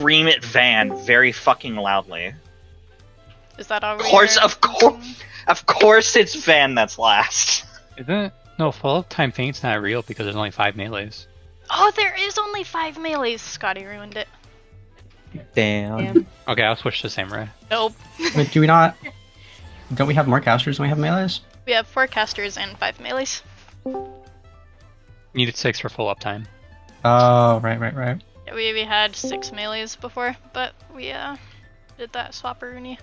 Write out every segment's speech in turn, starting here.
scream at Van very fucking loudly. Is that all? Of course it's Van that's last. Isn't it? No, follow time feint's not real because there's only 5 melees. Oh, there is only 5 melees. Scotty ruined it. Damn. Okay, I'll switch to samurai. Nope. Wait, do we not? Don't we have more casters than we have melees? We have 4 casters and 5 melees. Needed 6 for full uptime. Oh, right. Yeah, we had 6 melees before, but we did that swapperoonie.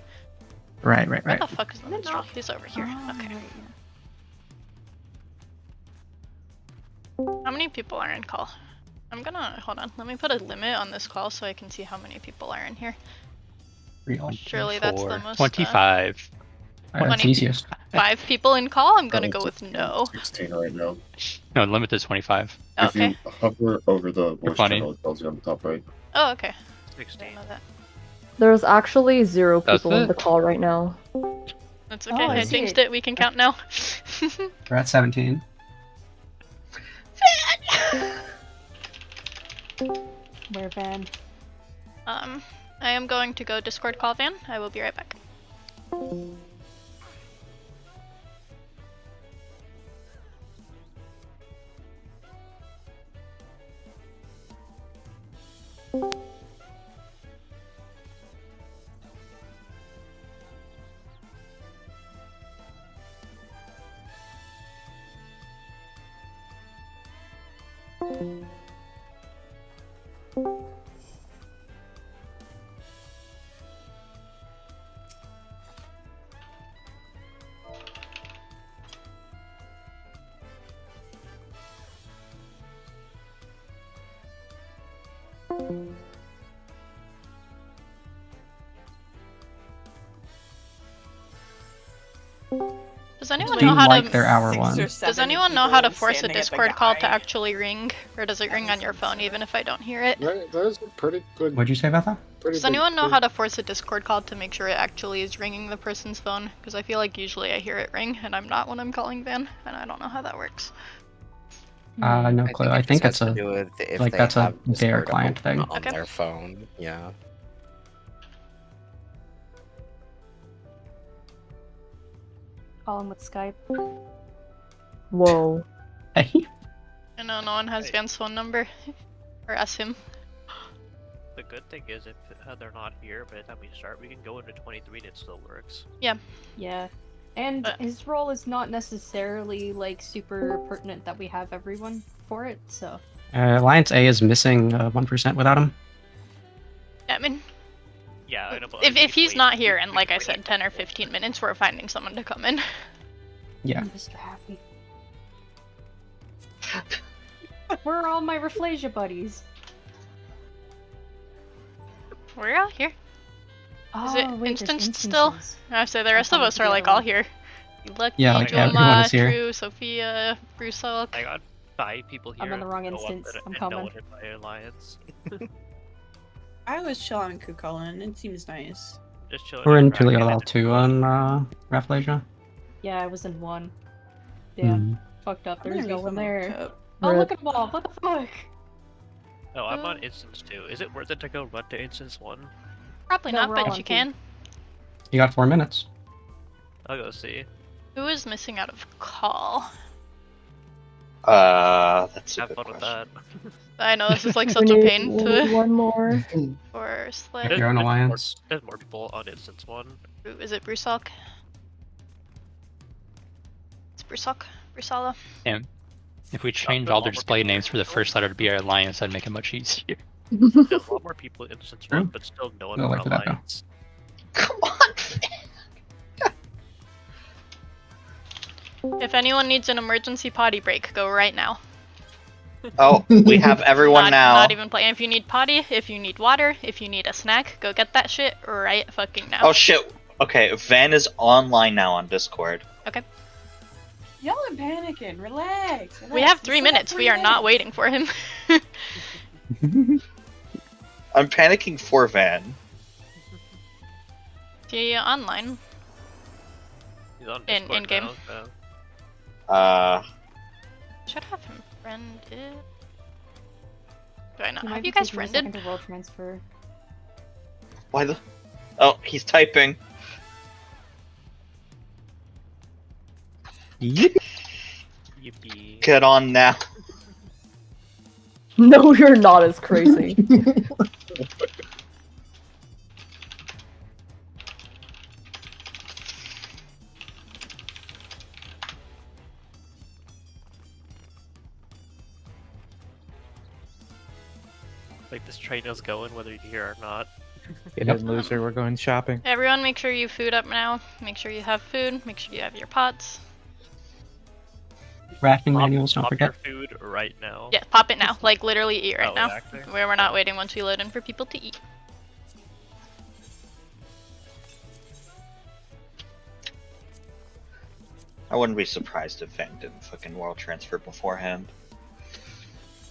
Right. Where the fuck is the minstrel? He's over here. Okay. How many people are in call? I'm gonna hold on. Let me put a limit on this call so I can see how many people are in here. 3, Surely that's the most. 25. That's easiest. 5 people in call. I'm gonna go with no. 16 right now. No, limit is 25. Okay. If you hover over the voice funny. channel, it tells you on the top right. Oh, okay. 16. I didn't know that. There's actually 0 That's people in it? the call right now. That's okay. I I see changed it. it. We can count now. We're at 17. Where Van? I am going to go Discord call Van. I will be right back. Does anyone know how to? Their hour one. Does anyone know how to force a Discord call to actually ring, or does it ring on your phone even if I don't hear it? There's a pretty good. What'd you say about that? Does anyone know how to force a Discord call to make sure it actually is ringing the person's phone? Because I feel like usually I hear it ring, and I'm not when I'm calling Van, and I don't know how that works. No clue. I think it's has a to do with if like they that's a have their Discord client open thing. on Okay. their phone. Yeah. Call him with Skype. Whoa. Hey. I know no one has Van's phone number, or ask him. The good thing is if they're not here by the time we start, we can go into 23 and it still works. Yeah. And But- his role is not necessarily like super pertinent that we have everyone for it, so. Alliance A is missing 1% without him. I mean, Yeah, I know, but if he's wait, not here in, we like can I wait. said, 10 or 15 minutes, we're finding someone to come in. Yeah. Mr. Happy. Where are all my Rafflesia buddies? We're all here. Oh, it wait, there's instanced still? instances. I say the rest of thought us it was are the like other all one. here. Lucky, Yeah, like, everyone Joma, is here. Drew, Sophia, Brusalk. I got 5 people here. I'm in the wrong no one instance. that- I'm and coming. No one in my alliance. I always chill on Kukulin. It seems nice. Just chilling. We're in and cracking Tulial it. 2 on Rafflesia. Yeah, I was in 1. Yeah, Hmm. fucked up. I'm There's gonna no one refill my there. cup. Oh, Rip. look at them all. What the fuck? Oh, I'm on instance 2. Is it worth it to go run to instance 1? Probably No, not, we're all but on you two. can. You got 4 minutes. I'll go see. Who is missing out of call? That's a Have good fun with question. that. I know this is like We such a need- pain we need to one more. for Slay. You're on Alliance. There's more people on instance 1. Is it Brusalk? It's Brusalk. Brusala. If we change all their display names for the first letter to be our alliance, that'd make it much easier. There's a lot more people in instance True. 1, but still no one No, in like our that, though. alliance. Come on. If anyone needs an emergency potty break, go right now. Oh, we have everyone not, now. Not even playing. If you need potty, if you need water, if you need a snack, go get that shit right fucking now. Oh shit. Okay, Van is online now on Discord. Y'all are panicking. Relax. We have 3 minutes. We are not waiting for him. I'm panicking for Van. See you online. He's on In- Discord in-game. now, so- Should have him friended. Do I not He might have be you guys taking a friended? second to roll transfer. Why the? Oh, he's typing. Yippee. Get on now. No, you're not as crazy. Like this train is going whether you're here or not. Get in, loser. We're going shopping. Everyone, make sure you food up now. Make sure you have food. Make sure you have your pots. Racking manuals, don't Pop forget. your food right now. Yeah, pop it now. Like literally eat right Oh, now. exactly. Where we're not waiting once we load in for people to eat. I wouldn't be surprised if Van didn't fucking world transfer beforehand.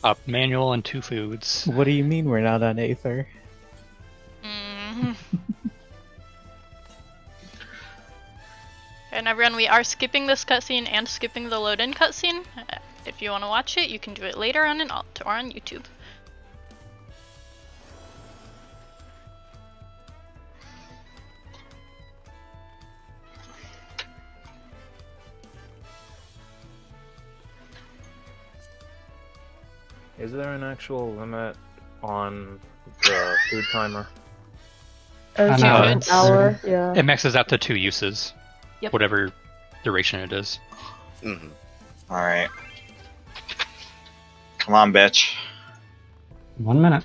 Up manual and 2 foods. What do you mean we're not on Aether? And everyone, we are skipping this cutscene and skipping the load-in cutscene. If you want to watch it, you can do it later on in Alt or on YouTube. Is there an actual limit on the food timer? It's know, an it's- hour, yeah. It maxes out to 2 uses. Yep. Whatever duration it is. Alright. Come on, bitch. 1 minute.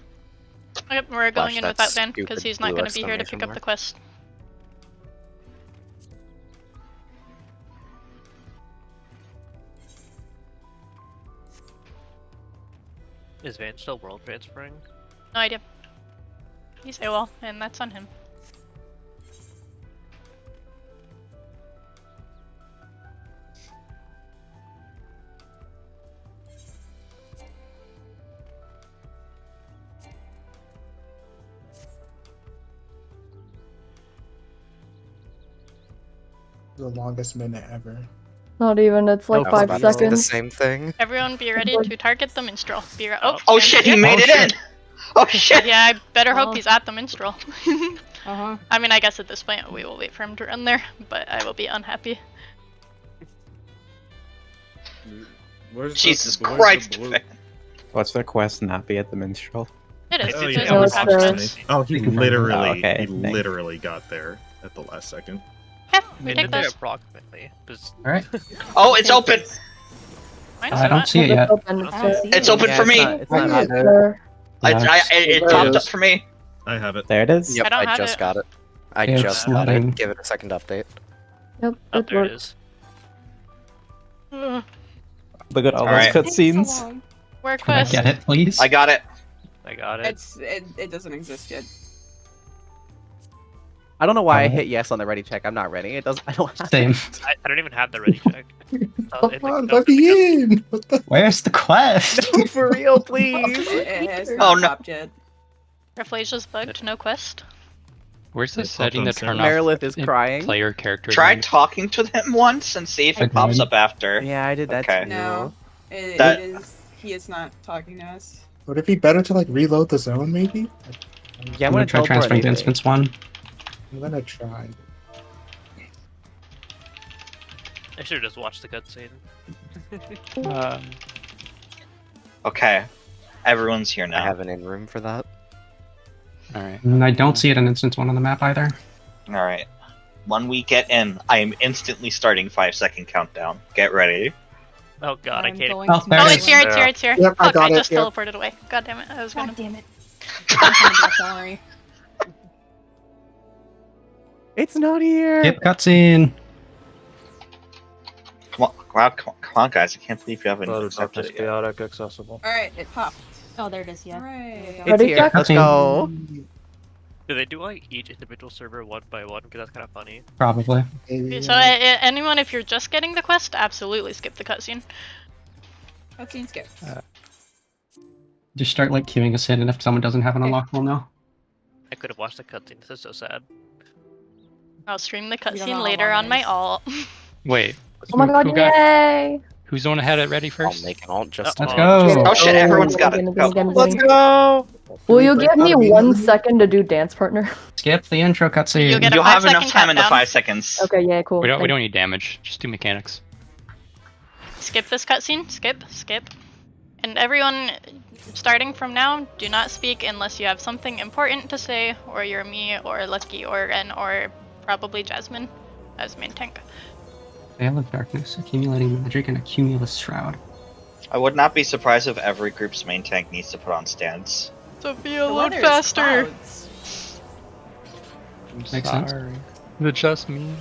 Yep, we're going Flash in that without Ben because stupid he's not blue going to be here to exclamation pick up mark. the quest. Is Van still world transferring? No idea. He's AWOL, and that's on him. The longest minute ever. Not even, it's like I was 5 about to say the seconds. same thing. Everyone, be ready to target the minstrel. Be Oh shit, he made it in! Oh shit! Yeah, I better hope Oh. he's at the minstrel. Uh-huh. I mean, I guess at this point we will wait for him to run there, but I will be unhappy. Where's Jesus the, where's Christ! the blue? Van. What's the quest not be at the minstrel? It is. Oh, It yeah, says No, on it's the there. patch notes. Oh, he Confirmed. literally, Oh, okay, he thanks. literally got there at the last second. Yeah, we It take did there those. approximately. Just Alright. Oh, it's open! Mine's I don't not. see it yet. Open, I don't see It's it. open for me! It's not Right on there. there. It There popped it up is. for me. I have it. There it is. Yep, I don't I have just it. got it. I It's just got loading. it. Give it a second update. Yep, oh, it there it worked. is. Ugh. Look at all Alright. those Takes so cutscenes. long. Where Can I quest? get it, please? I got it. I got it. It doesn't exist yet. I don't know why I Alright. hit yes on the ready check. I'm not ready. It doesn't. I don't have Same. it. I don't even have the ready check. Come on, let me in! What the? Where's the quest? No, for real, please. It has Oh, not no. popped yet. Raflasia's bugged, no quest. Where's the It popped setting on to second. turn off Merilith is in- crying. player character? Try names? talking to him once and see if it pops up after. Yeah, I did that Okay. too. No, That- it is. He is not talking to us. Would it be better to like reload the zone maybe? Yeah, I'm gonna try teleport transferring to anyway. instance 1. I'm gonna try. I should have just watched the cutscene. Okay. Everyone's here I now. have an in room for that. Alright. And I don't see it in instance 1 on the map either. Alright. When we get in, I am instantly starting 5-second countdown. Get ready. Oh god, I I'm can't. going Oh, to there Oh, it it's is. here, it's here, it's here. Yep, I Fuck, got I it, just yep. teleported away. God damn it, I was gonna. God damn it. Don't worry. It's not here. Skip cutscene. Come on, wow, come on, guys. I can't believe you haven't Loaded accepted darkness it yet. chaotic accessible. Alright, it popped. Oh, there it is, yeah. Alright. There we go. It's Ready, here. Jack? Let's go. Do they do like each individual server one by one? Because that's kind of funny. Probably. Maybe, So, anyone, if you're just getting the quest, absolutely skip the cutscene. Cutscene skipped. Just start like queuing us in, and if someone doesn't have an unlock, we'll know. I could have watched the cutscene. This is so sad. I'll stream the don't know cutscene how later long on it my is. alt. Wait, Oh my god, who got yay! Who's on ahead at ready I'll first? make an alt just Let's to- go. Oh shit, everyone's got it. Go. Let's go! Will you give me 1 second to do dance partner? Skip the intro cutscene. You'll get a You'll have 5 enough second time in the countdown. 5 seconds. Okay, yeah, cool. We don't Thanks. need damage. Just do mechanics. Skip this cutscene. Skip. And everyone, starting from now, do not speak unless you have something important to say, or you're me, or Lucky, or Ren, or probably Jasmine as main tank. Veil of Darkness, accumulating magic, and a cumulus shroud. I would not be surprised if every group's main tank needs to put on stands. Sophia, The load weather is faster! clouds. Makes sense. Sorry. Is it just me?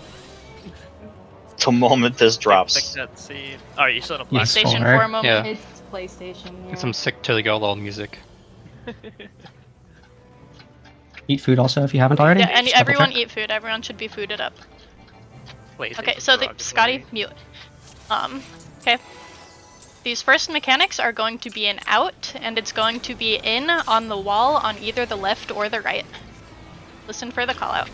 The moment this Like drops. that scene. Oh, you still in a black Yes. PlayStation Alright. 4 moment. Yeah. It's PlayStation. Yeah. Get some sick to the go music. Eat food also if you haven't already. Yeah, and Just double everyone check. eat food. Everyone should be fooded up. PlayStation Okay, so the prog, Scotty, mute. Okay. These first mechanics are going to be an out, and it's going to be in on the wall on either the left or the right. Listen for the call out.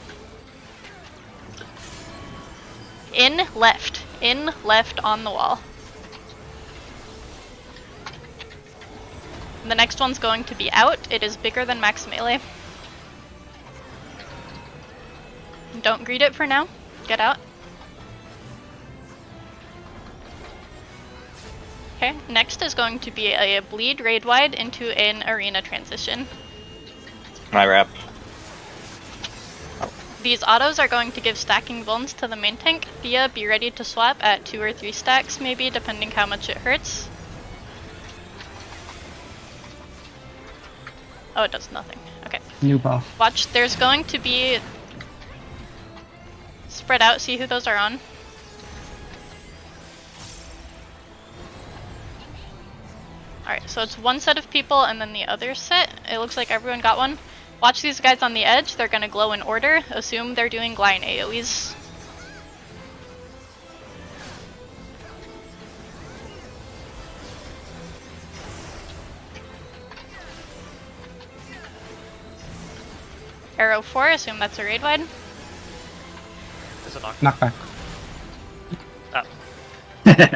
In left on the wall. And the next one's going to be out. It is bigger than max melee. Don't greet it for now. Get out. Okay, next is going to be a bleed raid wide into an arena transition. My wrap. These autos are going to give stacking bones to the main tank. Thea, be ready to swap at 2 or 3 stacks maybe, depending how much it hurts. Oh, it does nothing. Okay. New buff. Watch, there's going to be... Spread out, see who those are on. Alright, so it's one set of people and then the other set. It looks like everyone got one. Watch these guys on the edge, they're gonna glow in order. Assume they're doing Glyne AoEs. Arrow 4, assume that's a raid wide. There's a knock. Knockback.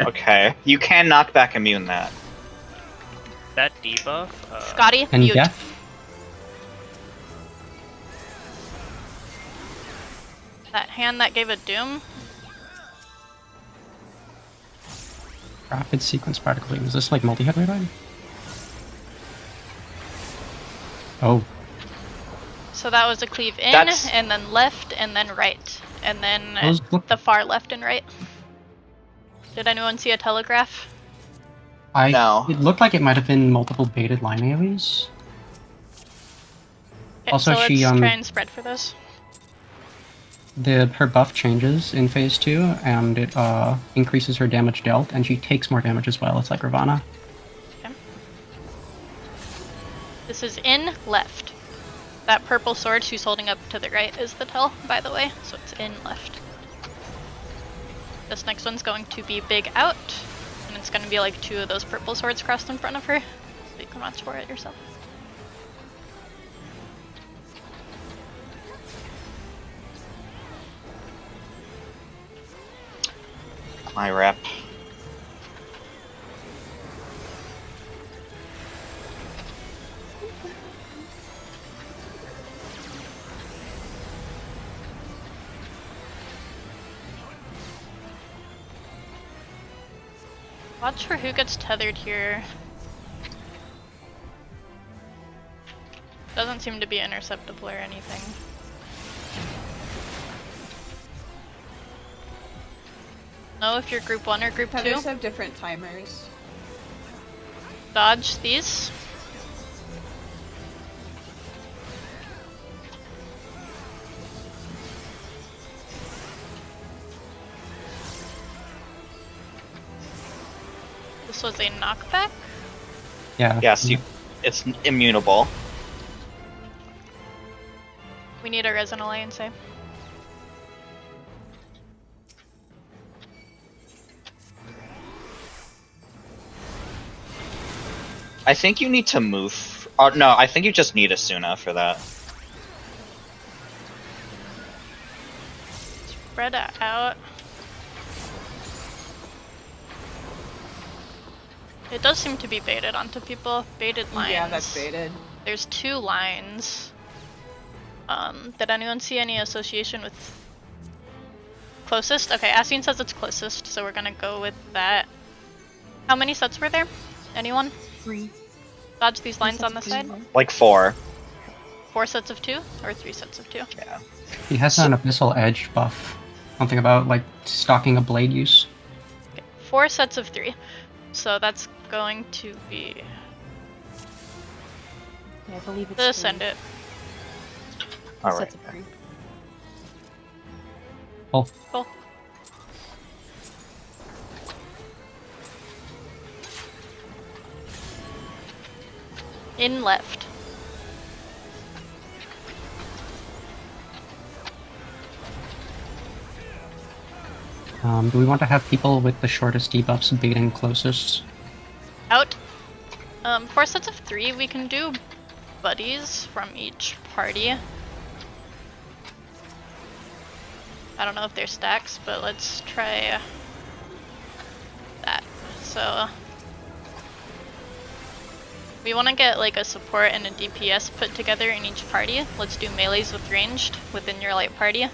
Okay. You can knock back immune that. That debuff. Scotty, And mute. death. That hand that gave a doom. Rapid sequence particle beam. Is this like multi-head radar? Oh. So that was a cleave in, That's- and then left, and then right. And then Those look- the far left and right. Did anyone see a telegraph? No. It looked like it might have been multiple baited line AoEs. Okay, Also, so let's she, try and spread for this. Her buff changes in phase 2, and it increases her damage dealt, and she takes more damage as well. It's like Ravana. Okay. This is in left. That purple sword she's holding up to the right is the tell, by the way, so it's in left. This next one's going to be big out, and it's going to be like 2 of those purple swords crossed in front of her, so you can watch for it yourself. My wrap. Watch for who gets tethered here. Doesn't seem to be interceptable or anything. Know if you're group 1 or group 2. Others have different timers. Dodge these. This was a knockback. Yeah. Yes, it's immutable. We need a Resin Alliance, eh? I think you need to move. Oh, no, I think you just need Asuna for that. Spread it out. It does seem to be baited onto people. Baited lines. Yeah, that's baited. There's 2 lines. Did anyone see any association with closest? Okay, Asine says it's closest, so we're gonna go with that. How many sets were there? Anyone? 3. Dodge these lines on the side. Like 4. 4 sets of 2 or 3 sets of 2? Yeah. He has an Abyssal Edge buff. Something about, like, stocking a blade use. Okay, 4 sets of 3. So that's going to be... Yeah, I believe it's Just 3 send it. All right. sets of 3. Oh, Cool. In left. do we want to have people with the shortest debuffs baiting closest? Out. 4 sets of 3. We can do buddies from each party. I don't know if they're stacks, but let's try that. So we want to get like a support and a DPS put together in each party. Let's do melees with ranged within your light party.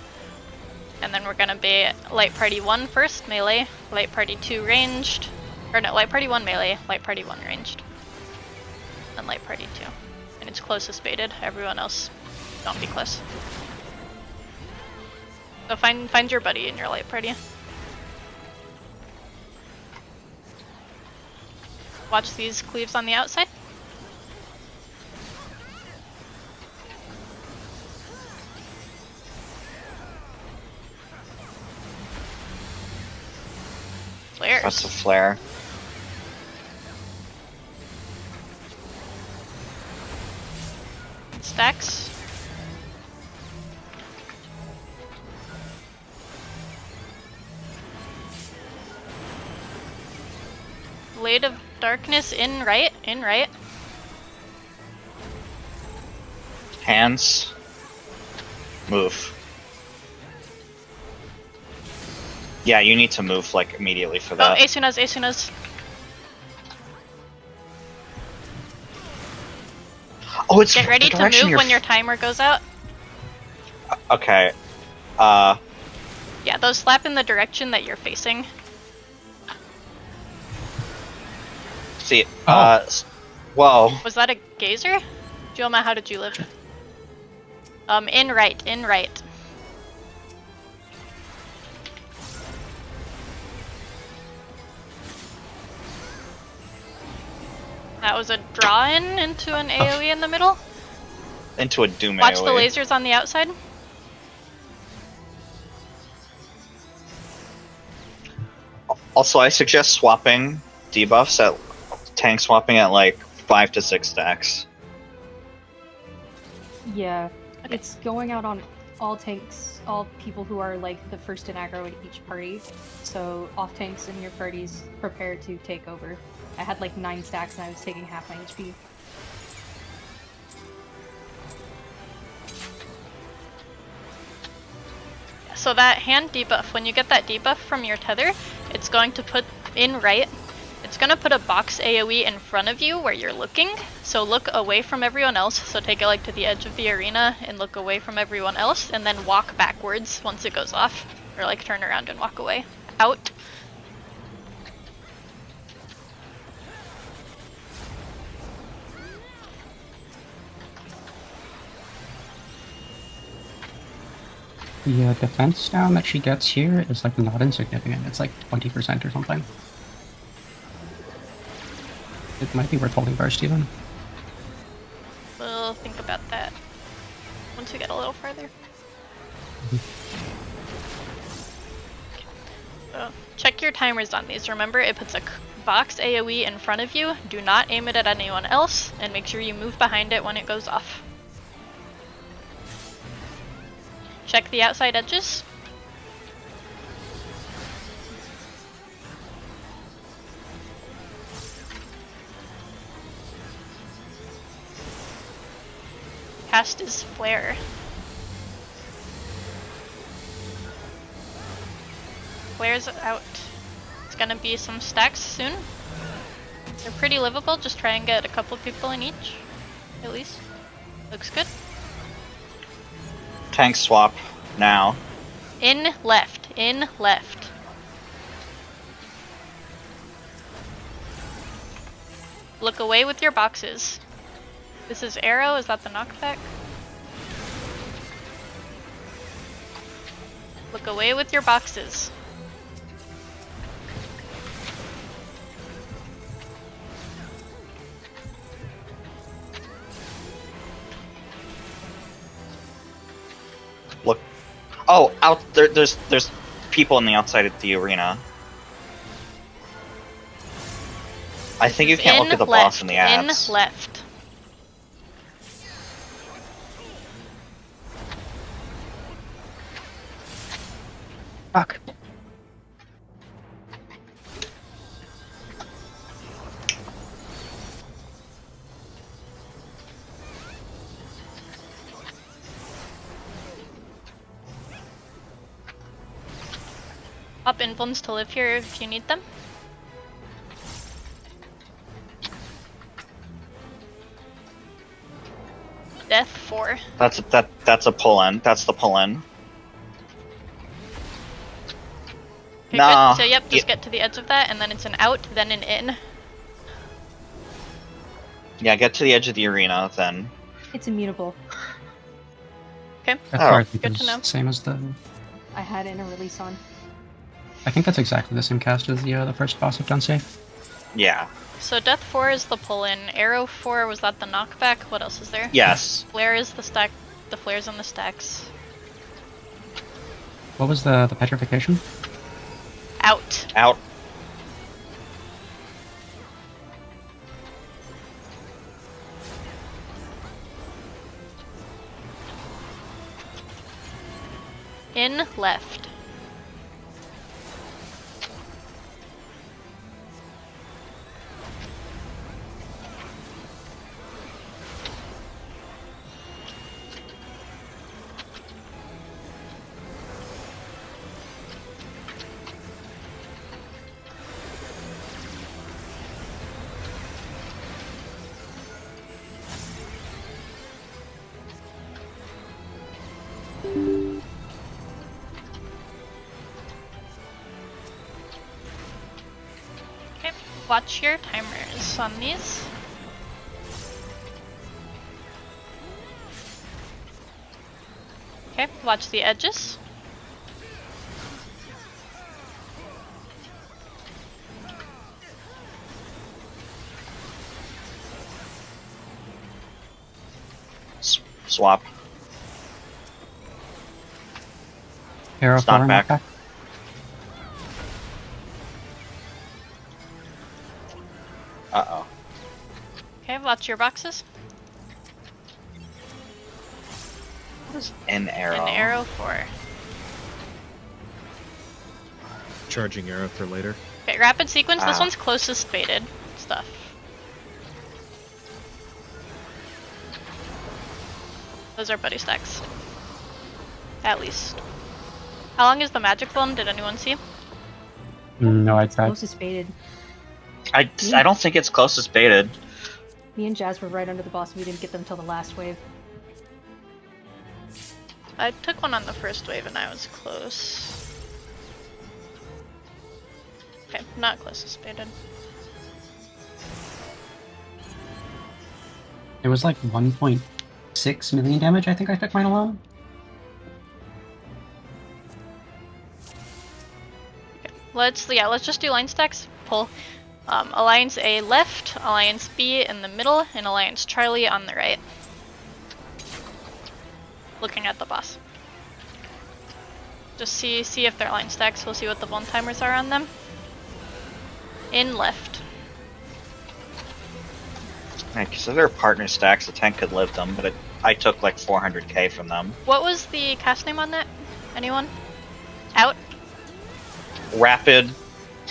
And then we're gonna bait light party 1 first, melee, light party 2 ranged, or no, light party 1 melee, light party 1 ranged, and light party 2. And it's closest baited, everyone else don't be close. So find your buddy in your light party. Watch these cleaves on the outside. Flares. That's a flare. Stacks. Blade of Darkness in right, in right. Hands. Move. Yeah, you need to move like immediately for Oh, that. Asunas, Asunas. Oh, it's Get ready the to move direction when your timer goes out. Okay. Yeah, those slap in the direction that you're facing. See, whoa. Was that a gazer? Joma, how did you live? In right, in right. That was a draw-in into an AoE in the middle. Into a Doom Watch AoE. the lasers on the outside. Also, I suggest swapping debuffs at tank swapping at like 5 to 6 stacks. Yeah, it's going out on all tanks, all people who are like the first in aggro in each party. So off tanks in your parties prepare to take over. I had like 9 stacks and I was taking half my HP. So that hand debuff, when you get that debuff from your tether, it's going to put in right. It's going to put a box AoE in front of you where you're looking. So look away from everyone else. So take it like to the edge of the arena and look away from everyone else and then walk backwards once it goes off. Or like turn around and walk away. Out. The defense down that she gets here is like not insignificant. It's like 20% or something. It might be worth holding burst even. We'll think about that once we get a little further. So check your timers on these. Remember, it puts a box AoE in front of you. Do not aim it at anyone else, and make sure you move behind it when it goes off. Check the outside edges. Cast is Flare. Flare's out. It's gonna be some stacks soon. They're pretty livable, just try and get a couple people in each, at least. Looks good. Tank swap now. In left, in left. Look away with your boxes. This is arrow, is that the knockback? Look away with your boxes. Look. Oh, out there. There's people on the outside of the arena. I think you can't look at the boss in the ads. In left. Fuck. Pop invulns to live here if you need them. Death 4. That's a pull in. That's the pull in. Okay, Nah. good. So yep, just get to the edge of that, and then it's an out, then an in. Yeah, get to the edge of the arena, then. It's immutable. Okay. That Oh. part Good to is know. same as the. I had it in a release on. I think that's exactly the same cast as the first boss of Dunsafe. Yeah. So Death 4 is the pull-in. Arrow 4, was that the knockback? What else is there? Yes. Flare is the stack. The flares on the stacks. What was the petrification? Out. Out. In left. Okay, watch your timers on these. Okay, watch the edges. Swap. Arrow Stop 4 back. knockback. Uh-oh. Okay, watch your boxes. What is an arrow? An arrow 4. Charging arrow for later. Okay, rapid sequence. This Ah. one's closest faded stuff. Those are buddy stacks. At least. How long is the magic bomb? Did anyone see? No, I tried. Closest baited. I don't think it's closest baited. Me and Jazz were right under the boss. We didn't get them till the last wave. I took one on the first wave and I was close. Okay, not closest baited. It was like 1.6 million damage, I think I took mine alone. Let's just do line stacks. Pull. Alliance A left, Alliance B in the middle, and Alliance Charlie on the right. Looking at the boss. Just see if they're line stacks. We'll see what the bone timers are on them. In left. Because if they're partner stacks, the tank could live them, but I took like 400k from them. What was the cast name on that? Anyone? Out? Rapid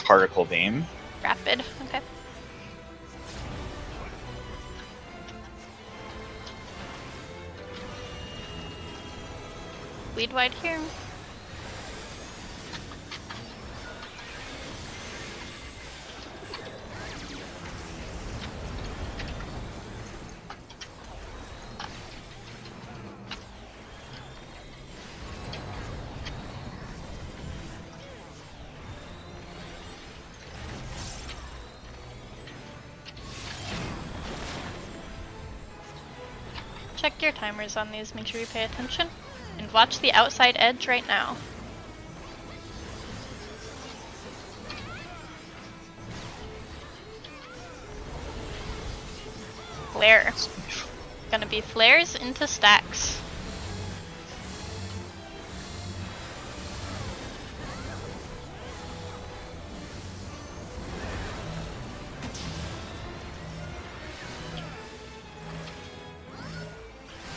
particle beam. Rapid. Okay. Bleed wide here. check your timers on these, make sure you pay attention. And watch the outside edge right now. Flare. Gonna be flares into stacks.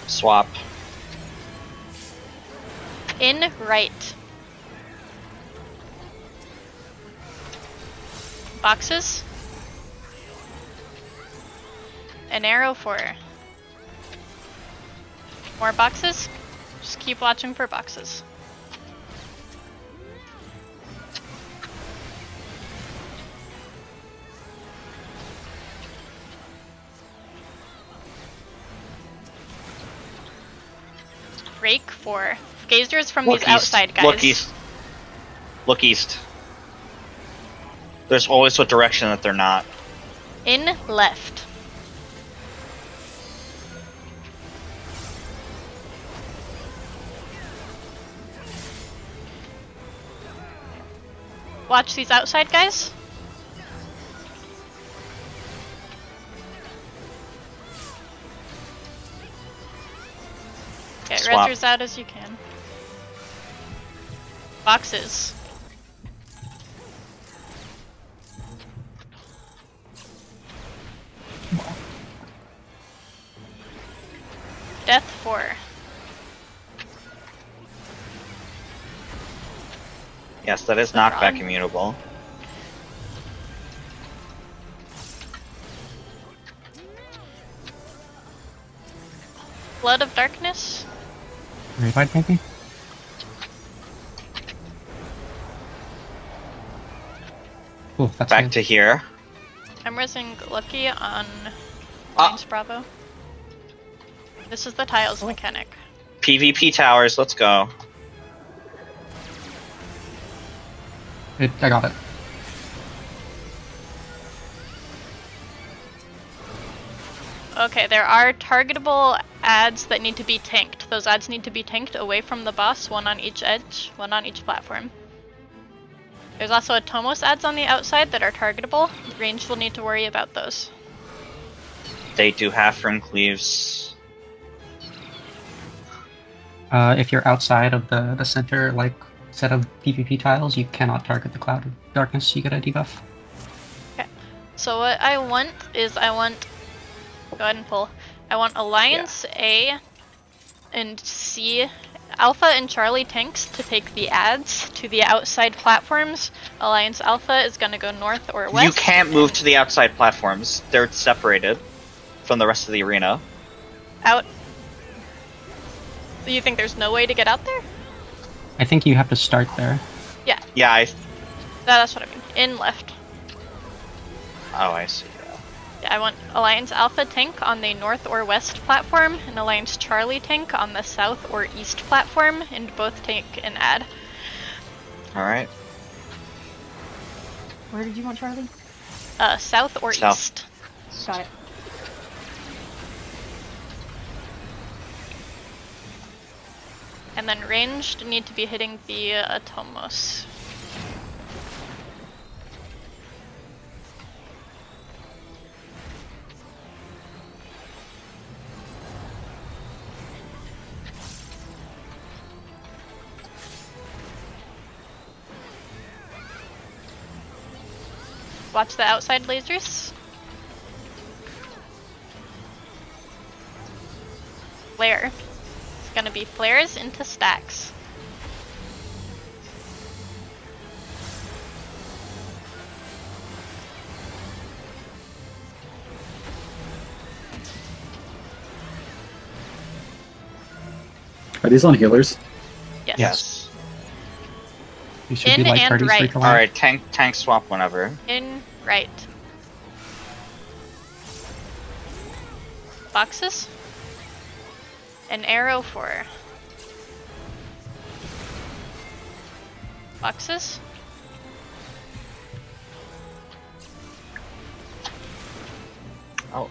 Swap. In right. Boxes. An arrow for more boxes. Just keep watching for boxes. Break for gazers from Look these east. outside guys. Look east. Look east. There's always a direction that they're not. In left. Watch these outside guys. Get Swap. resers out as you can. Boxes. Death 4. Yes, that is knockback immutable. Blood of Darkness. Revive maybe? Cool, that's Back good. to here. I'm resing Lucky on Alliance Bravo. This is the tiles mechanic. PvP towers, let's go. I got it. Okay, there are targetable ads that need to be tanked. Those ads need to be tanked away from the boss, one on each edge, one on each platform. There's also a Tomos ads on the outside that are targetable. Range will need to worry about those. They do half room cleaves. If you're outside of the center, like, set of PvP tiles, you cannot target the Cloud of Darkness, you get a debuff. Okay, so what I want is go ahead and pull. I want Alliance A and C, Alpha and Charlie tanks to take the ads to the outside platforms. Alliance Alpha is going to go north or west. You can't move to the outside platforms. They're separated from the rest of the arena. Out. Do you think there's no way to get out there? I think you have to start there. Yeah. Yeah, That's what I mean. In left. Oh, I see. Yeah, I want Alliance Alpha tank on the north or west platform, and Alliance Charlie tank on the south or east platform, and both take an ad. Alright. Where did you want Charlie? South or South. east. Got it. And then ranged need to be hitting the Atomos. Watch the outside lasers. Flare. It's gonna be flares into stacks. Are these on healers? Yes. You should In be like and 33 right. to one. Alright, tank swap whenever. In right. Boxes. An arrow for boxes. Oh.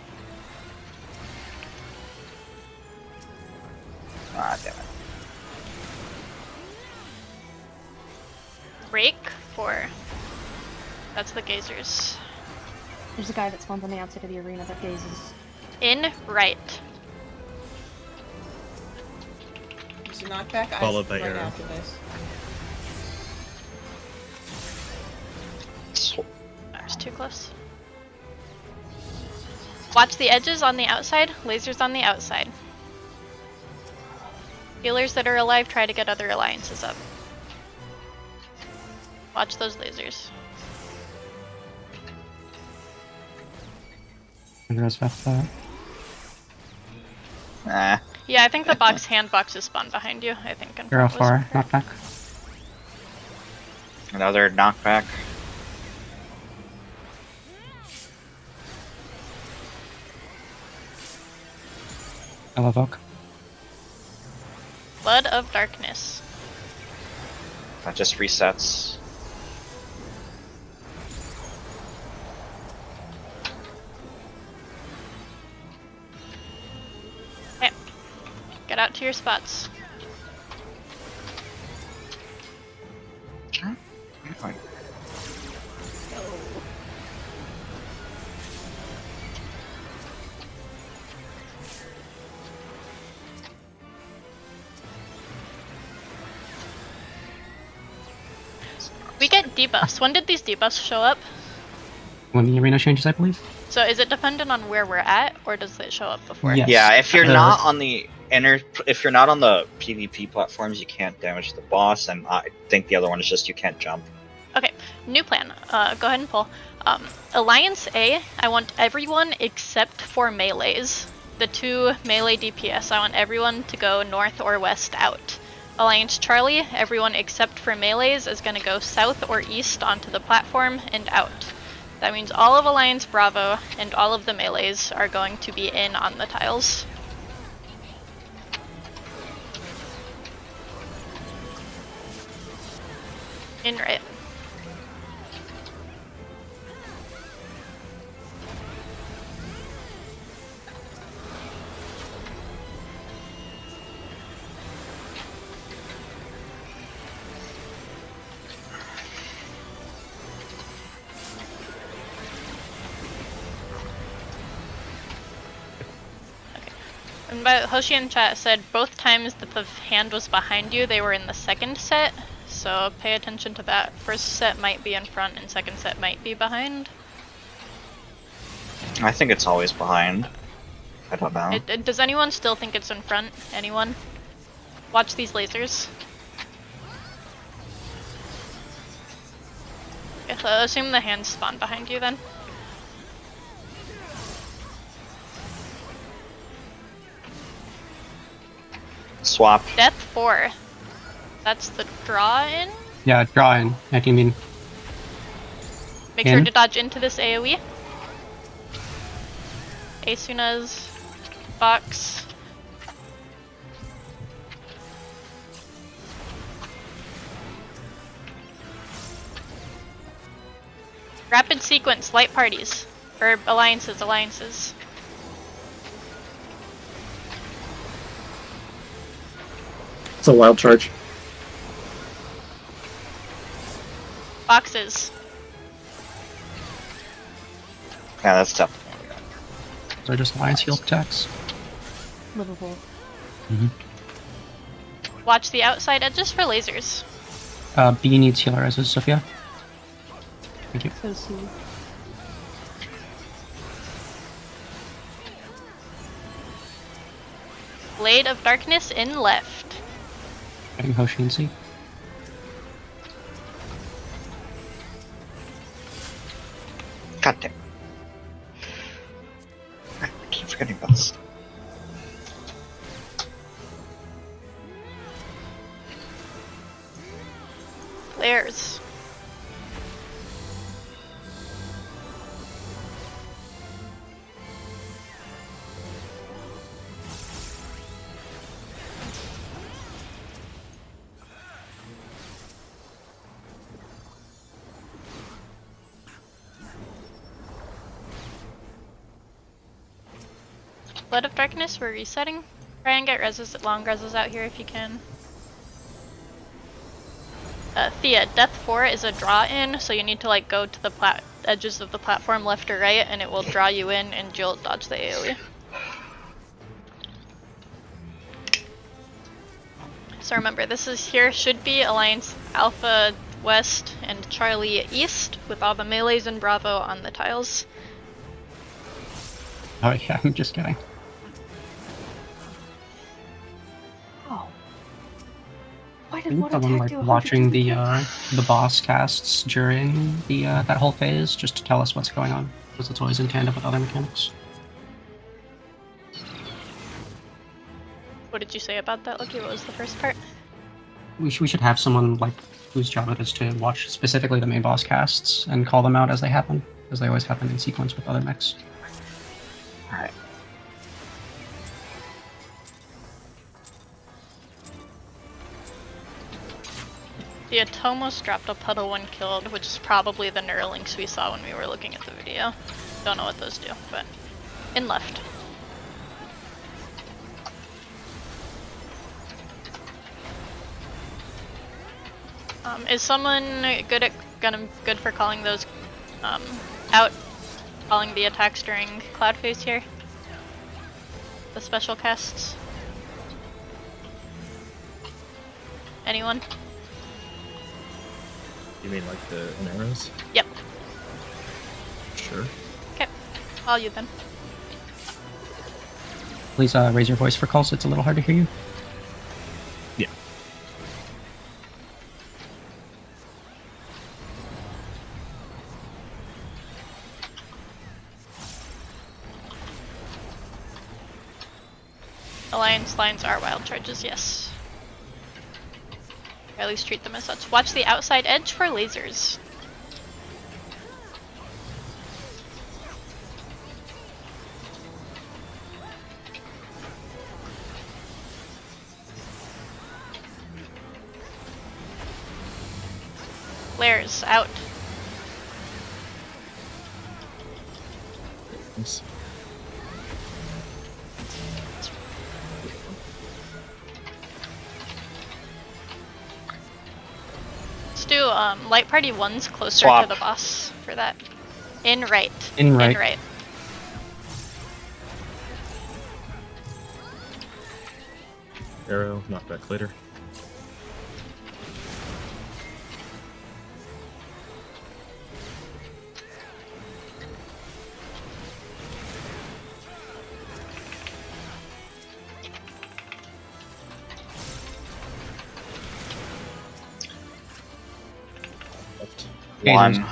Break 4. That's the gazers. There's a guy that spawns on the outside of the arena that gazes. In right. Is it knockback? Followed by right arrow. after this. I was too close. Watch the edges on the outside, lasers on the outside. Healers that are alive try to get other alliances up. Watch those lasers. There's that. Nah. Yeah, I think the hand boxes spawn behind you. I think. in Hero front was 4, knockback. Another knockback. I'll evoke. Blood of Darkness. That just resets. Okay. Get out to your spots. We get debuffs. When did these debuffs show up? When the arena changes, I believe. So is it dependent on where we're at, or does it show up before? Yes. Yeah, if you're The- not on the if you're not on the PvP platforms, you can't damage the boss, and I think the other one is just you can't jump. Okay, new plan. Go ahead and pull. Alliance A, I want everyone except for melees. The 2 melee DPS, I want everyone to go north or west out. Alliance Charlie, everyone except for melees is going to go south or east onto the platform and out. That means all of Alliance Bravo and all of the melees are going to be in on the tiles. In right. And Hoshi in chat said both times that the hand was behind you, they were in the second set. So pay attention to that. First set might be in front and second set might be behind. I think it's always behind. I don't know. Does anyone still think it's in front? Anyone? Watch these lasers. Okay, so assume the hands spawn behind you then. Swap. Death 4. That's the draw in? Yeah, draw in. I do mean. Make sure to dodge into this AoE. Asuna's box. Rapid sequence, light parties. Or alliances. It's a wild charge. Boxes. Yeah, that's tough. So just alliance heal attacks. Livable. Watch the outside edges for lasers. B needs healer as is Sophia. Thank you. So C. Blade of Darkness in left. Getting Hoshi and C. God damn. I keep forgetting about this. Flares. Blood of Darkness, we're resetting. Try and get long reses out here if you can. Thea, Death 4 is a draw in, so you need to like go to the edges of the platform left or right, and it will draw you in and you'll dodge the AoE. So remember, this is here should be Alliance Alpha West and Charlie East, with all the melees and Bravo on the tiles. Oh yeah, I'm just kidding. Oh. Why I did think one someone attack like do 100 watching to the boss casts during the that whole phase just to tell us what's going on, because it's always in tandem with other mechanics. What did you say about that, Loki? What was the first part? We should have someone like whose job it is to watch specifically the main boss casts and call them out as they happen, because they always happen in sequence with other mechs. Alright. The Atomos dropped a puddle when killed, which is probably the Neuralinks we saw when we were looking at the video. Don't know what those do, but in left. Is someone good for calling those out, calling the attacks during Cloud Phase here? The special casts? Anyone? You mean like the arrows? Yep. Sure. Okay. All you then. Please raise your voice for calls, it's a little hard to hear you. Yeah. Alliance lines are wild charges, yes. Or at least treat them as such. Watch the outside edge for lasers. Flares out. Nice. Let's do light party 1's closer Swap. to the boss for that. In right. In right. In right. Arrow, knockback later. Left. One.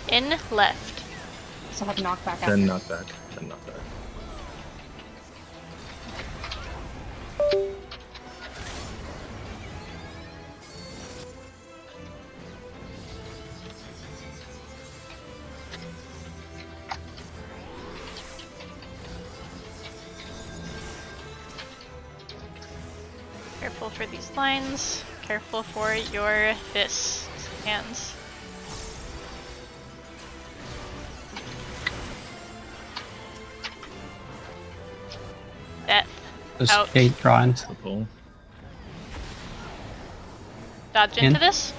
In left. So have knockback after. Then knockback. Then knockback. Careful for these lines. Careful for your fists. Hands. Death. Just Out. gate drawing. That's the pull. Dodge In. into this.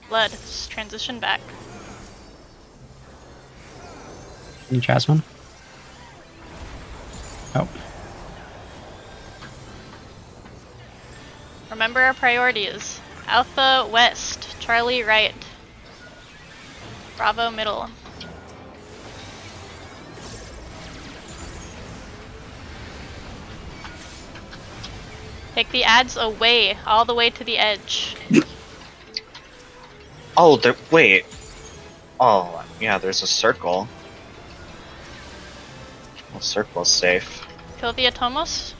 Blood. Just transition back. Any Jasmine? Oh. Remember our priorities. Alpha west. Charlie right. Bravo middle. Take the ads away, all the way to the edge. Oh, there. Wait. Oh, yeah. There's a circle. Well, circle's safe. Kill the Atomos.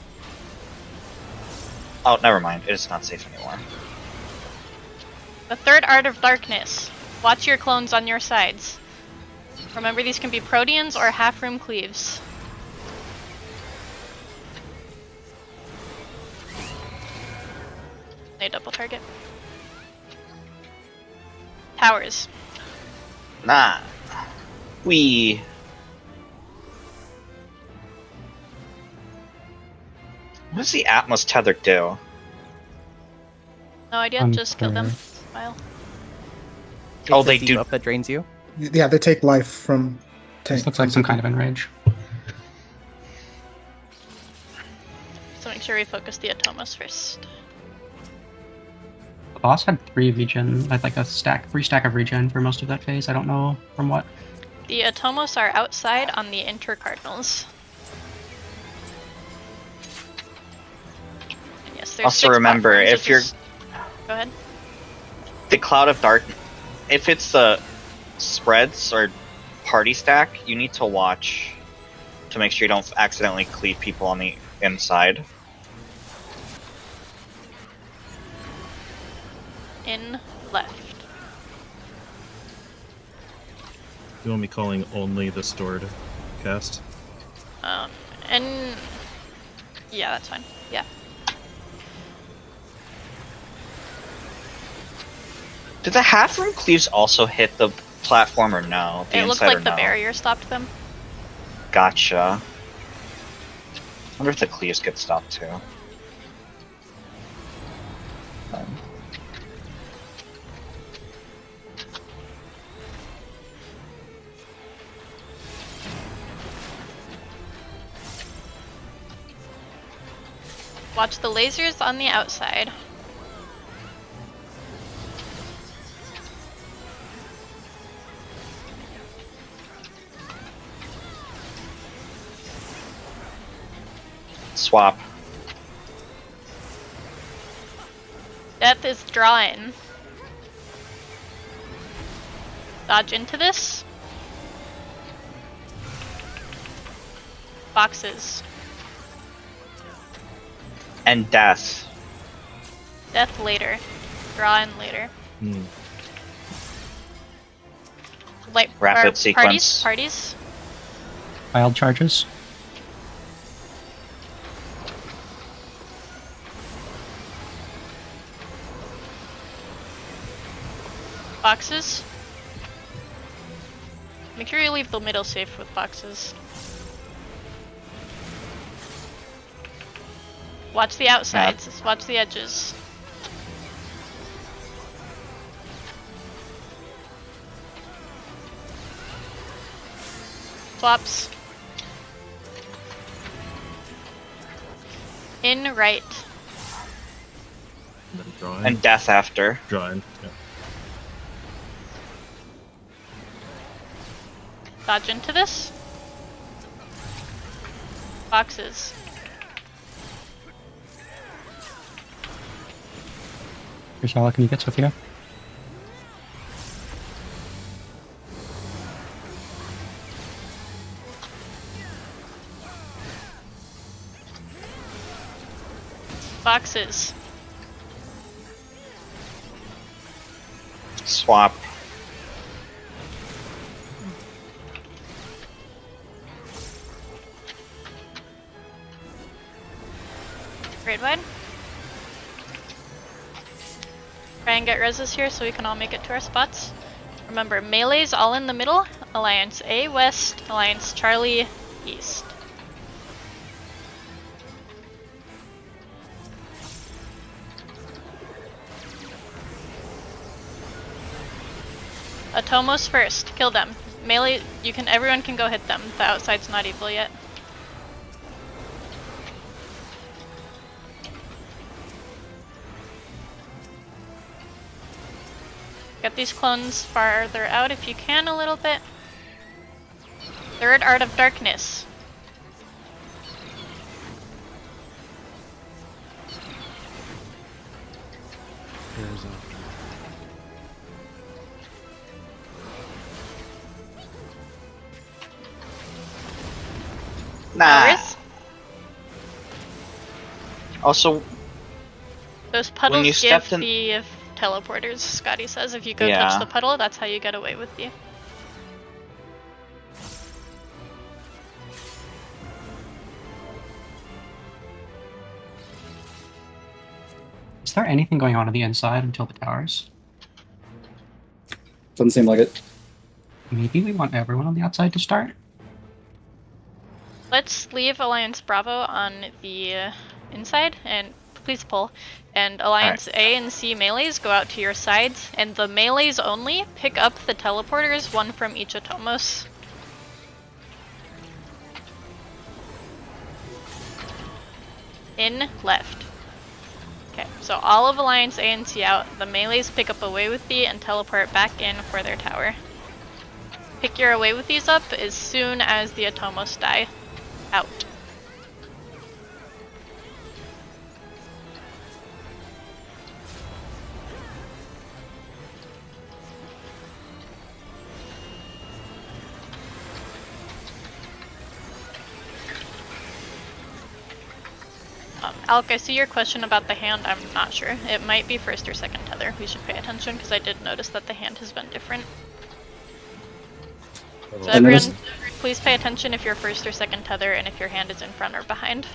Oh, never mind. It is not safe anymore. The third art of darkness. Watch your clones on your sides. Remember, these can be Proteans or half-room cleaves. They double target. Towers. Nah. We. What does the Atmos Tether do? No idea, just kill them. Smile. Oh, It's a they do. debuff that drains you. Yeah, they take life from tank. This looks like some kind of enrage. So make sure we focus the Atomos first. The boss had 3 regen, like a stack, 3 stack of regen for most of that phase. I don't know from what. The Atomos are outside on the intercardinals. And yes, there's Also 6 remember, platforms, if which you're is- Go ahead. the Cloud of Dark, if it's the spreads or party stack, you need to watch to make sure you don't accidentally cleave people on the inside. In left. You want me calling only the stored cast? And yeah, that's fine. Yeah. Did the half-room cleaves also hit the platform or no? The It looked inside like or the no? barrier stopped them. Gotcha. I wonder if the cleaves get stopped too. Watch the lasers on the outside. Swap. Death is drawing. Dodge into this. Boxes. And death. Death later. Draw in later. Like Rapid sequence. Parties. Wild charges. Boxes. Make sure you leave the middle safe with boxes. Watch the outsides. Watch the edges. Swaps. In right. And then drawing. And death after. Drawing. Yeah. Dodge into this. Boxes. Priscilla, can you get Sophia? Boxes. Swap. Raid wide. Try and get reses here so we can all make it to our spots. Remember, melee's all in the middle. Alliance A west, Alliance Charlie east. Atomos first. Kill them. Melee, everyone can go hit them. The outside's not evil yet. Get these clones farther out if you can a little bit. Third Art of Darkness. Nah. Iris? Also, Those puddles you give stepped in- the teleporters, Scotty says. If you go Yeah. touch the puddle, that's how you get away with you. Is there anything going on the inside until the towers? Doesn't seem like it. Maybe we want everyone on the outside to start. Let's leave Alliance Bravo on the inside, and please pull. And Alliance A and C melees go out to your sides, and the melees only pick up the teleporters, one from each Atomos. In left. Okay, so all of Alliance A and C out, the melees pick up Away With Thee and teleport back in for their tower. Pick your Away With Thees up as soon as the Atomos die. Out. Alec, I see your question about the hand. I'm not sure. It might be first or second tether. We should pay attention because I did notice that the hand has been different. So everyone, please pay attention if you're first or second tether and if your hand is in front or behind.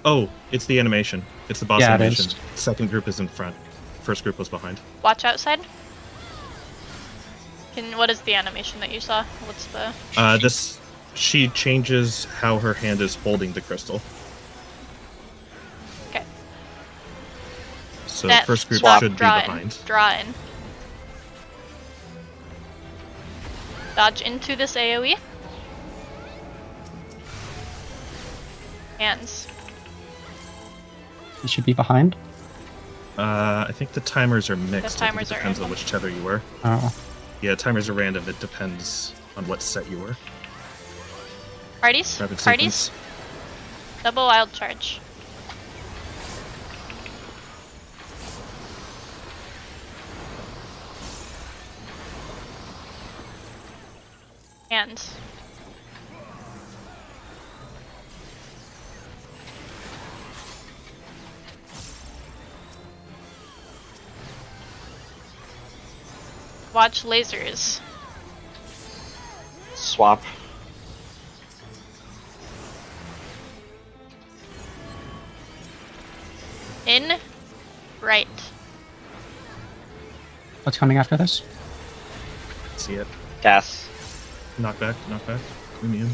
Oh, it's the animation. It's the boss Yeah, it animation. is. Second group is in front. First group was behind. Watch outside. What is the animation that you saw? What's the... She changes how her hand is holding the crystal. Okay. So That first group swap, should be draw in, behind. Draw in. Dodge into this AoE. Hands. It should be behind. I think the timers are mixed. The I think timers it are depends on random. which tether you were. Oh. Yeah, timers are random. It depends on what set you were. Parties? Rapid Parties? sequence. Double wild charge. Hands. Watch lasers. Swap. In. Right. What's coming after this? See it. Gas. Knockback, knockback. Immune.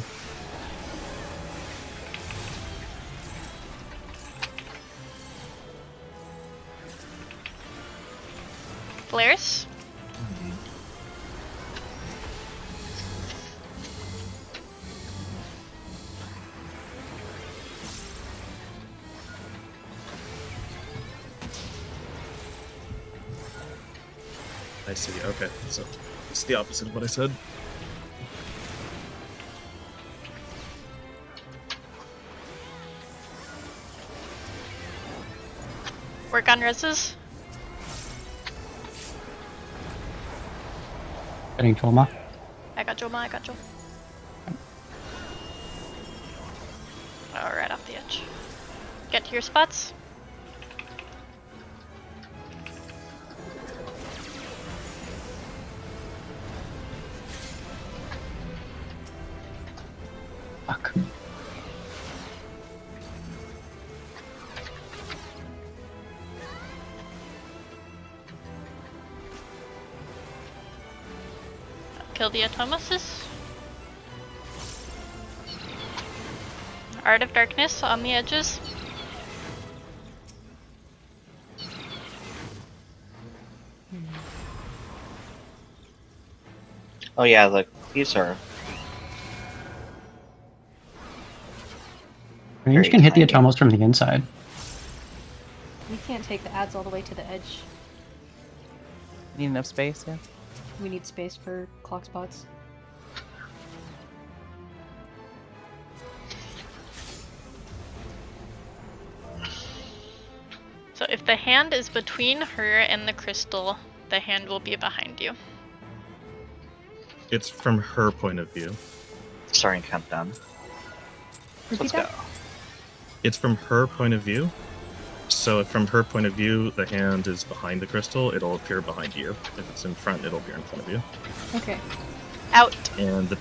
Flares. I see. Okay, so it's the opposite of what I said. Work on reses. Getting Tolma. I got Joma, I got Joma. Oh, right off the edge. Get to your spots. Fuck. Kill the Atomoses. Art of Darkness on the edges. Oh yeah, these are. Range can hit the tiny. Atomos from the inside. We can't take the ads all the way to the edge. Need enough space, yeah? We need space for clock spots. So if the hand is between her and the crystal, the hand will be behind you. It's from her point of view. Starting countdown. Let's go. It's from her point of view. So if from her point of view, the hand is behind the crystal, it'll appear behind you. If it's in front, it'll appear in front of you. Okay. Out. And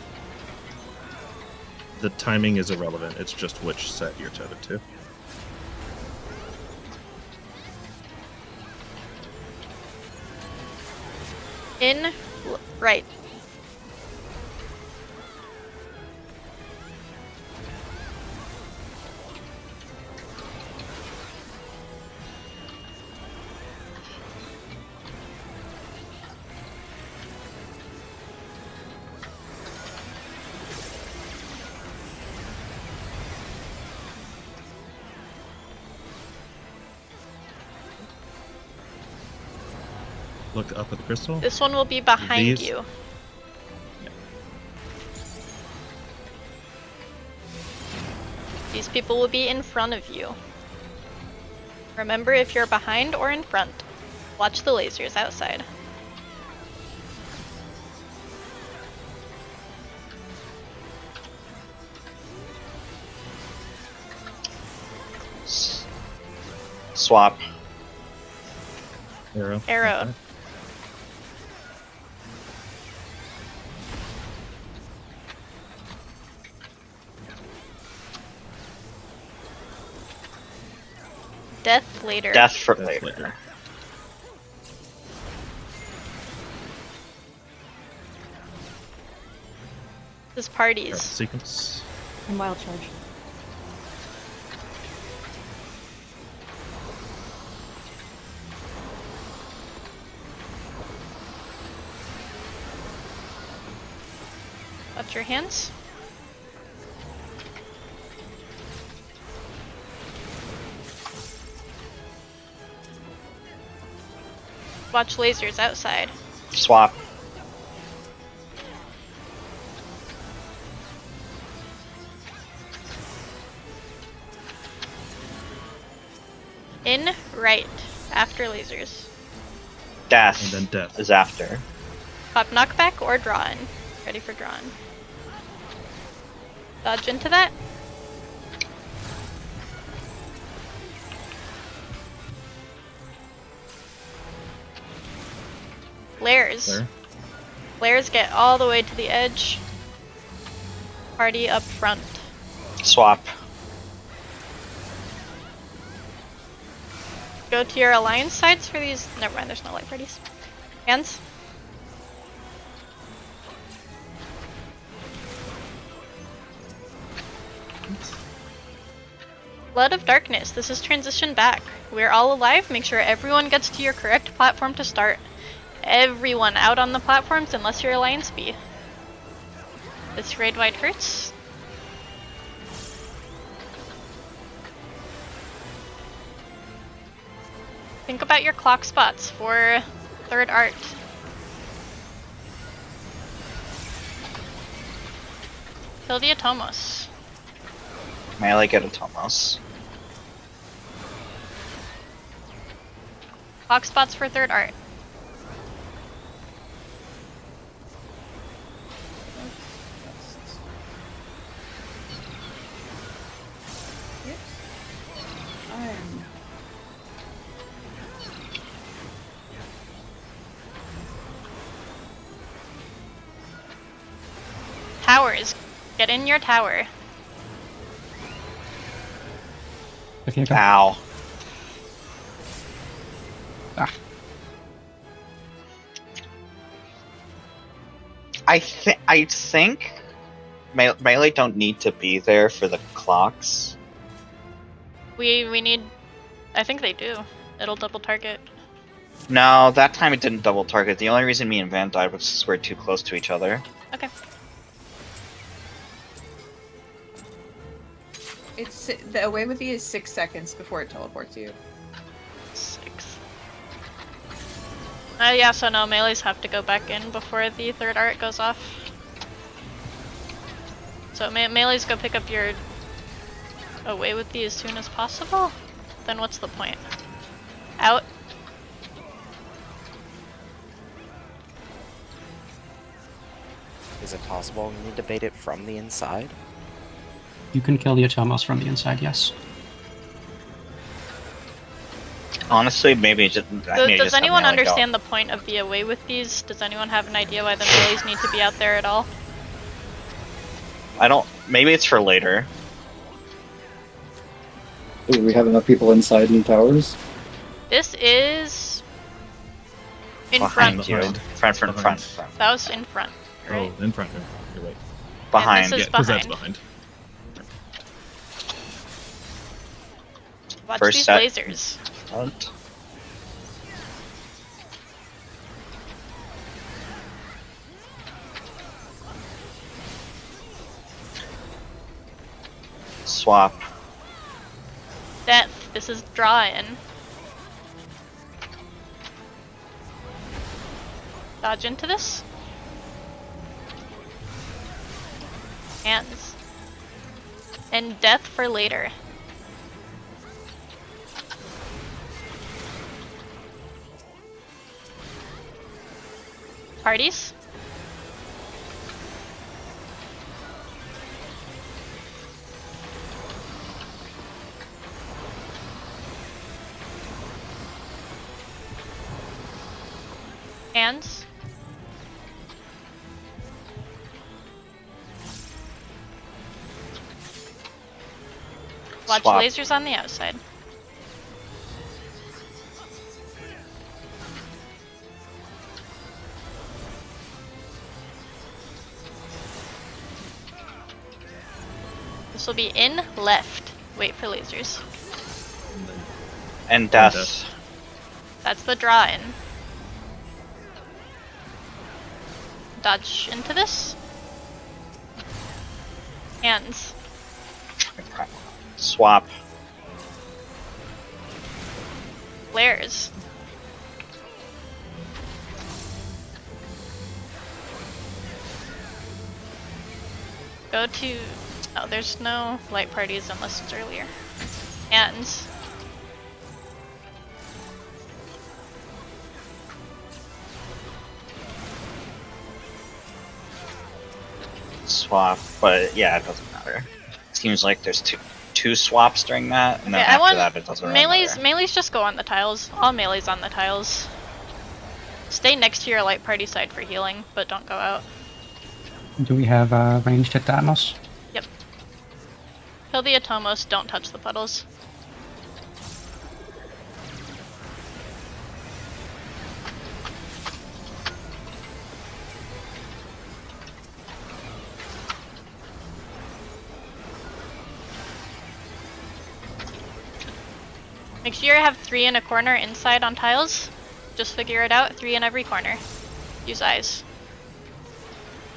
the timing is irrelevant. It's just which set you're tethered to. In right. Look up at the crystal. This one will be behind These- you. These people will be in front of you. Remember, if you're behind or in front, watch the lasers outside. Swap. Arrow. Arrow. Okay. Death later. Death for Death later. later. This Alright, parties. sequence. And wild charge. Watch your hands. Watch lasers outside. Swap. In right. After lasers. Death. And then death. Is after. Pop knockback or draw in. Ready for draw in. Dodge into that. Flares. There. Flares get all the way to the edge. Party up front. Swap. Go to your alliance sides for these. Never mind, there's no light parties. Hands. Blood of Darkness. This is transition back. We're all alive. Make sure everyone gets to your correct platform to start. Everyone out on the platforms unless you're Alliance B. This raid wide hurts. Think about your clock spots for third art. Kill the Atomos. Melee get Atomos. Clock spots for third art. Towers. Get in your tower. Okay, okay. Ow. Ah. I think melee don't need to be there for the clocks. We need. I think they do. It'll double target. No, that time it didn't double target. The only reason me and Van died was because we're too close to each other. Okay. It's the away with you is 6 seconds before it teleports you. 6. Yeah, so no, melees have to go back in before the third art goes off. So melees go pick up your away with thee as soon as possible? Then what's the point? Out. Is it possible we need to bait it from the inside? You can kill the Atomos from the inside, yes. Honestly, maybe just. Does anyone understand the point of the away with these? Does anyone have an idea why the melees need to be out there at all? I don't. Maybe it's for later. Do we have enough people inside in towers? This is in Behind front. you. Front. That was in front, right? Oh, in front. You're right. Behind. And this is Yeah, because that's behind. behind. Watch First these set. lasers. Front. Swap. Death. This is draw-in. Dodge into this. Hands. And death for later. Parties. Hands. Watch Swap. lasers on the outside. This will be in left. Wait for lasers. And death. That's the draw in. Dodge into this. Hands. Swap. Flares. Go to... Oh, there's no light parties unless it's earlier. Hands. Swap, but yeah, it doesn't matter. Seems like there's two swaps during that, and then Okay, I after want that it doesn't really matter. melees just go on the tiles. All melees on the tiles. Stay next to your light party side for healing, but don't go out. Do we have ranged hit Atmos? Yep. Kill the Atomos, don't touch the puddles. Make sure you have 3 in a corner inside on tiles. Just figure it out, 3 in every corner. Use eyes.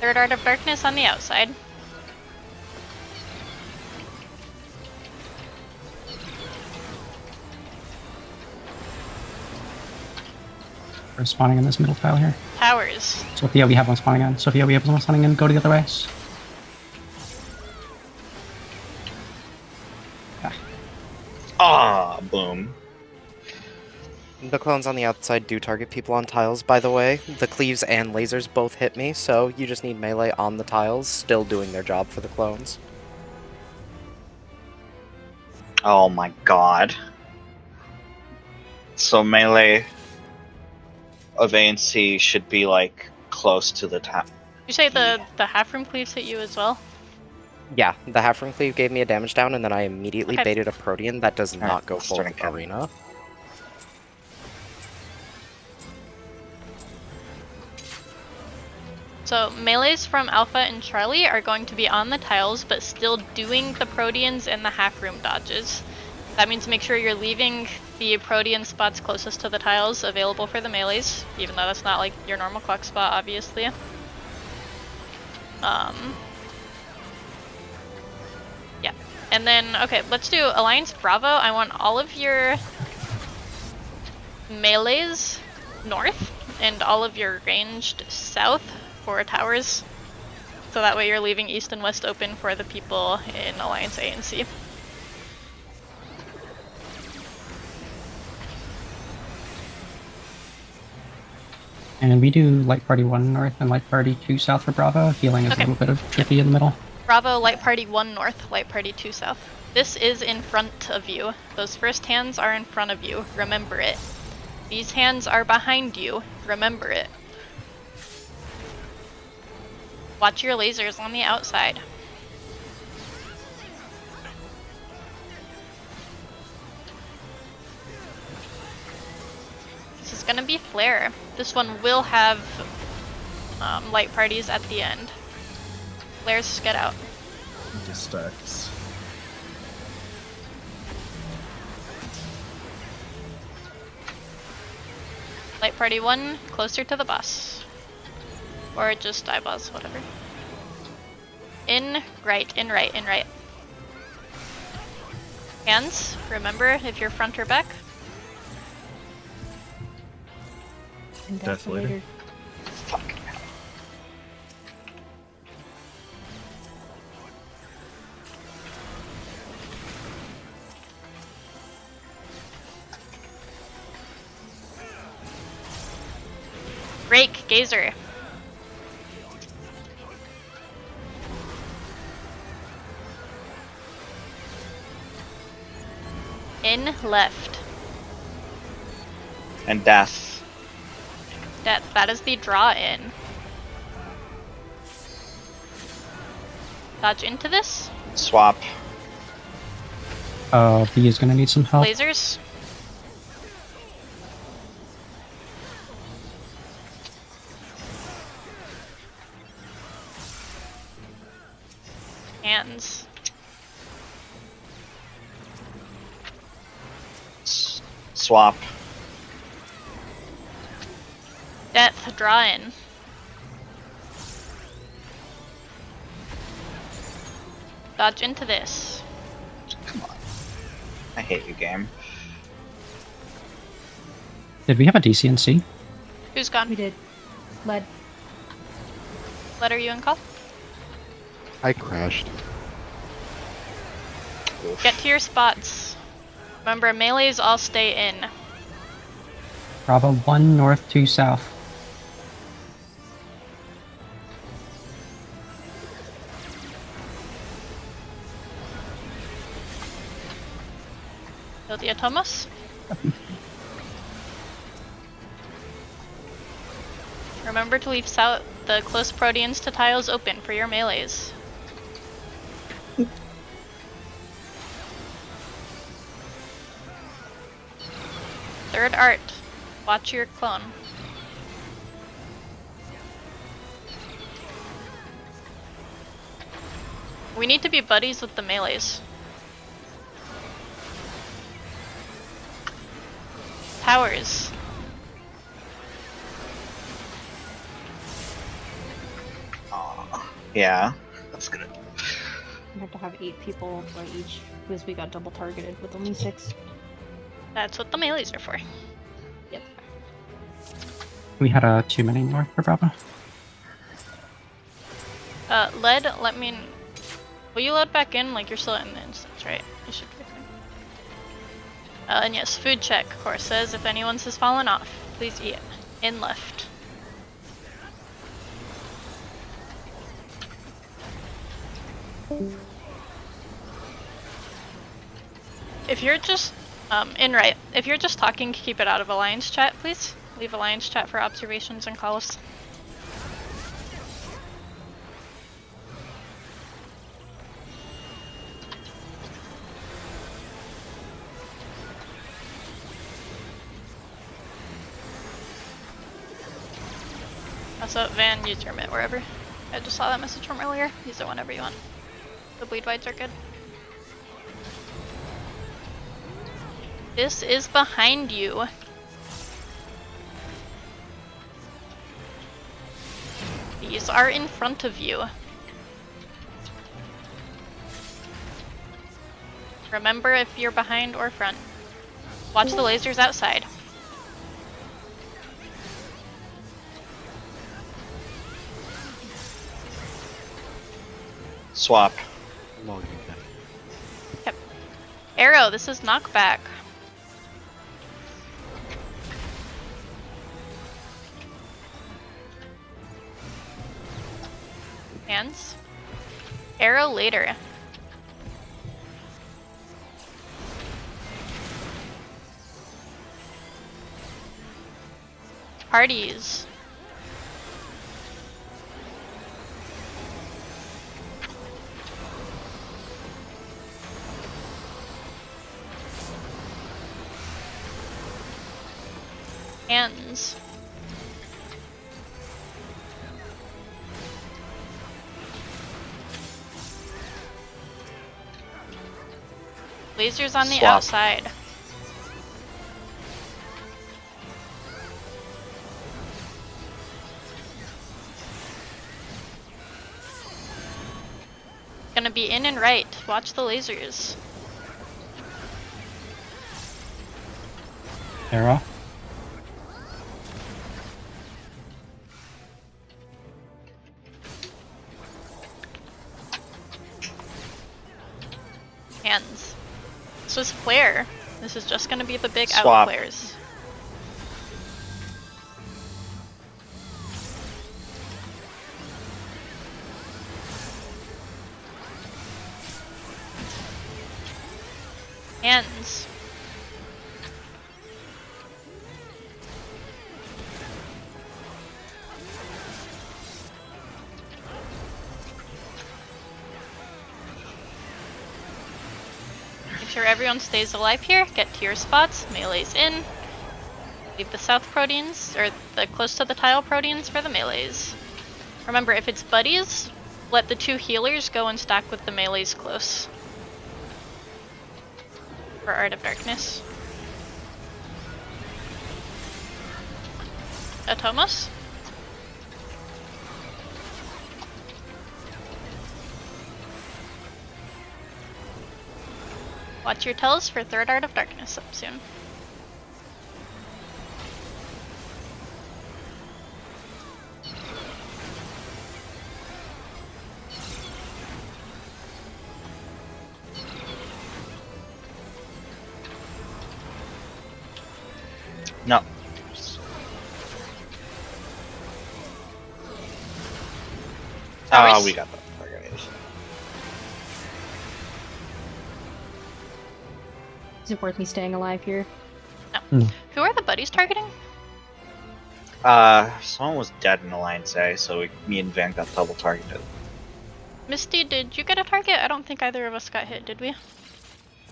Third Art of Darkness on the outside. We're spawning in this middle tile here. Towers. Sophia, we have one spawning in. Sophia, we have one spawning in. Go the other ways. Ah, boom. The clones on the outside do target people on tiles, by the way. The cleaves and lasers both hit me, so you just need melee on the tiles, still doing their job for the clones. Oh my god. So melee of A and C should be like close to the top. You say the half room cleaves hit you as well? Yeah, the half-ring cleave gave me a damage down, and then I immediately Okay. baited a Protean that does Alright, not go full starting count. arena. So melees from Alpha and Charlie are going to be on the tiles, but still doing the Proteans and the half room dodges. That means make sure you're leaving the Protean spots closest to the tiles available for the melees, even though that's not like your normal clock spot, obviously. Yeah. And then, okay, let's do Alliance Bravo. I want all of your melees north and all of your ranged south for towers. So that way you're leaving east and west open for the people in Alliance A and C. And we do Light Party 1 north and Light Party 2 south for Bravo. Healing is Okay. a little bit of tricky in the middle. Bravo, Light Party 1 north, Light Party 2 south. This is in front of you. Those first hands are in front of you. Remember it. These hands are behind you. Remember it. Watch your lasers on the outside. This is gonna be Flare. This one will have light parties at the end. Flares, get out. Just stacks. Light party 1, closer to the boss. Or just eyeballs, whatever. In right, in right, in right. Hands, remember if you're front or back. And Death later. Fucking hell. Rake, Gazer. In left. And death. That is the draw in. Dodge into this. Swap. B is gonna need some help. Lasers. Hands. Swap. Death, draw in. Dodge into this. Come on. I hate you, game. Did we have a DCNC? Who's gone? We did. Lead. Letter you and call. I crashed. Get to your spots. Remember, melees all stay in. Bravo 1 north 2 south. Kill the Atomos. Remember to leave the close proteans to tiles open for your melees. Third art. Watch your clone. We need to be buddies with the melees. Towers. Yeah, that's good. We have to have 8 people by each because we got double targeted with only 6. That's what the melees are for. Yep. We had too many north for Bravo. Lead, let me... Will you load back in? Like, you're still in the instance, right? You should be fine. And yes, food check, of course, says if anyone's has fallen off, please eat it. In left. If you're just, in right, if you're just talking, keep it out of Alliance chat, please. Leave Alliance chat for observations and calls. Also, Van, use your mitt wherever. I just saw that message from earlier. Use it whenever you want. The bleed whites are good. This is behind you. These are in front of you. Remember if you're behind or front. Watch the lasers outside. Swap. Yep. Arrow, this is knockback. Hands. Arrow later. Parties. Hands. Lasers on the Swap. outside. Gonna be in and right. Watch the lasers. Era. Hands. This was flare. This is just gonna be the big out Swap. flares. Hands. Make sure everyone stays alive here. Get to your spots. Melees in. Leave the south proteins, or the close to the tile proteins for the melees. Remember, if it's buddies, let the 2 healers go and stack with the melees close. For Art of Darkness. Atomos? Watch your tells for 3rd Art of Darkness up soon. No. Towers? We got that. Targeted. Is it worth me staying alive here? No. Who are the buddies targeting? Someone was dead in Alliance A, so me and Van got double targeted. Misty, did you get a target? I don't think either of us got hit, did we?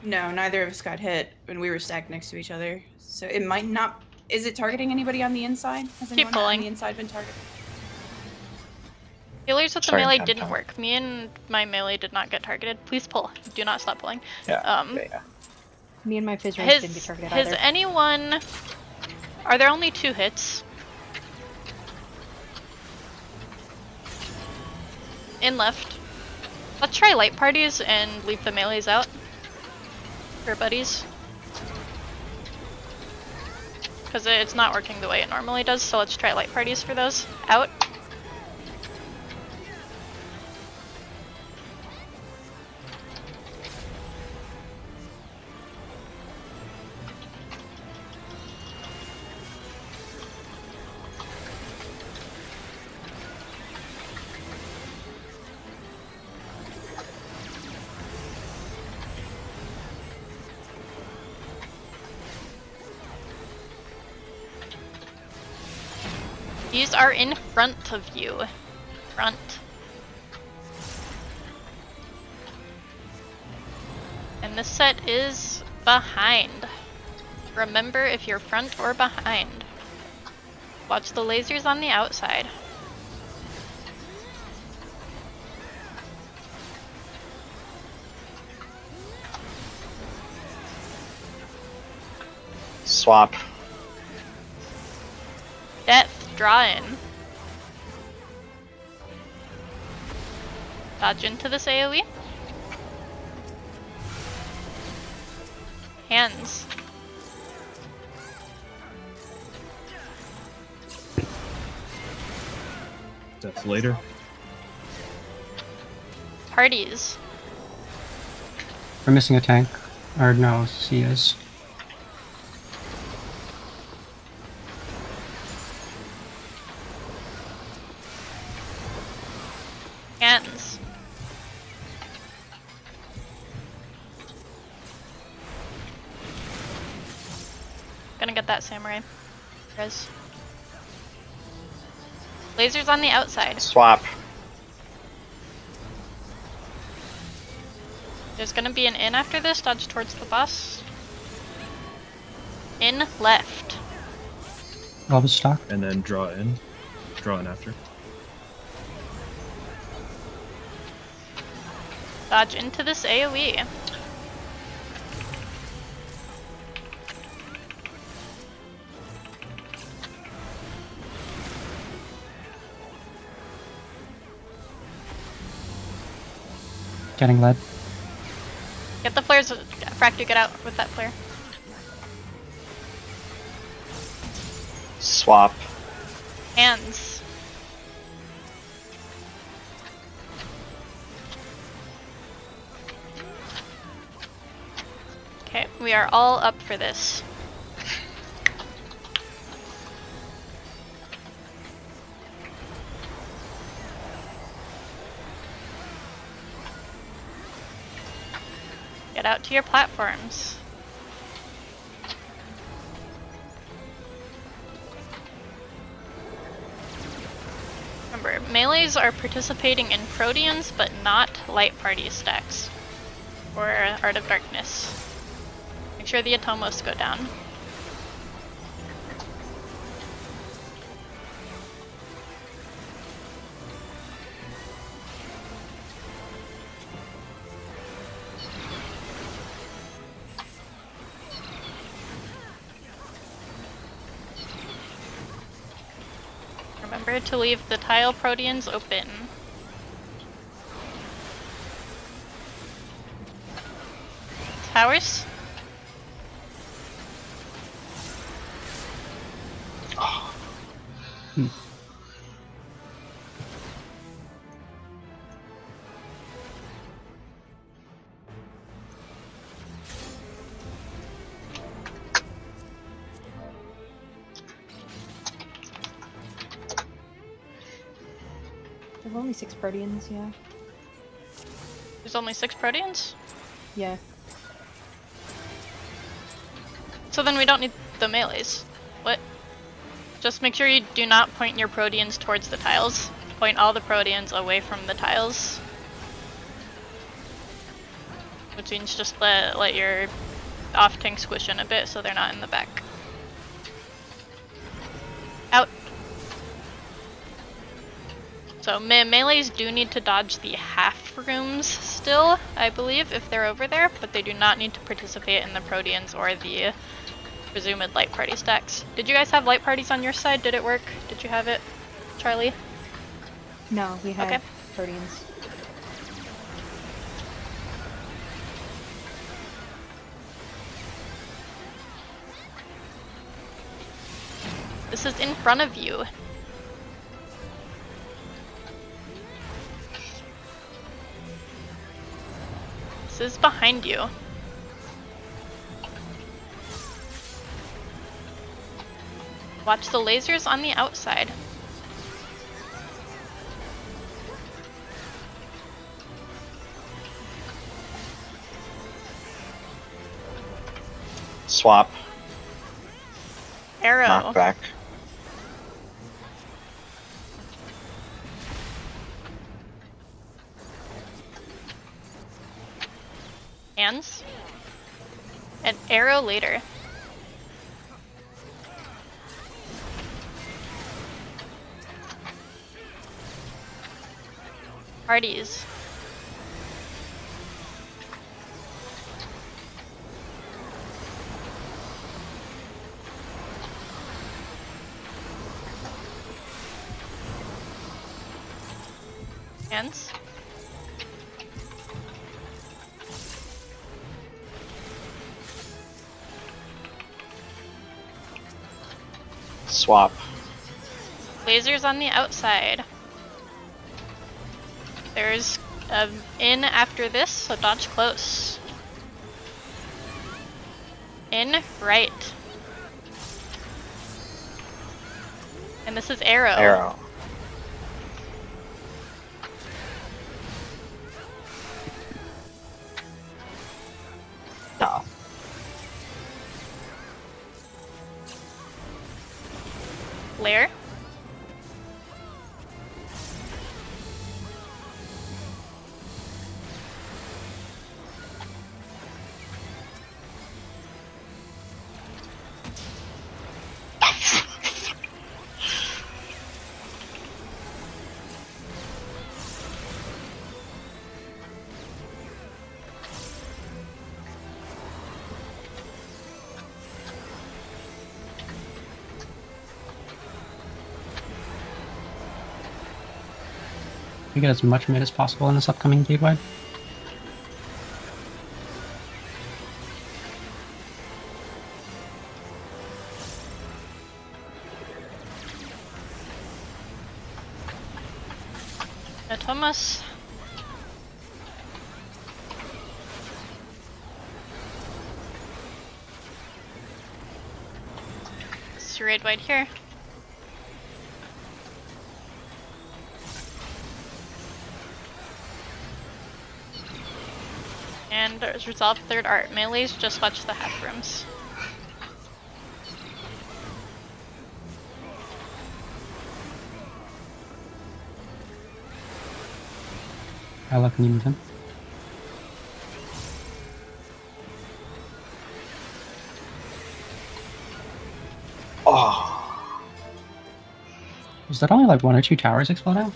No, neither of us got hit when we were stacked next to each other. So it might not. Is it targeting anybody on the inside? Has anyone pulling. on the inside been targeted? Healers with the Sorry, melee Tom, didn't Tom. work. Me and my melee did not get targeted. Please pull. Do not stop pulling. Yeah. Yeah. Me and my fizz range didn't get targeted Has either. anyone... Are there only 2 hits? In left. Let's try light parties and leave the melees out. For buddies. Because it's not working the way it normally does, so let's try light parties for those. Out. These are in front of you. Front. And this set is behind. Remember if you're front or behind. Watch the lasers on the outside. Swap. Death. Draw in. Dodge into this AoE. Hands. Death later. Parties. We're missing a tank. Or no, he is. Hands. Gonna get that samurai. Res. Lasers on the outside. Swap. There's gonna be an in after this. Dodge towards the boss. In left. What was stock? And then draw in. Draw in after. Dodge into this AoE. Getting led. Get the flares. Fractu, get out with that flare. Swap. Hands. Okay, we are all up for this. Get out to your platforms. Remember, melees are participating in Proteans, but not light party stacks. Or Art of Darkness. Make sure the Atomos go down. Remember to leave the tile Proteans open. Towers? There are only 6 Proteans, yeah. There's only 6 Proteans? Yeah. So then we don't need the melees. What? Just make sure you do not point your Proteans towards the tiles. Point all the Proteans away from the tiles. Which means just let your off tank squish in a bit so they're not in the back. Out. So melees do need to dodge the half rooms still, I believe, if they're over there, but they do not need to participate in the Proteans or the presumed light party stacks. Did you guys have light parties on your side? Did it work? Did you have it, Charlie? No, we had Okay. Proteans. This is in front of you. This is behind you. Watch the lasers on the outside. Swap. Arrow. Knockback. Hands. And arrow later. Parties. Hands. Swap. Lasers on the outside. There's in after this, so dodge close. In right. And this is arrow. Arrow. No. Lair. We get as much mid as possible in this upcoming gateway. Thomas. Raid wide here. And resolve third art. Melees, just watch the half rooms. Ella, can you move him? Oh. Was that only like 1 or 2 towers exploding?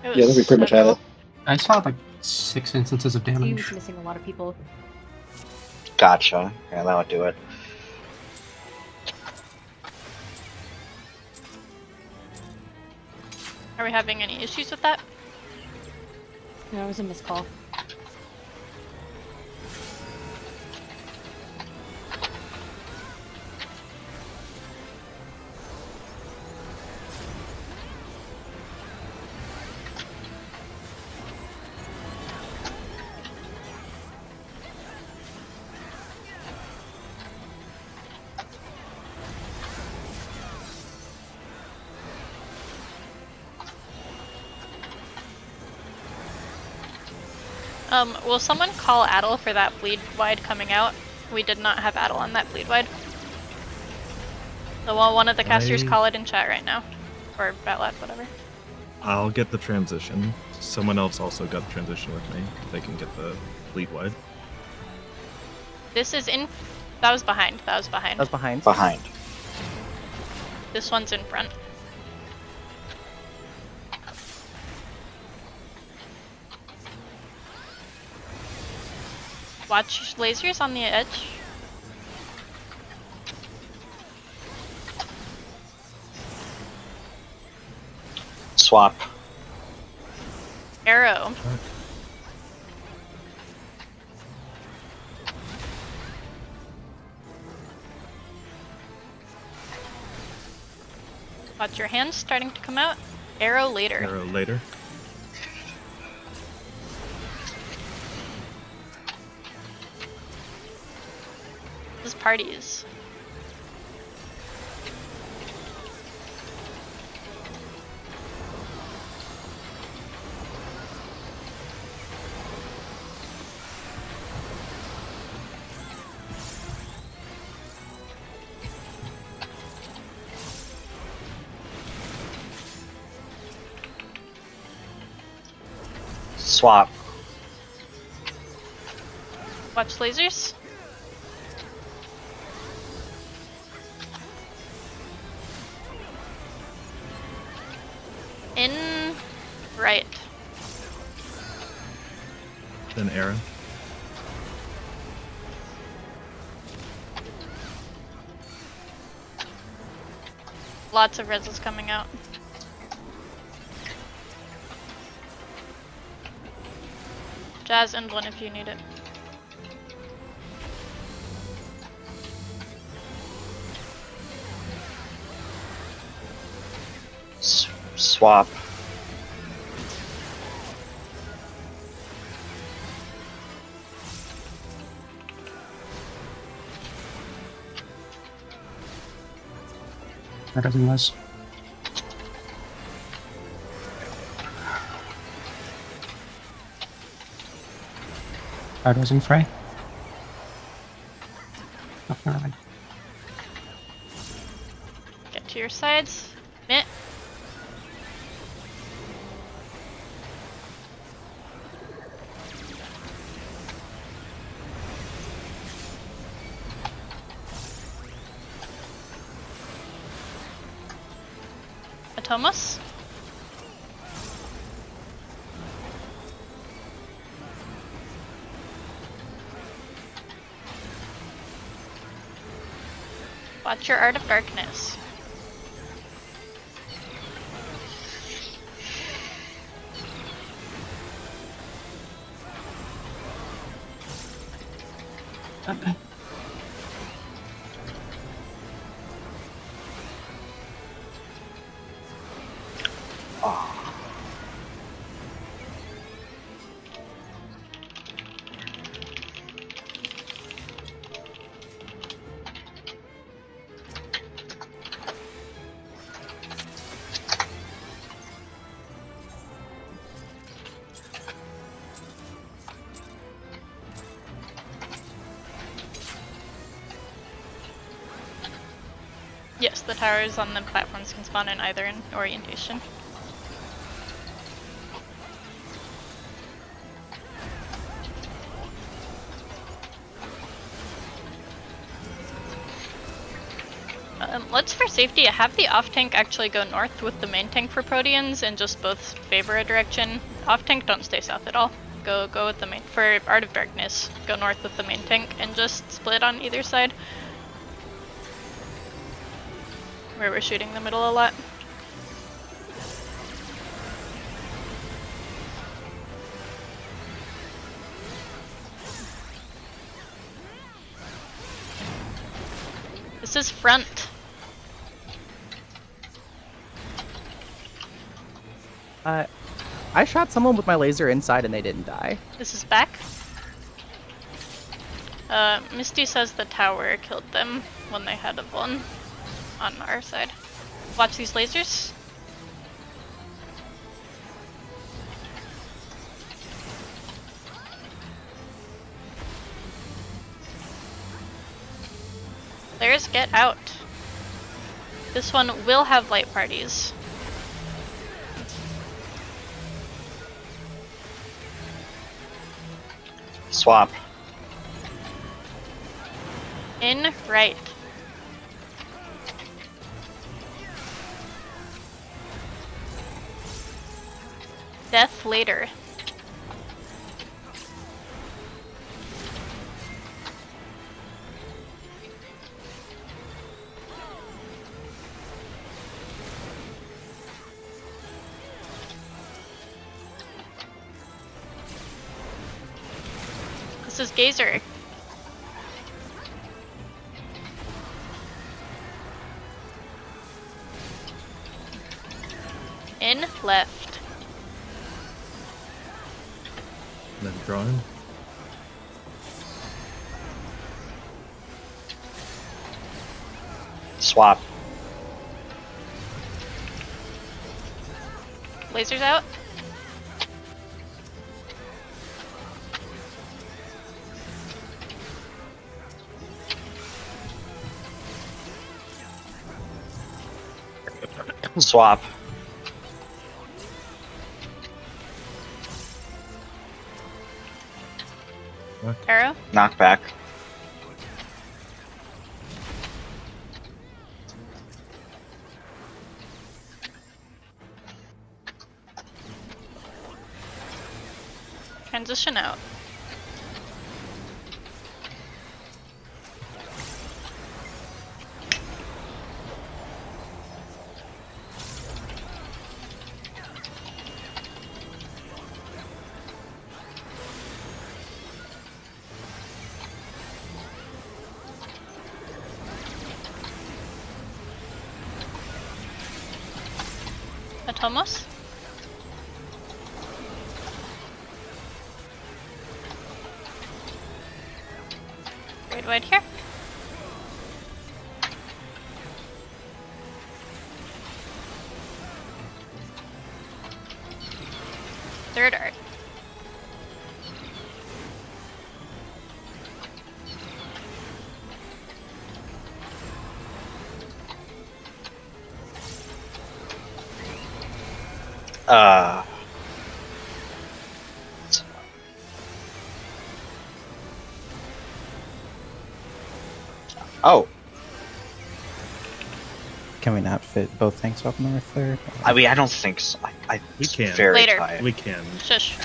Yeah, I think we pretty much had it. I saw like 6 instances of He damage. was missing a lot of people. Gotcha. Yeah, that would do it. Are we having any issues with that? No, it was a missed call. Will someone call Addle for that bleed wide coming out? We did not have Addle on that bleed wide. So while one of the casters call it in chat right now. Or Batlab, whatever. I'll get the transition. Someone else also got the transition with me. They can get the bleed wide. This is in... That was behind. That was behind. That was behind. Behind. This one's in front. Watch lasers on the edge. Swap. Arrow. Watch your hands starting to come out. Arrow later. Arrow later. This is parties. Swap. Watch lasers. In right. Then arrow. Lots of reses coming out. Jazz and one if you need it. Swap. That doesn't miss. Dozing fray. Oh, never mind. Get to your sides. Mitt. Atomos. Watch your Art of Darkness. Yes, the towers on the platforms can spawn in either orientation. Let's, for safety, have the off-tank actually go north with the main tank for Proteans and just both favor a direction. Off-tank, don't stay south at all. Go with the main. For Art of Darkness, go north with the main tank and just split on either side. Where we're shooting the middle a lot. This is front. I shot someone with my laser inside and they didn't die. This is back. Misty says the tower killed them when they had one on our side. Watch these lasers. Players, get out. This one will have light parties. Swap. In right. Death later. This is Gazer. In left. Then drawing. Swap. Lasers out. Swap. Arrow. Knockback. Transition out. Atomos. Right wide here. Third art. Oh. Can we not fit both tanks up north there? I mean, I don't think so. We can. Very Later. tight. We can. Shush.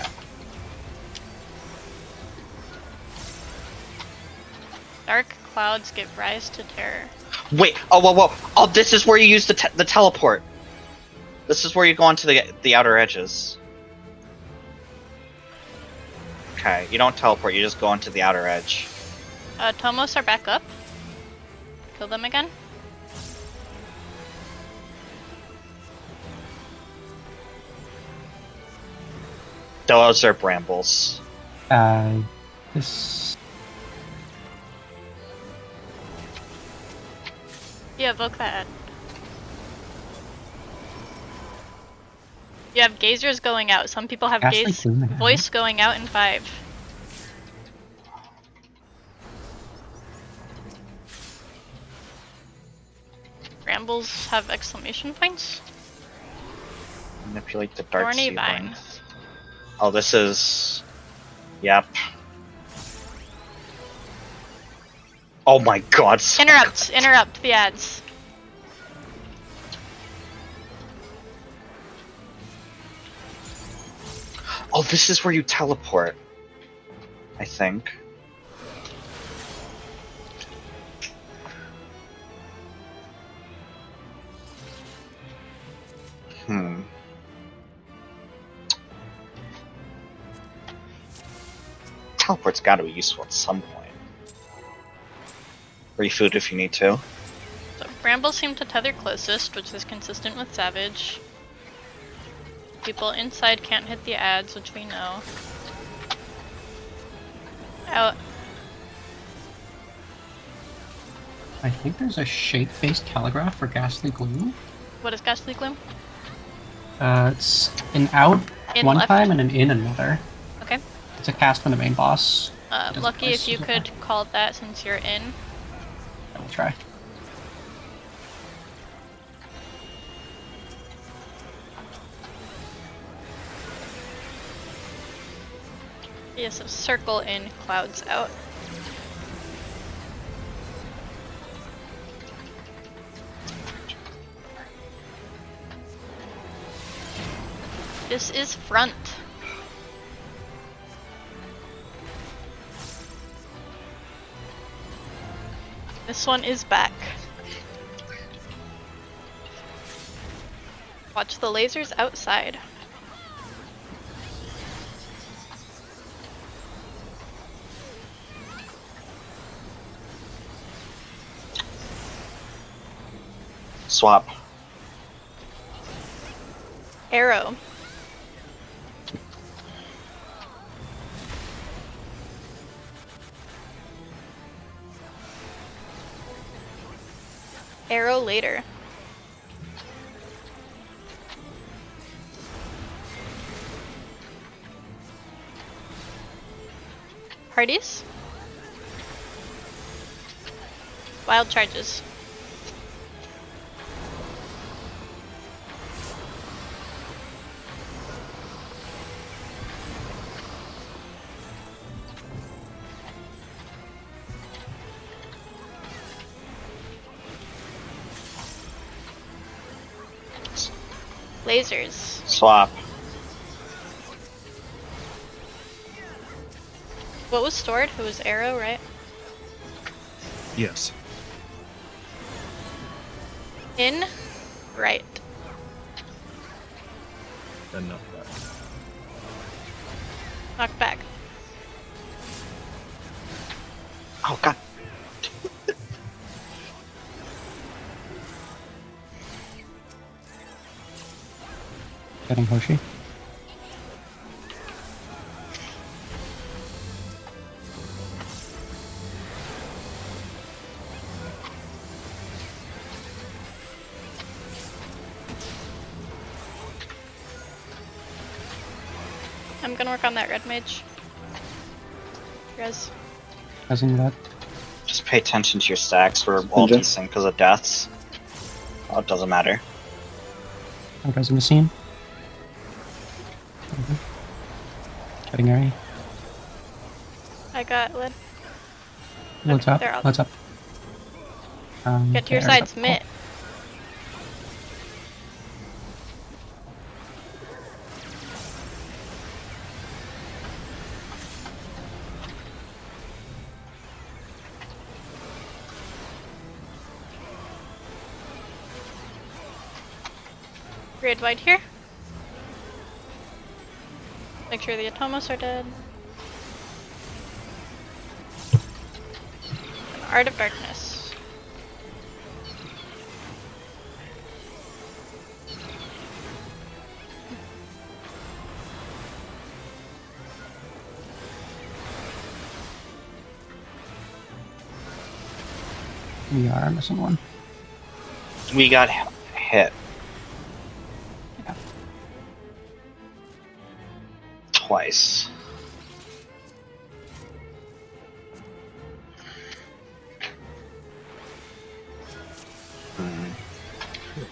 Dark clouds give rise to terror. Wait. Oh, whoa. Oh, this is where you use the teleport. This is where you go onto the outer edges. Okay, you don't teleport. You just go onto the outer edge. Tomos are back up. Kill them again. Those are brambles. This. Yeah, evoke that. You have gazers going out. Some people have Ghastly gaze Gloom again. voice going out in 5. Brambles have exclamation points. Manipulate the dark Thorny seedling. vine. Oh, this is. Yep. Oh my god. Interrupt the ads. Oh, this is where you teleport. I think. Teleport's gotta be useful at some point. Refood if you need to. So brambles seem to tether closest, which is consistent with Savage. People inside can't hit the ads, which we know. Out. I think there's a shape-based calligraph for Ghastly Gloom. What is Ghastly Gloom? It's an out In one left. time and an in another. Okay. It's a cast from the main boss. Lucky if you could call that since you're in. I will try. Yes, so circle in, clouds out. This is front. This one is back. Watch the lasers outside. Swap. Arrow. Arrow later. Parties? Wild charges. Lasers. Swap. What was stored? It was arrow, right? Yes. In, right. Then knock back. Knock back. Oh god. Getting Hoshi. I'm gonna work on that red mage. Res. Hasn't that? Just pay attention to your stacks. We're all desync because of deaths. Oh, it doesn't matter. How does in the scene? Getting area. I got lid. What's up? They're all- What's up? Get to your there's sides, a- mitt. Grid wide here. Make sure the Atomos are dead. Art of Darkness. We are missing one. We got hit. Yeah. Twice.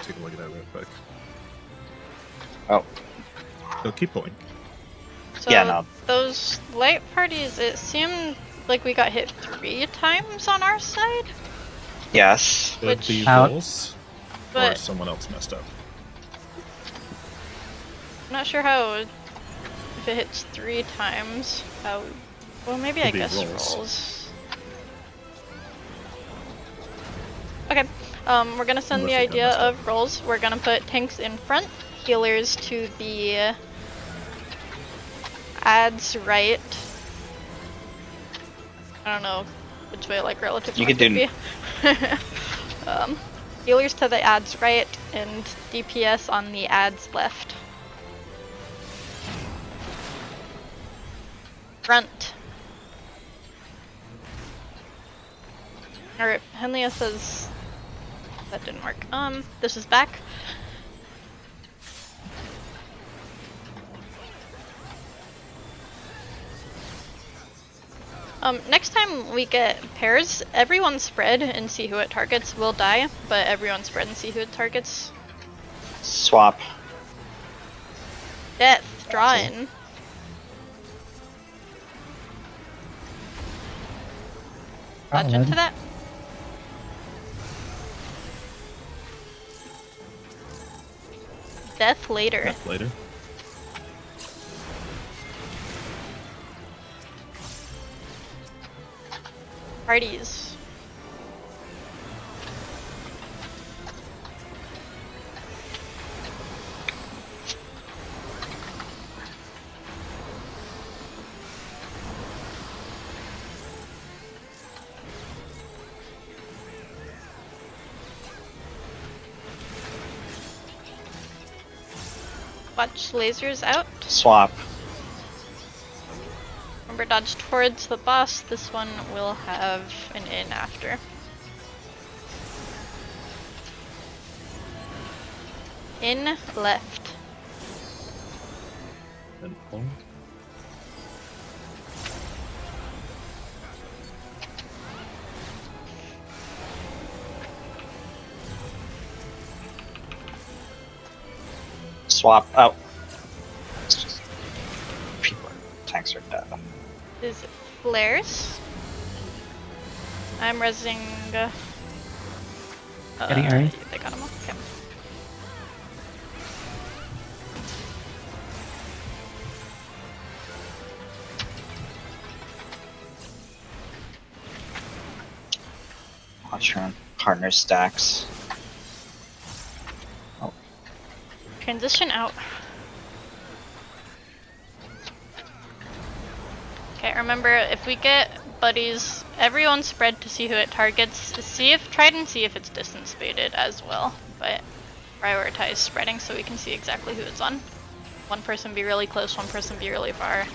Take a look at that real quick. Oh. So keep going. So Yeah, no. those light parties, it seemed like we got hit 3 times on our side. Yes. Could Which- be Out. rolls, or But someone else messed up. I'm not sure how, if it hits 3 times, how, well maybe Could I be guess rolls. rolls. Okay, we're gonna send the Unless it got idea messed up. of rolls. We're gonna put tanks in front, healers to the ads right. I don't know which way like relative You north could would be. Healers to the ads right and DPS on the ads left. Front. Alright, Henlia says that didn't work. This is back. Next time we get pairs, everyone spread and see who it targets. Will die, but everyone spread and see who it targets. Swap. Death, draw in. Dodge into that. Death later. Death later. Parties. Watch lasers out. Swap. Remember, dodge towards the boss. This one will have an in after. In left. And pull. Swap. Oh. People, tanks are dead. Is flares. I'm resing. Getting Ari. They got him all. Okay. Watch your partner stacks. Oh. Transition out. Okay, remember, if we get buddies, everyone spread to see who it targets. Try and see if it's distance baited as well, but prioritize spreading so we can see exactly who it's on. One person be really close, one person be really far.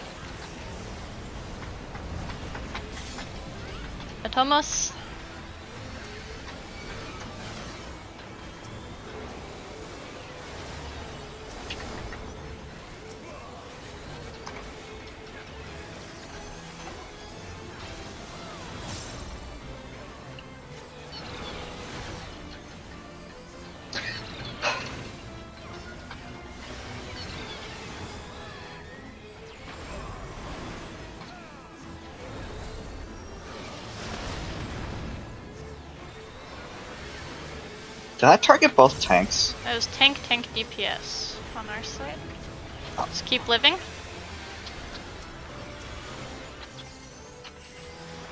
Atomos. Did I target both tanks? That was tank DPS on our side. Just keep living.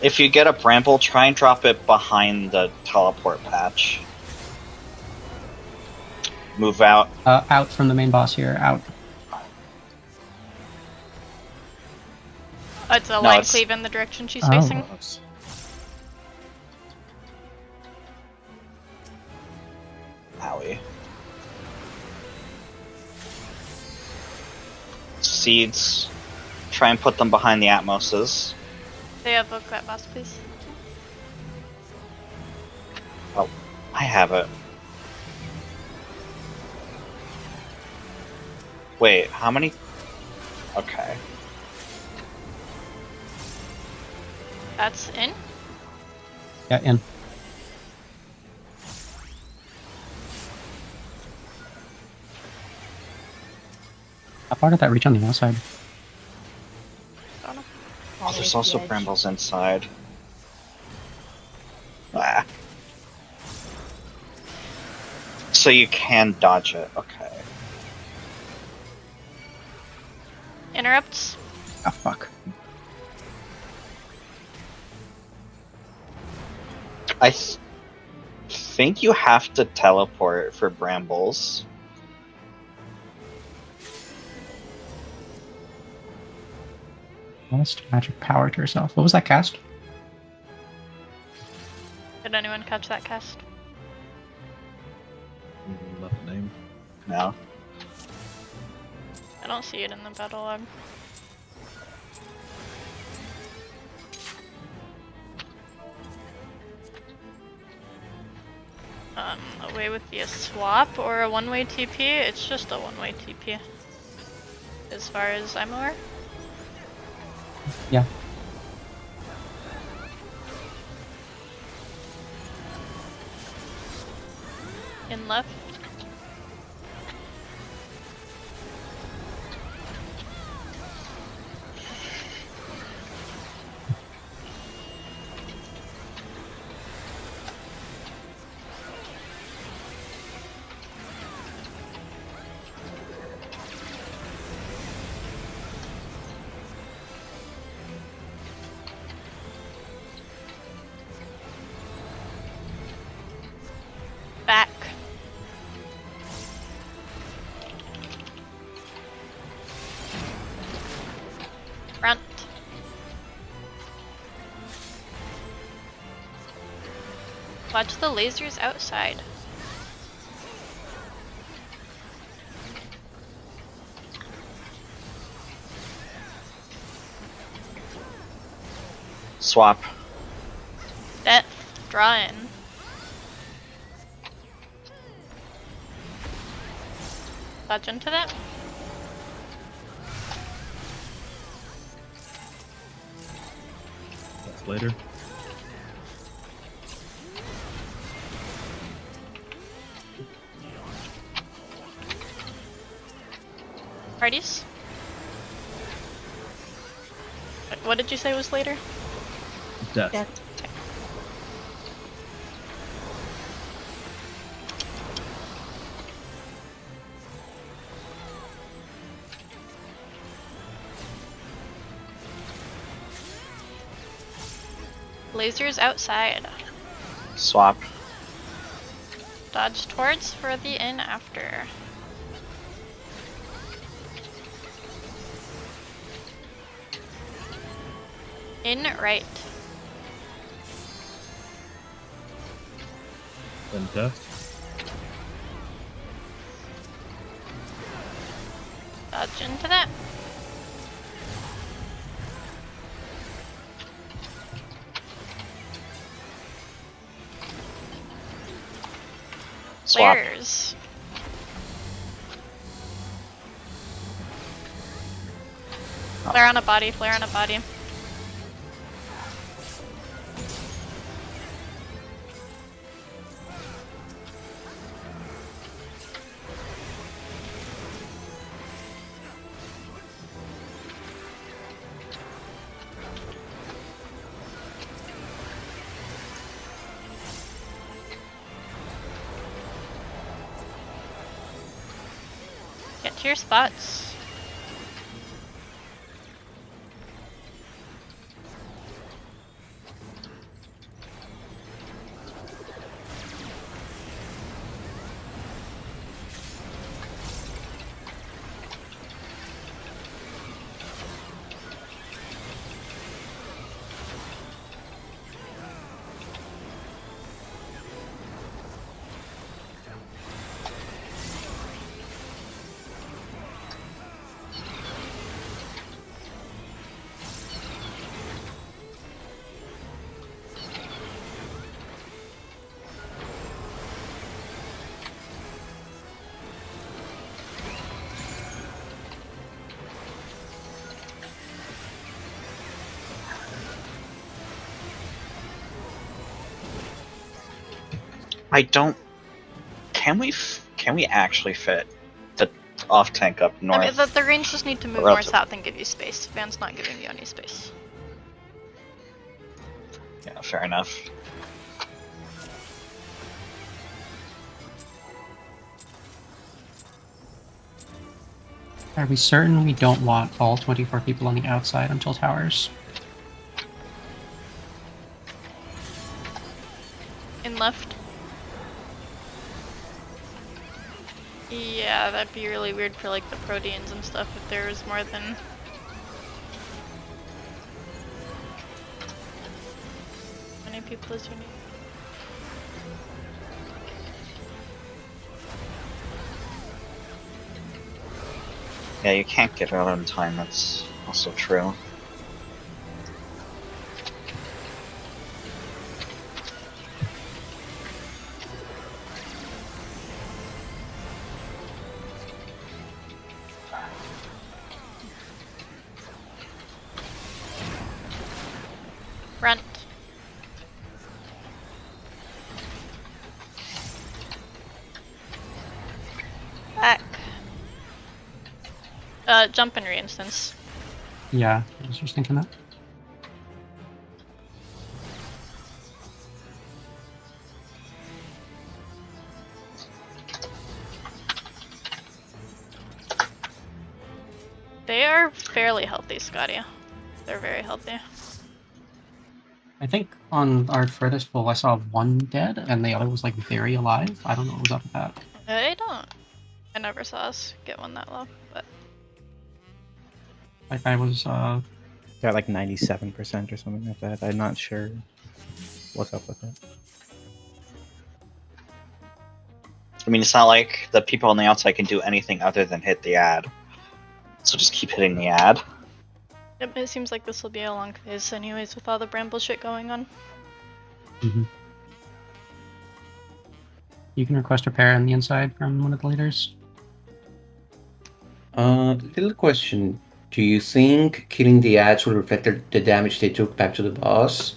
If you get a bramble, try and drop it behind the teleport patch. Move out. Out from the main boss here. Out. Oh, it's a No, line it's- cleave in the direction she's Oh. facing. Owie. Seeds. Try and put them behind the Atmoses. They evoke that boss, please. Oh, I have it. Wait, how many? Okay. That's in? Yeah, in. How far did that reach on the outside? Don't know. Oh, there's also brambles inside. Ah. So you can dodge it, okay. Interrupts. Oh, fuck. I think you have to teleport for brambles. Lost magic power to yourself. What was that cast? Did anyone catch that cast? Not the name. No. I don't see it in the battle log. Away with the swap or a one-way TP? It's just a one-way TP. As far as I'm aware. Yeah. In left. Back. Front. Watch the lasers outside. Swap. Death. Draw in. Dodge into that. That's later. Parties. What did you say was later? Death. Death. Lasers outside. Swap. Dodge towards for the in after. In right. Then death. Dodge into that. Swap. Flares. Flare on a body, flare on a body. Get to your spots. I don't. Can we actually fit the off tank up north? I mean, the Greens just need to move Or more else- south and give you space. Van's not giving you any space. Yeah, fair enough. Are we certain we don't want all 24 people on the outside until towers? In left. Yeah, that'd be really weird for like the proteins and stuff if there was more than. How many people as you need? Yeah, you can't get out in time, that's also true. Front. Back. Jump and re-instance. Yeah, I was just thinking that. They are fairly healthy, Scotty. They're very healthy. I think on our furthest pull, I saw one dead, and the other was like very alive. I don't know what was up with that. I never saw us get one that low, but Like I was, Got like 97% or something like that. I'm not sure what's up with it. I mean, it's not like the people on the outside can do anything other than hit the ad. So just keep hitting the ad. yep, it seems like this will be a long phase anyways with all the bramble shit going on. You can request repair on the inside from one of the leaders. Little question. Do you think killing the ads will reflect the damage they took back to the boss?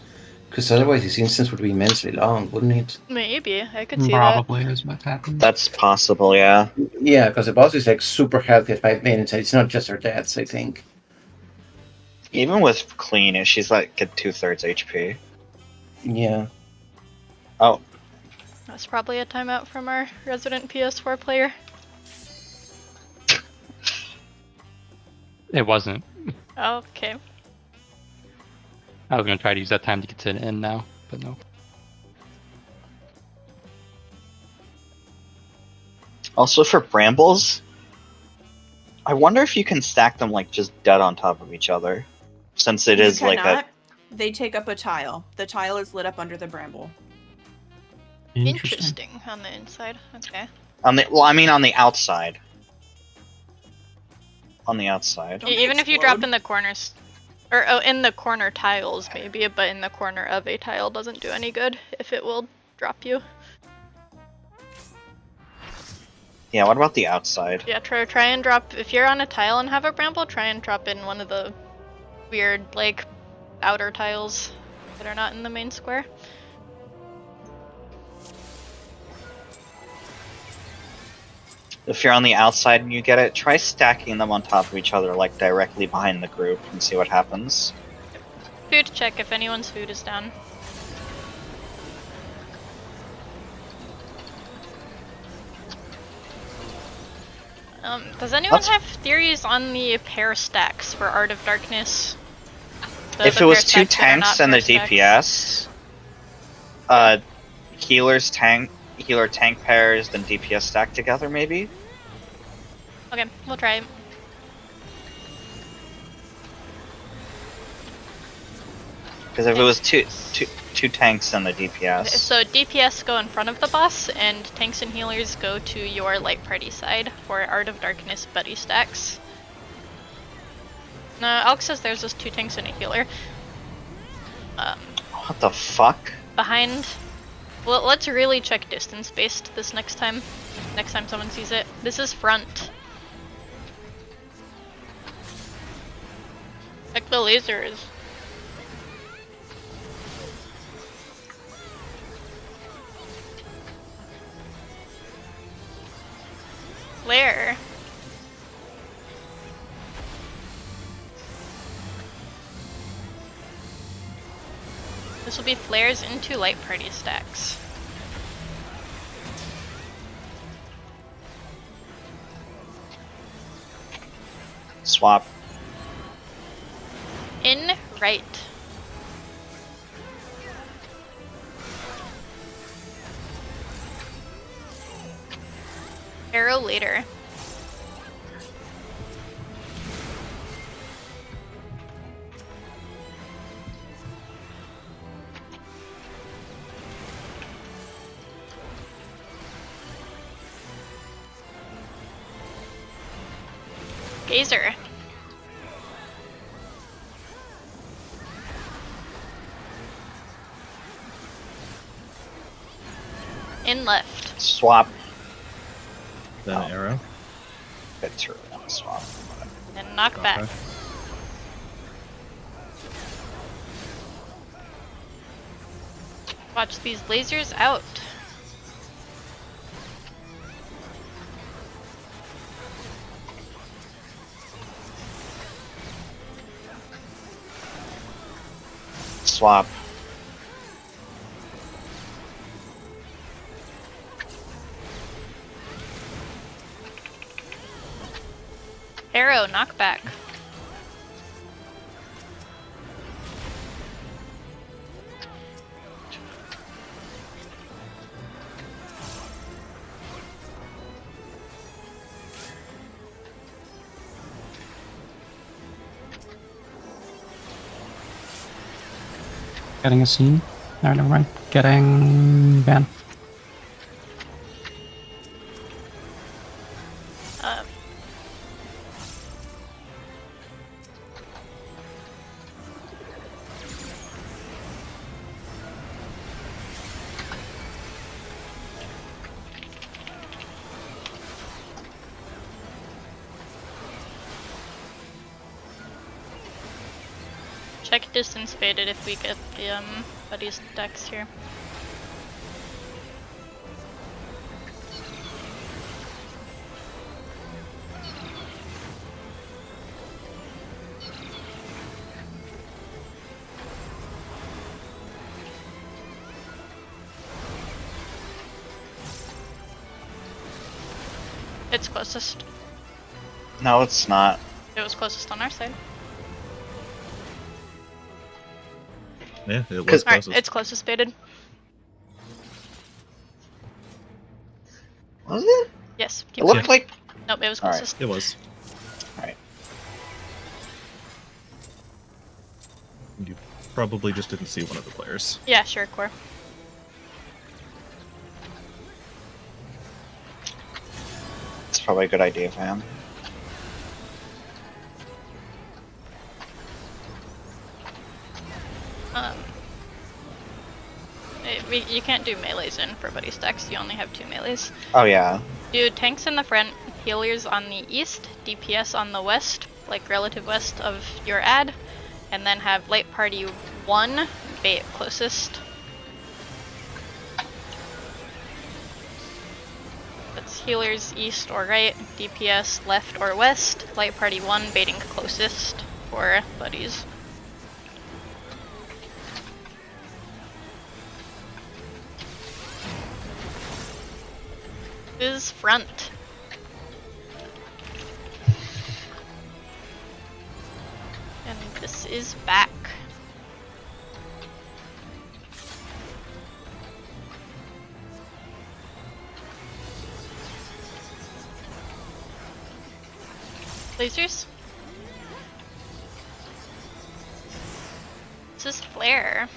Because otherwise this instance would be immensely long, wouldn't it? Maybe, I could see Probably is what happened. That's possible, yeah. Yeah, because the boss is like super healthy at 5 minutes, and it's not just her deaths, I think. Even with clean, she's like at 2/3 HP. Yeah. Oh, that. That's probably a timeout from our resident PS4 player. It wasn't. Okay. I was gonna try to use that time to get to an end now, but no. also for brambles, I wonder if you can stack them like just dead on top of each other, since it is like that. They take up a tile. The tile is lit up under the bramble. Interesting on the inside. Okay. On the I mean on the outside. On the outside. Even if you drop in the corners, or in the corner tiles maybe, but in the corner of a tile doesn't do any good if it will drop you. Yeah, what about the outside? Yeah, try and drop, if you're on a tile and have a bramble, try and drop in one of the weird, like, outer tiles that are not in the main square. If you're on the outside and you get it, try stacking them on top of each other, like directly behind the group, and see what happens. Food check if anyone's food is down. Does anyone have theories on the pair stacks for Art of Darkness? If it was two tanks and the DPS, healer tank pairs, then DPS stacked together, maybe? Okay, we'll try. Because if it was two tanks and the DPS. So DPS go in front of the boss, and tanks and healers go to your light party side for Art of Darkness buddy stacks. No, Alex says there's just two tanks and a healer. What the fuck? Behind. Well, let's really check distance based this next time. Next time someone sees it. This is front. Check the lasers. Flare. This will be flares into light party stacks. Swap. In right. Arrow later. Gazer. In left. Swap. Then arrow. Bit too early on the swap. And knock back. Okay. Watch these lasers out. Swap. Arrow, knock back. Getting a scene. No, never mind. Getting ban. Check distance faded if we get the buddies decks here. It's closest. No, it's not. It was closest on our side. Yeah, it was Alright, closest. it's closest faded. Was it? Yes. It looked like. Nope, it was Alright. closest. It was. Alright. You probably just didn't see one of the players. Yeah, sure, core. It's probably a good idea, fam. You can't do melees in for buddy stacks, you only have 2 melees. Oh yeah. Do tanks in the front, healers on the east, DPS on the west, like relative west of your ad, and then have light party 1 bait closest. That's healers east or right, DPS left or west, light party 1 baiting closest for buddies. This is front. And this is back. Lasers? This is flare.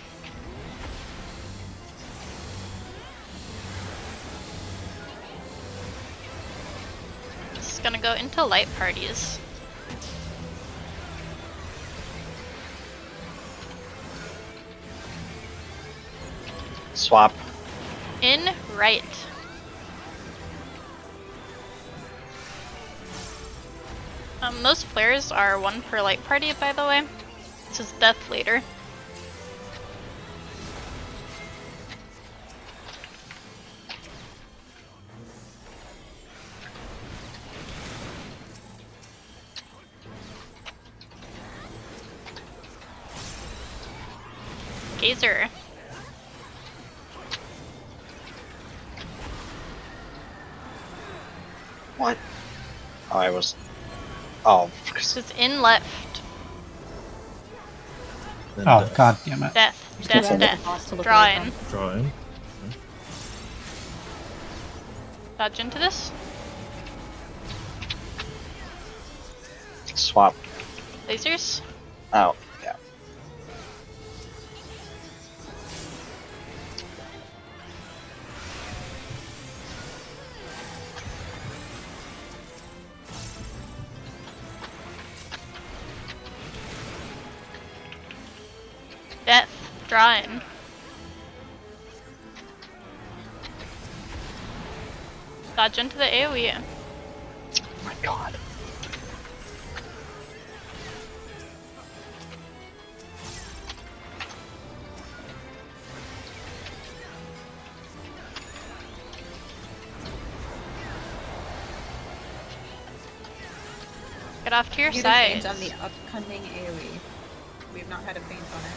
This is gonna go into light parties. Swap. In right. Those flares are 1 per light party, by the way. This is death later. Gazer. What? Oh, I was. Oh. It's in left. Then Oh, death. god damn it. Death. Just Death. too bad Death. the boss to look Draw away in. from. Draw in. Dodge into this. Swap. Lasers. Oh, yeah. Death. Draw in. Dodge into the AoE. Oh my god. Get off to your You side. feint on the upcoming AoE. We've not had a feint on it.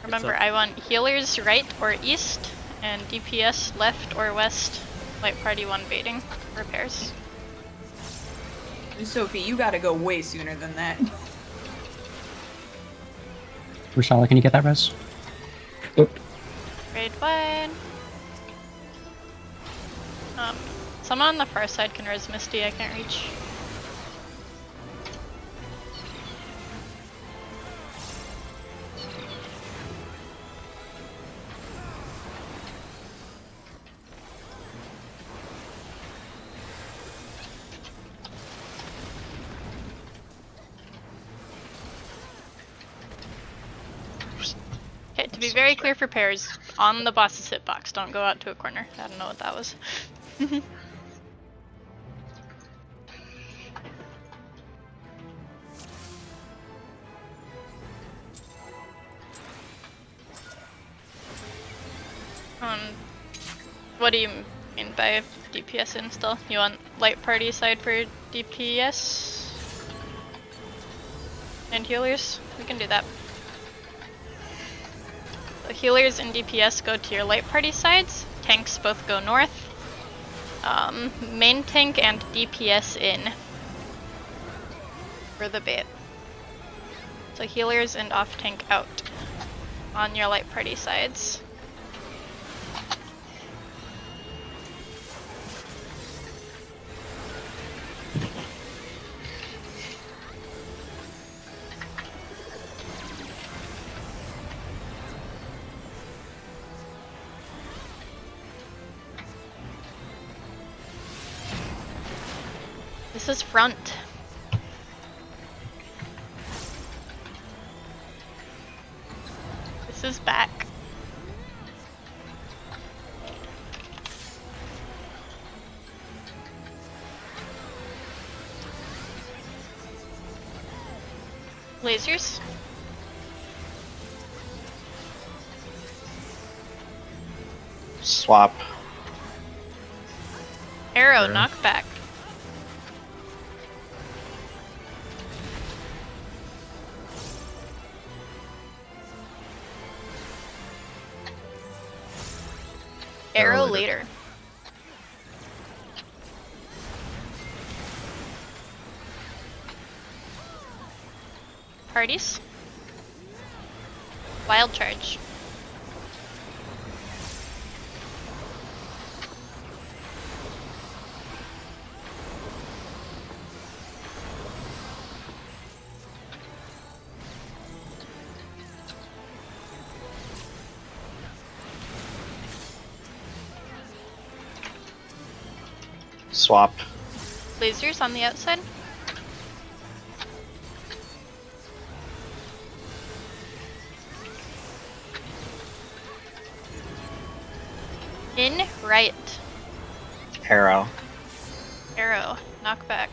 Remember, I want healers right or east, and DPS left or west. Light party 1 baiting. Repairs. Sophie, you gotta go way sooner than that. Rashali, can you get that res? Grade 1. Someone on the far side can res Misty, I can't reach. Okay, to be very clear for pairs, on the boss's hitbox, don't go out to a corner. I don't know what that was. What do you mean by DPS in still? You want light party side for DPS? And healers? We can do that. So healers and DPS go to your light party sides. Tanks both go north. Main tank and DPS in for the bait. So healers and off tank out on your light party sides. This is front. This is back. Lasers. Swap. Arrow, knockback. Arrow later. Parties. Wild charge. Swap. Lasers on the outside. In right. Arrow. Arrow. Knockback.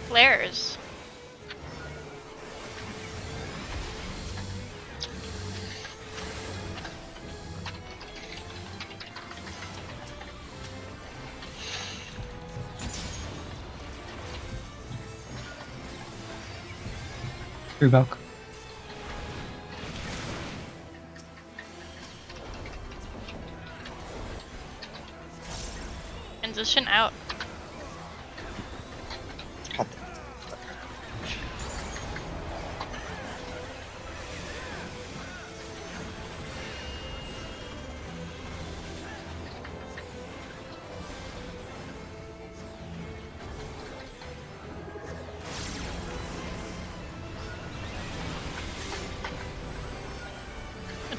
Flares. Revoke. Transition out.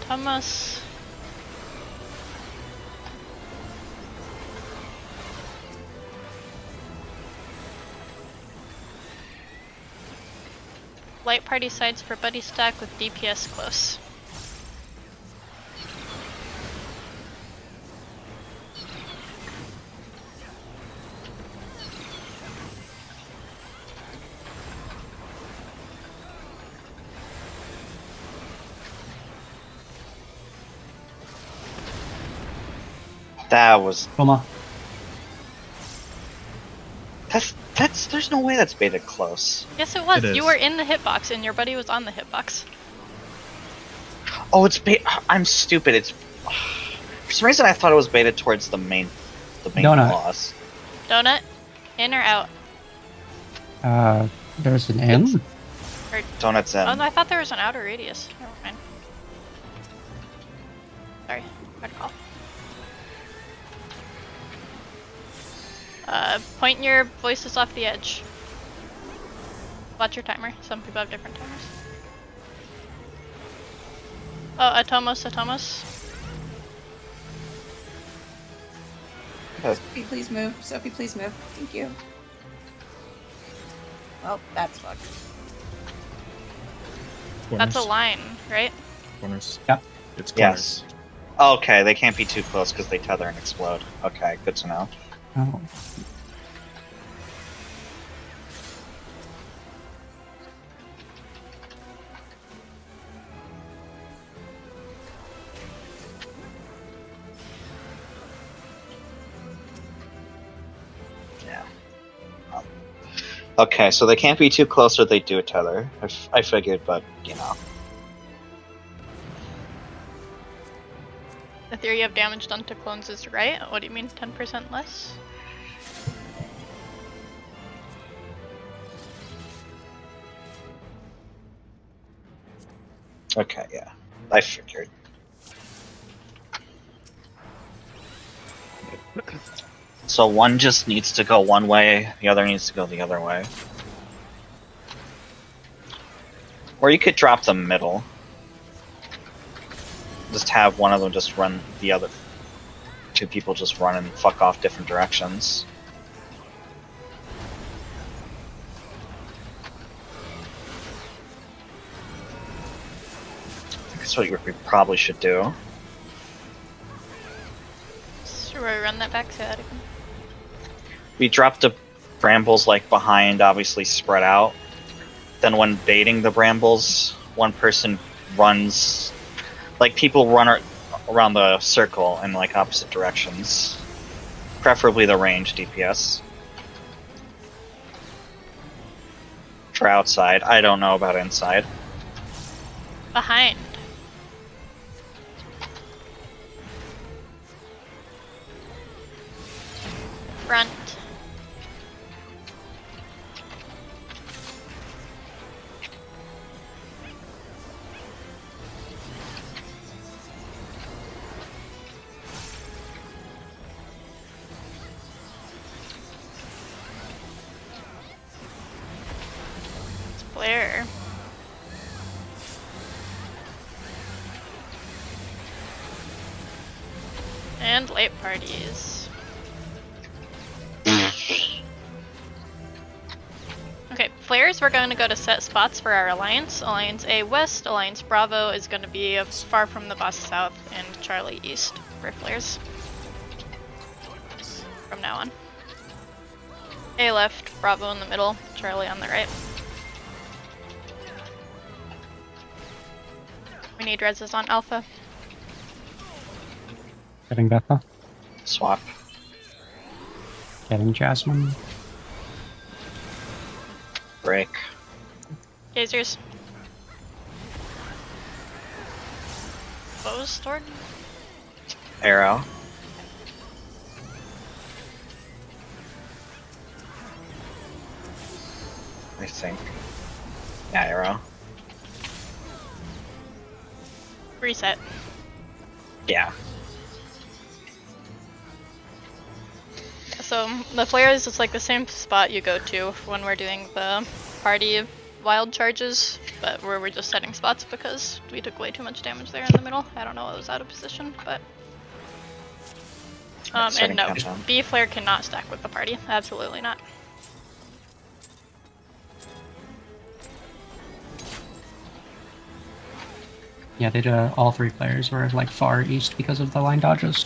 Thomas. Light party sides for buddy stack with DPS close. That was. Coma. That's. There's no way that's baited close. Yes, it was. It You is. were in the hitbox, and your buddy was on the hitbox. Oh, it's bait. I'm stupid. It's. For some reason, I thought it was baited towards the main Donut. boss. Donut, in or out? There's an in. Or, Donut's in. oh, no, I thought there was an outer radius. Never mind. Sorry, bad call. Point your voices off the edge. Watch your timer. Some people have different timers. Oh, Atomos. Sophie, please move. Sophie, please move. Thank you. Well, that's fucked. That's a line, right? Corners. Yeah. It's corners. Yes. Okay, they can't be too close because they tether and explode. Okay, good to know. Oh. Yeah. Okay, so they can't be too close or they do a tether. I figured, but you know. The theory of damage done to clones is right. What do you mean 10% less? Okay, yeah. I figured. So one just needs to go one way, the other needs to go the other way. Or you could drop the middle. Just have one of them just run the other. Two people just run and fuck off different directions. That's what we probably should do. Should we run that back? Say that again. We drop the brambles like behind, obviously spread out. Then when baiting the brambles, one person runs, like people run around the circle in like opposite directions. Preferably the range DPS. For outside, I don't know about inside. Behind. Front. Flare. And late parties. Okay, flares, we're going to go to set spots for our alliance. Alliance A west, Alliance Bravo is going to be far from the boss south, and Charlie east for flares. From now on. A left, Bravo in the middle, Charlie on the right. We need reses on Alpha. Getting Betha. Swap. Getting Jasmine. Break. Gazers. What was stored? Arrow. I think. Yeah, arrow. Reset. Yeah. So the flare is just like the same spot you go to when we're doing the party wild charges, but we're just setting spots because we took way too much damage there in the middle. I don't know, it was out of position, but and no, B flare cannot stack with the party. Absolutely not. Yeah, they did. All three players were like far east because of the line dodges.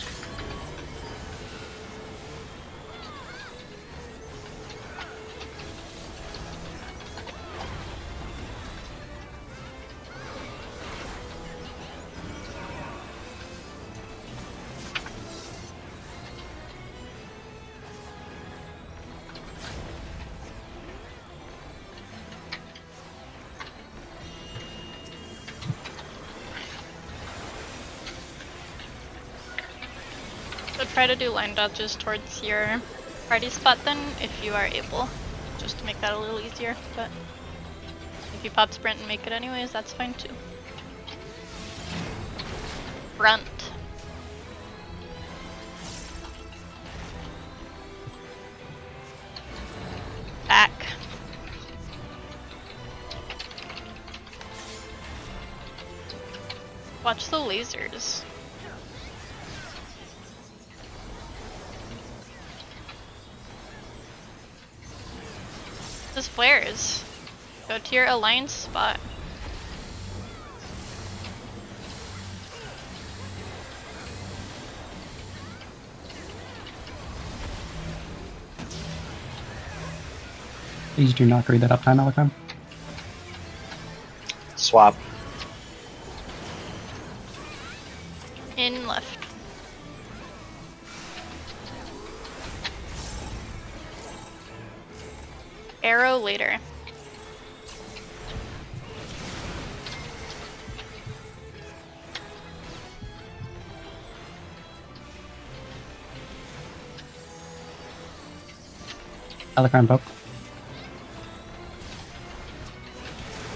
So try to do line dodges towards your party spot then, if you are able, just to make that a little easier, but if you pop sprint and make it anyways, that's fine too. Front. Back. Watch the lasers. This flares. Go to your aligned spot. Please do not grade that uptime, Alakam. Swap. In left. Arrow later. Alakam book.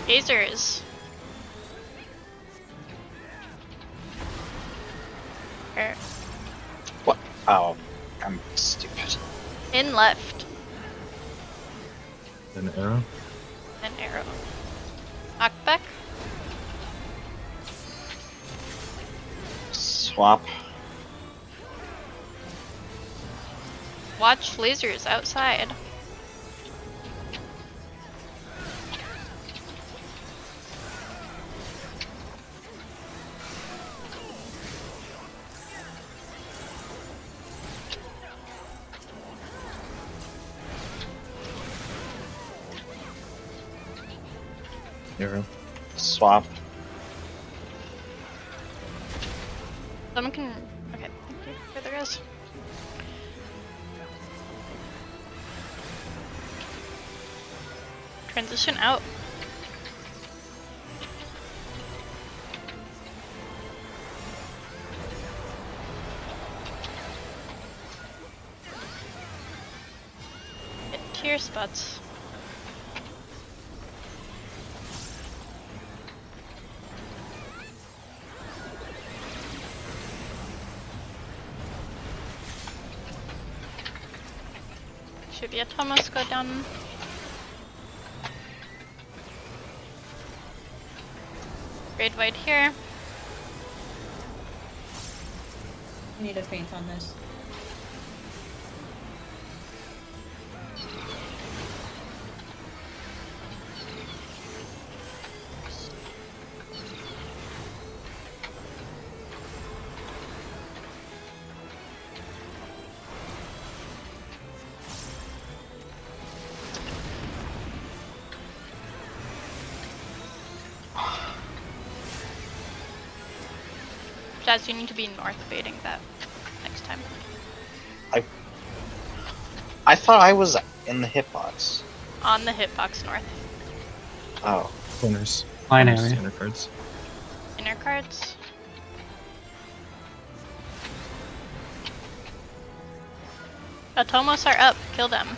Phasers. What? Oh, I'm stupid. In left. An arrow. An arrow. Knock back. Swap. Watch lasers outside. Arrow. Swap. Someone can. Okay, thank you. Here there is. Transition out. Get to your spots. Should be a Thomas go down. Grade wide here. I need a feint on this. Jazz, you need to be north baiting that next time. I thought I was in the hitbox. On the hitbox north. Oh. Corners. Line Corners, area. Inner cards. Inner cards. Atomos are up. Kill them.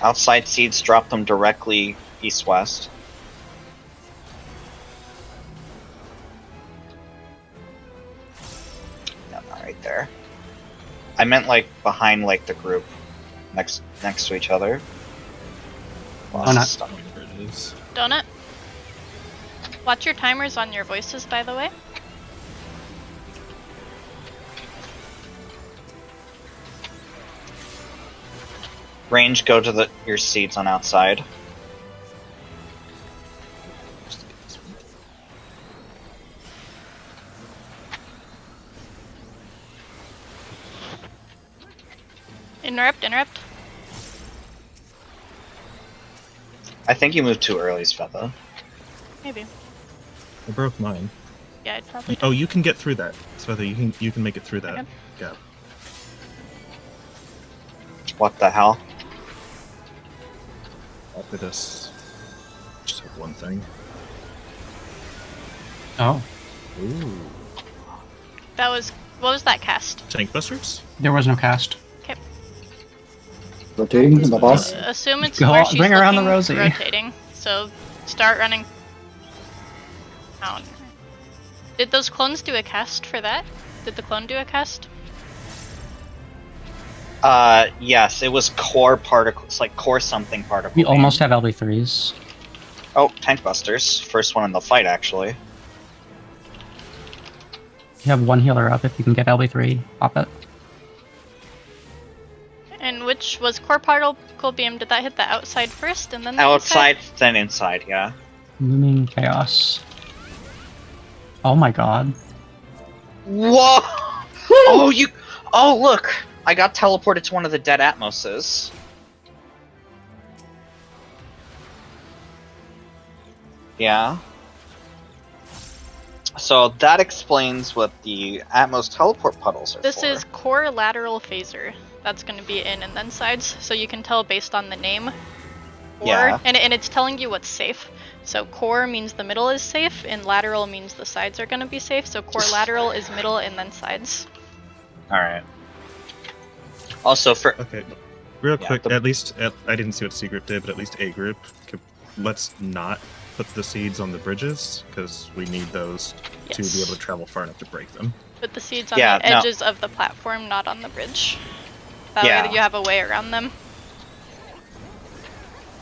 Outside seeds, drop them directly east-west. No, not right there. I meant like behind like the group, next to each other. Donut. Donut. Watch your timers on your voices, by the way. Range, go to your seats on outside. Interrupt. I think you moved too early, Sveta. Maybe. I broke mine. Yeah, I'd probably. Oh, you can get through that, Sveta. You can make it through that Okay. gap. What the hell? After this, just have one thing. Oh, Ooh. That was. What was that cast? Tank busters? there was no cast. Okay. Rotating in the boss. Assume it's Go where on, she's bring around the looking, Rosie. rotating. So start running. Down. Did those clones do a cast for that? Did the clone do a cast? Yes, it was core particles, like core something particle. We almost have LB3s. Oh, tank busters. First one in the fight, actually. You have one healer up if you can get LB3. Pop it. And which was core particle beam? Did that hit the outside first and then the Outside, then inside, yeah. Looming chaos. Oh my god. Whoa! Oh, look! I got teleported to one of the dead Atmoses. Yeah. So that explains what the Atmos teleport puddles are This for. is core lateral phaser. That's going to be in and then sides, so you can tell based on the name. Core, Yeah. and it's telling you what's safe. So core means the middle is safe, and lateral means the sides are going to be safe. So core lateral is middle and then sides. Alright. Also, for Okay, real Yeah, quick, at least I didn't see what C group did, but at least A group, let's not put the seeds on the bridges because we need those to be able to travel far enough to break them. Put the seeds on Yeah, the no. edges of the platform, not on the bridge. That Yeah. way you have a way around them.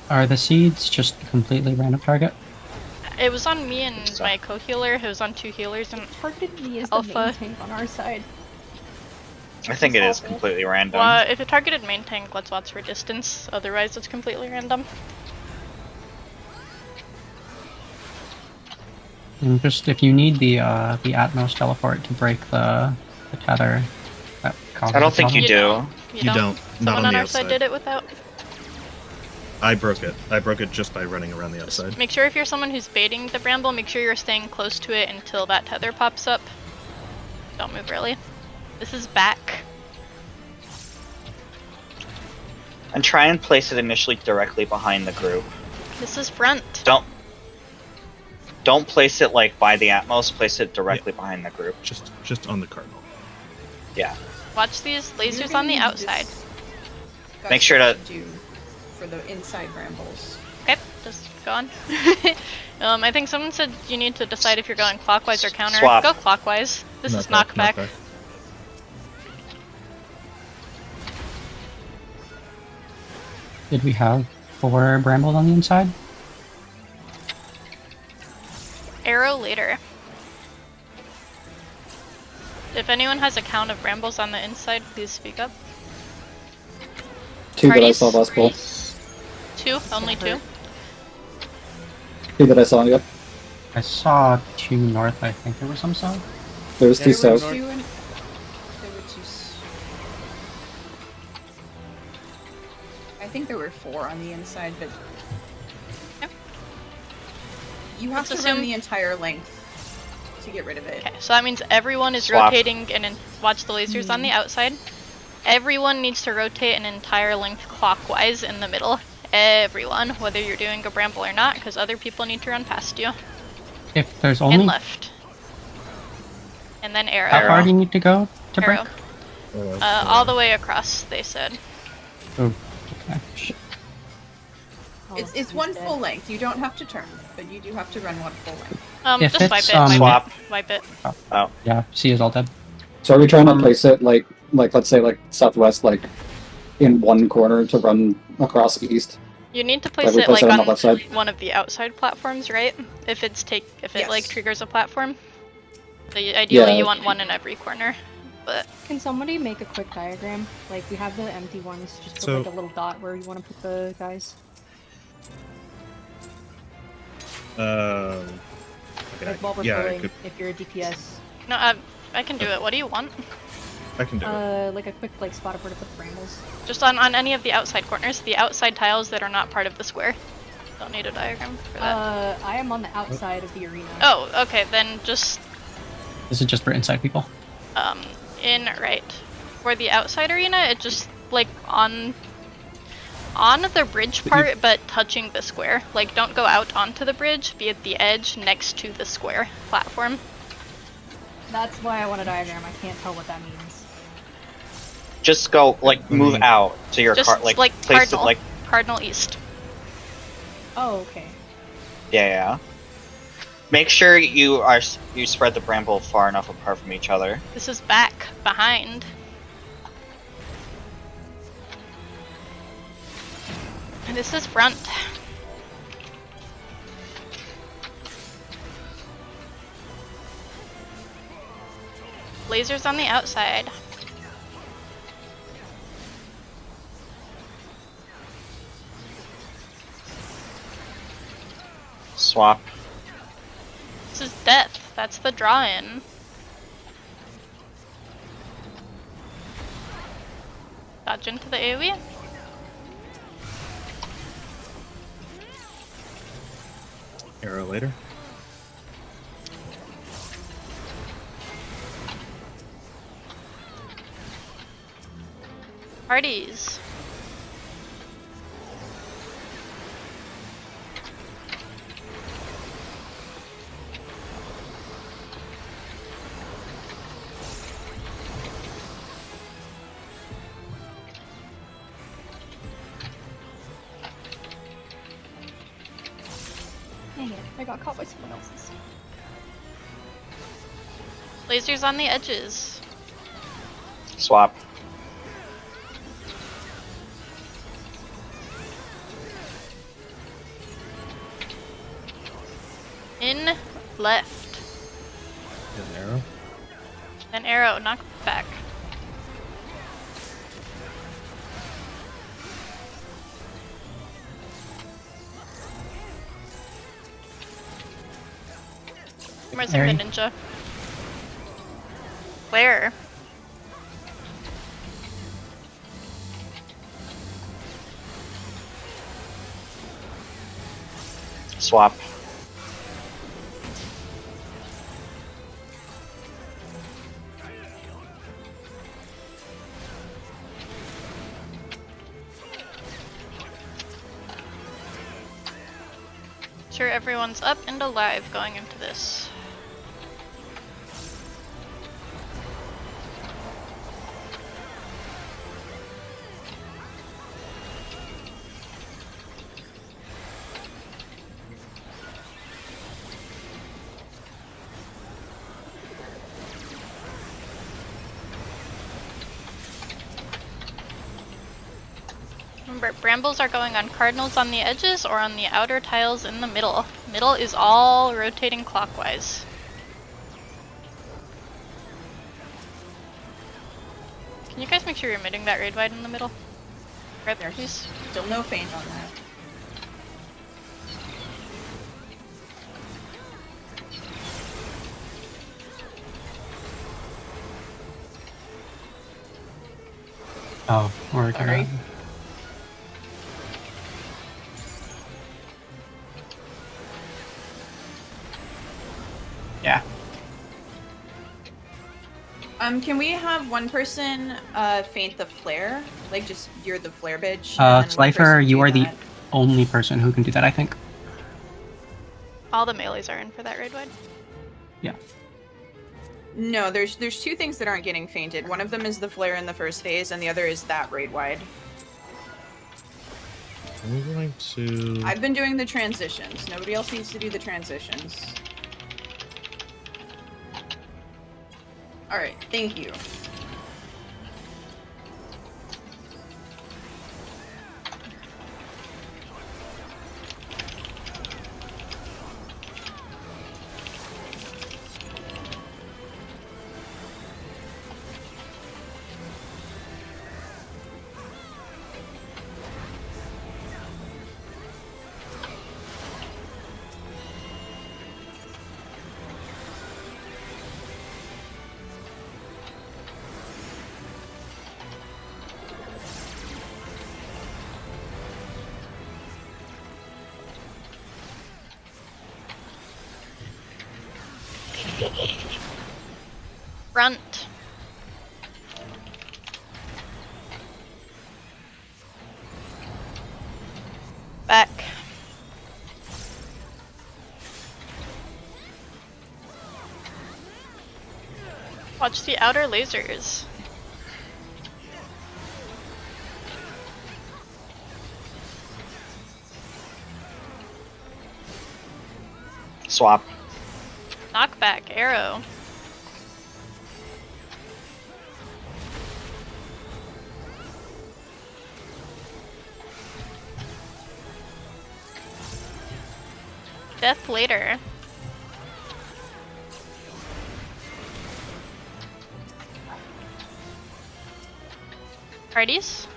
Are the seeds just a completely random target? It was on me and my co-healer. It was on 2 healers and Targeted me as Alpha. the main tank on our side. I think it is completely random. Well, if it targeted main tank, let's watch for distance. Otherwise, it's completely random. And just if you need the Atmos teleport to break the tether, that causes I don't a think you problem. do. You don't. Not Someone on the our side outside. did it without. I broke it. I broke it just by running around the outside. Make sure if you're someone who's baiting the bramble, make sure you're staying close to it until that tether pops up. Don't move early. This is back. And try and place it initially directly behind the group. This is front. Don't place it like by the Atmos, place it directly behind the group. Just on the cardinal. Yeah. Watch these lasers on the outside. Make sure to do for the inside brambles. Okay, just go on. I think someone said you need to decide if you're going clockwise or counter. Swap. Go clockwise. This is knockback. Did we have 4 brambles on the inside? Arrow later. If anyone has a count of brambles on the inside, please speak up. 2 that I Parties? saw last ball. 2? Only 2? 2 that I saw, yep. I saw 2 north, I think there was some south. There was 2 south. There were 2 I think there were 4 on the inside, but you have Let's to assume- run the entire length to get rid of it. Okay, so that means everyone is Swap. rotating and watch the lasers on the outside. Everyone needs to rotate an entire length clockwise in the middle. everyone, whether you're doing a bramble or not, because other people need to run past you. If there's only... And left. And then arrow. How far do you need to go to Arrow. break? All the way across, they said. Oh, okay. It's one full length. You don't have to turn, but you do have to run one full length. If Just wipe it's, it. Swap. Wipe it. Oh. Yeah, C is all dead. So are we trying to place it like let's say like southwest, like in one corner to run across east? You need to place we it place like it on on the left side? one of the outside platforms, right? If it like triggers a platform. So ideally you want one in every corner. But can somebody make a quick diagram? Like we have the empty ones, just put So- like a little dot where you want to put the guys. Okay, Like while we're yeah, I pulling, could, if you're a DPS. no, I can do it. What do you want? I can do it. Like a quick like spot of where to put the brambles. Just on any of the outside corners, the outside tiles that are not part of the square. Don't need a diagram for that. I am on the outside of the arena. Oh, okay, then just This is just for inside people. in right. For the outside arena, it just like on the bridge part, but touching the square. Like don't go out onto the bridge, be at the edge next to the square platform. That's why I want a diagram. I can't tell what that means. Just go like move out to your Just like like place cardinal, it like cardinal east. Oh, okay. yeah. Make sure you spread the bramble far enough apart from each other. This is back, behind. And this is front. Lasers on the outside. Swap. This is death. That's the draw-in. Dodge into the AoE. Arrow later. Parties. Dang it, I got caught by someone else's. Lasers on the edges. Swap. In, left. An arrow. Then arrow, knock back. Where's the Mary? ninja? Where? Swap. Sure, everyone's up and alive going into this. Remember, brambles are going on cardinals on the edges or on the outer tiles in the middle. Middle is all rotating clockwise. Can you guys make sure you're emitting that raid wide in the middle? Right there, please. Still no feint on that. Oh, we're Sorry. Yeah. Can we have one person feint the flare? Like just you're the flare bitch. and then one Slifer, person you do are the that? only person who can do that, I think. All the melees are in for that raid wide. Yeah. No, there's two things that aren't getting fainted. One of them is the flare in the first phase, and the other is that raid wide. I'm going to. I've been doing the transitions. Nobody else needs to do the transitions. Alright, thank you. Front. Back. Watch the outer lasers. Swap. Knockback, arrow. Death later. Parties?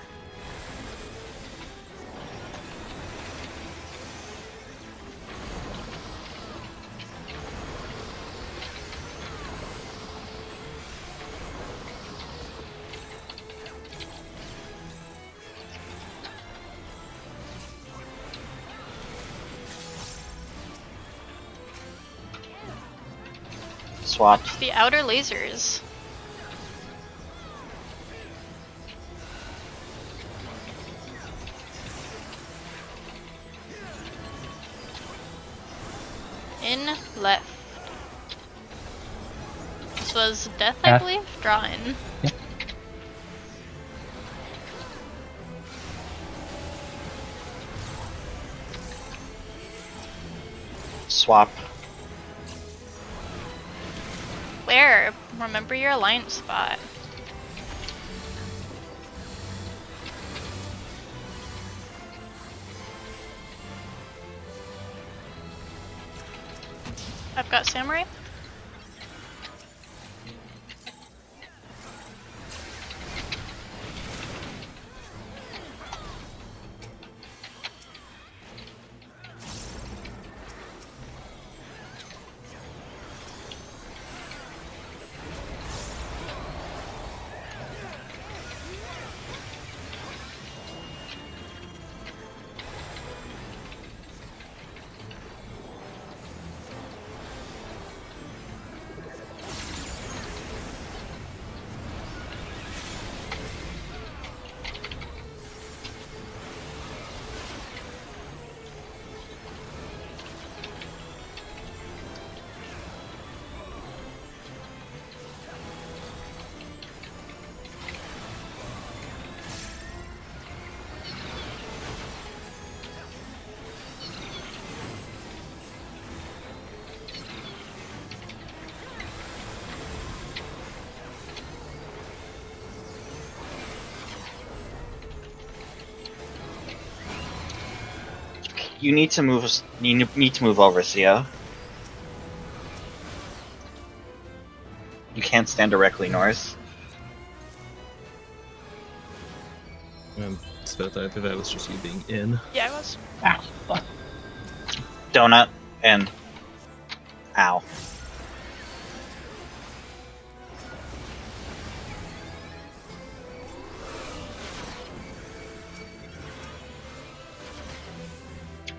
Swap. The outer lasers. In left. This was death, I believe? Draw in. Yep. Swap. Where? Remember your alliance spot. I've got samurai. You need to move. You need to move over, Sia. You can't stand directly north. So I think that was just you being in. Yeah, I was. Donut and ow.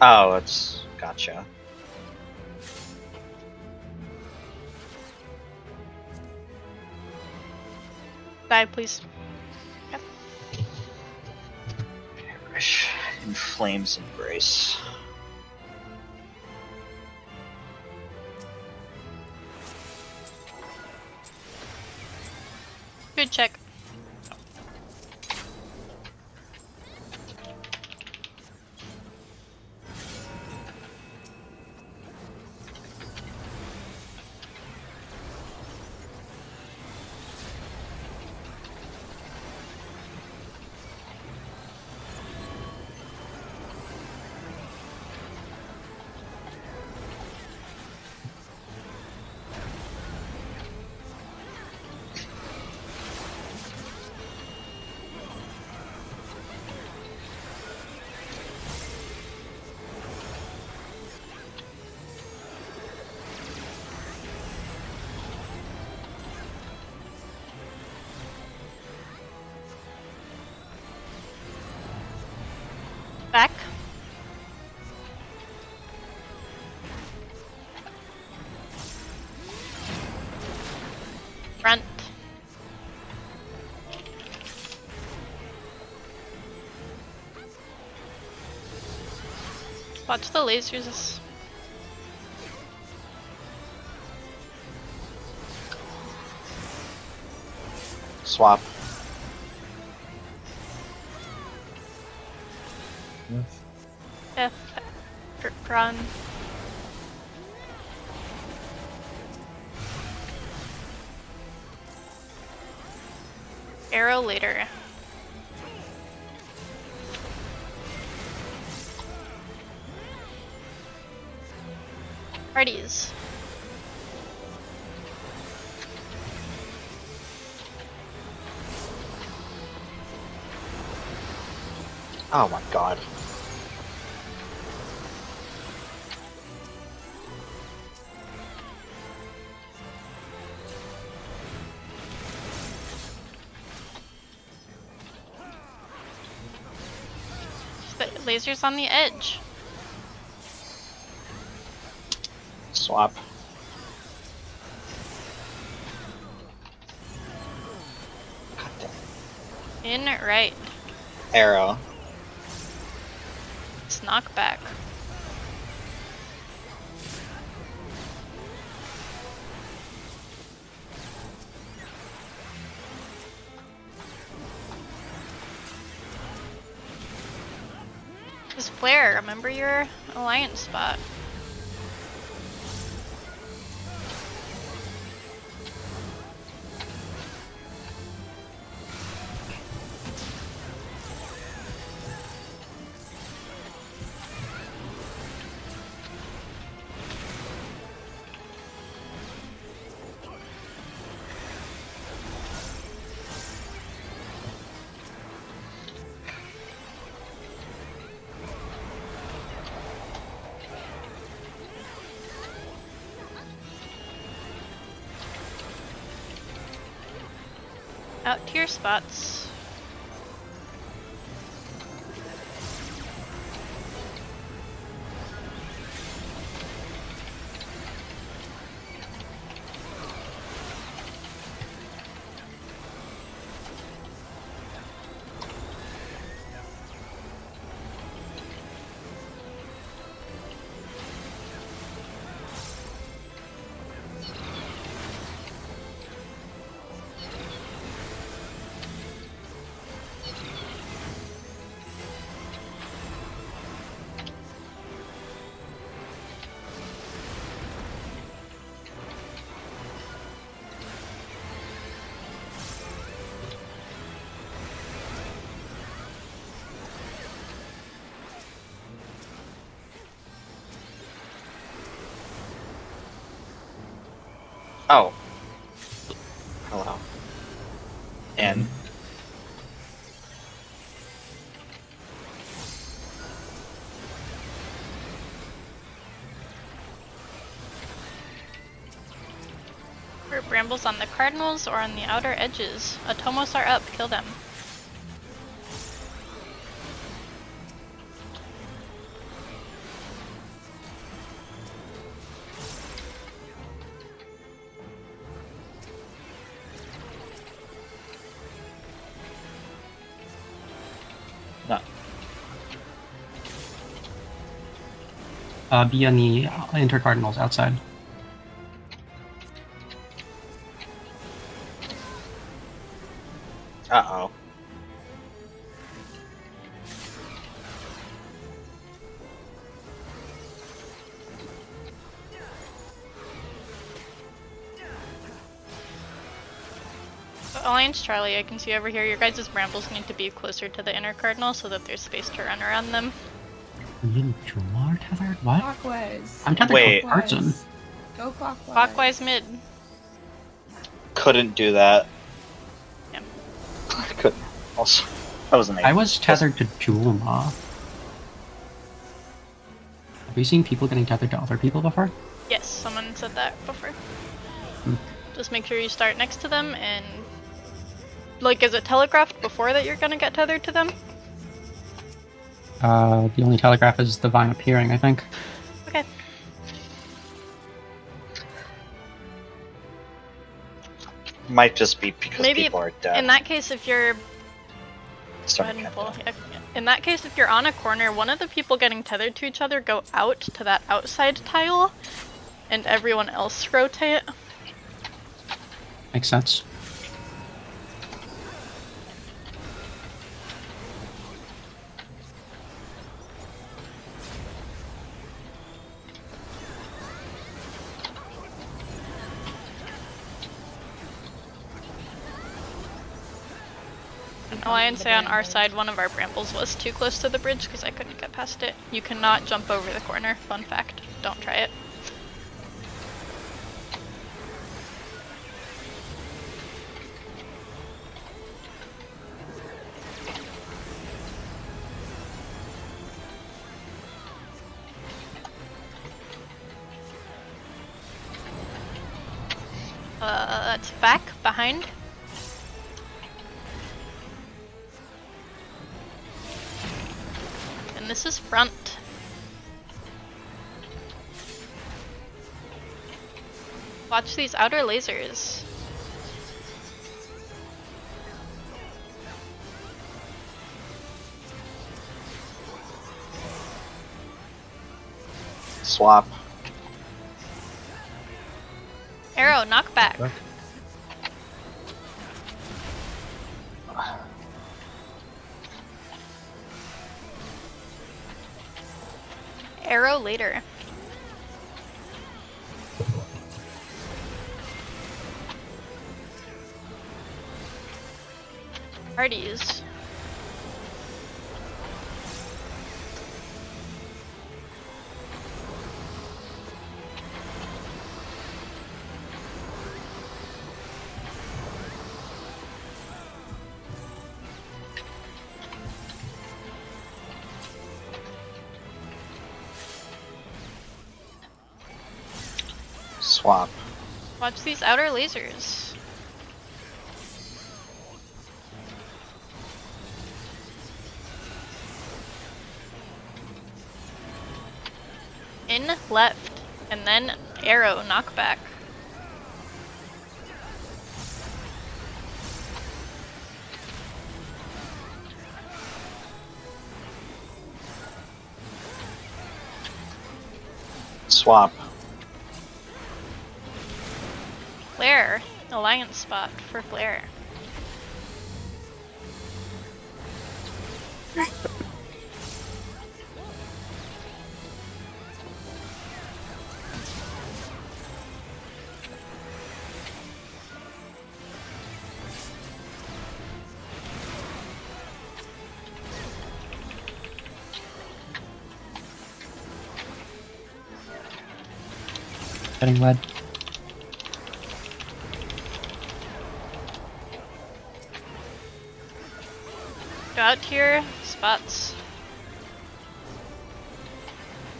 Oh, it's gotcha. Die, please. Yep. In Flame's Embrace. Good check. Back. Front. Watch the lasers. Swap. F. Run. Arrow later. Parties. Oh my god. The laser's on the edge. Swap. In right. Arrow. It's knockback. Just flare, remember your alliance spot. Out to your spots. Oh. Hello. And Brambles on the cardinals or on the outer edges. Atomos are up, kill them. no. be on the intercardinals outside. Uh-oh. Alliance Charlie, I can see over here, your guys' brambles need to be closer to the inner cardinal so that there's space to run around them. You are tethered? What? Clockwise. I'm tethered Wait. to a person. Go clockwise. Clockwise mid. Couldn't do that. Yeah. Couldn't. Also, that was an I was tethered to Julima. Have you seen people getting tethered to other people before? Yes, someone said that before. Hmm. Just make sure you start next to them and... Like, is it telegraphed before that you're gonna get tethered to them? The only telegraph is the vine appearing, I think. Okay. Might just be because Maybe people are dead. in that case, if you're... Starting Go ahead and countdown. pull. Yeah. In that case, if you're on a corner, one of the people getting tethered to each other go out to that outside tile, and everyone else rotate. Makes sense. Alliance say on our side, one of our brambles was too close to the bridge because I couldn't get past it. You cannot jump over the corner. Fun fact. Don't try it. That's back, behind. And this is front. Watch these outer lasers. Swap. Arrow, knockback. Back. Arrow later. Parties. Swap. Watch these outer lasers. In, left, and then arrow, knockback. Swap. Flare. Alliance spot for flare. Getting led. Go out to your spots.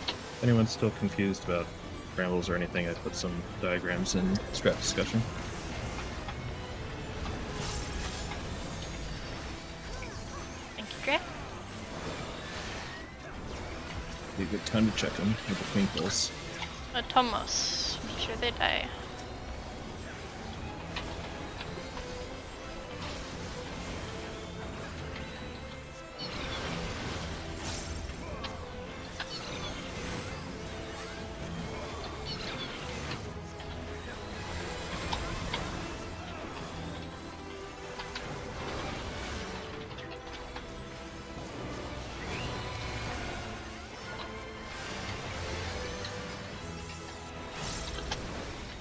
If anyone's still confused about brambles or anything, I put some diagrams in strat discussion. Thank you, Dre. Be a good time to check them with the twinkles. Tomos. Make sure they die.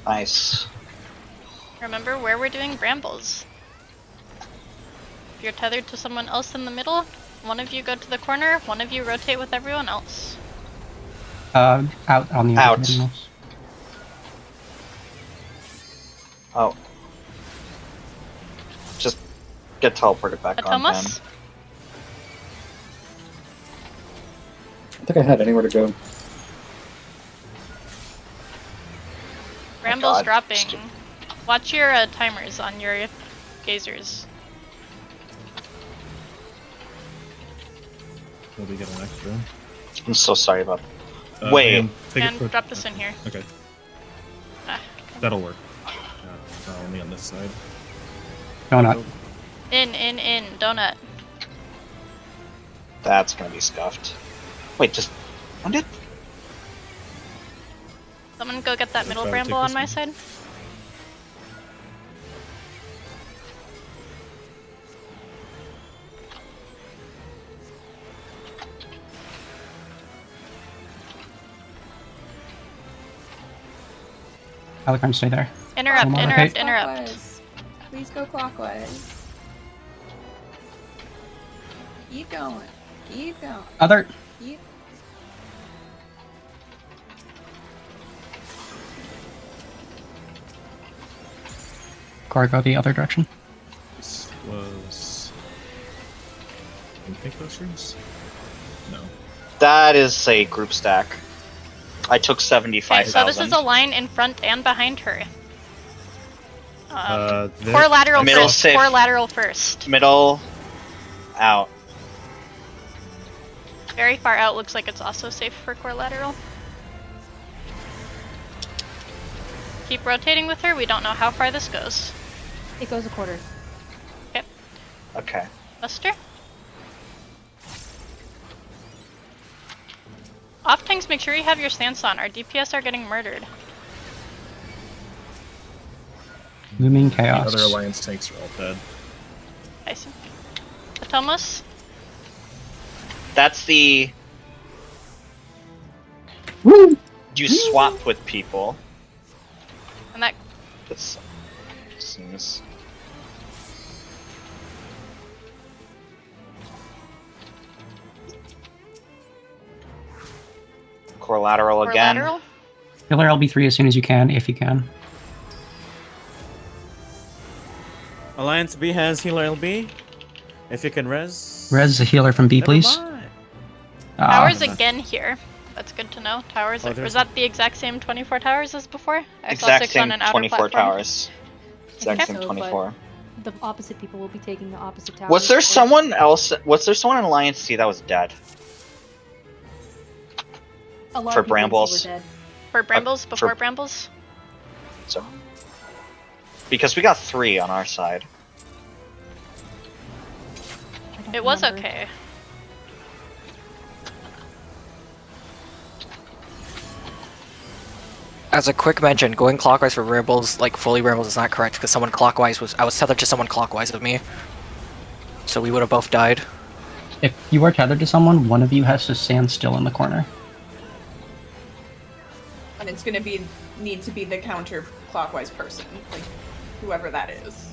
Nice. Remember where we're doing brambles. If you're tethered to someone else in the middle, one of you go to the corner, one of you rotate with everyone else. Out on the Out. animals. Oh. Just get teleported back on then. Atomos? I think I had anywhere to go. Brambles God. dropping. Watch your timers on your gazers. Will we get an extra? I'm so sorry about Wait. And drop this in here. Okay. Ah. That'll work. Only on this side. Donut. In, donut. That's gonna be scuffed. Wait, just end it? Someone go get that middle try to bramble take on this my one. side. Alucard, stay there. Interrupt, Come on, interrupt, okay. interrupt. Clockwise. Please go clockwise. Keep going. Keep going. Other. Keep. Cora, go the other direction. This was. Can you take those rooms? No. That is a group stack. I took Okay, 75,000. so this is a line in front and behind her. There- Core lateral Middle first. safe. Core lateral first. Middle. Out. Very far out looks like it's also safe for core lateral. Keep rotating with her. We don't know how far this goes. It goes a quarter. Okay. Okay. Buster. Off tanks, make sure you have your stance on. Our DPS are getting murdered. Looming The chaos. other alliance tanks are all dead. I see. Atomos. That's the. Woo! You swap with people. And that That's. Seems. Core lateral core again. lateral. Killer LB3 as soon as you can, if you can. Alliance B has healer LB. If you can res. Res a healer from B, Never please. mind. Towers again here. That's good to know. Towers. Oh, Was there's that the exact same 24 towers as before? I saw Exact 6 same on an outer 24 platform. towers. Exact think same so, but 24. The opposite people will be taking the opposite towers. Was there or- someone else? Was there someone in Alliance C that was dead? A lot for of people in C Brambles? were dead. For brambles, before for- brambles. So. Because we got 3 on our side. I don't It was remember. okay. As a quick mention, going clockwise for brambles, like fully brambles, is not correct because someone clockwise was. I was tethered to someone clockwise of me, so we would have both died. If you are tethered to someone, one of you has to stand still in the corner. And it's gonna need to be the counterclockwise person, like whoever that is.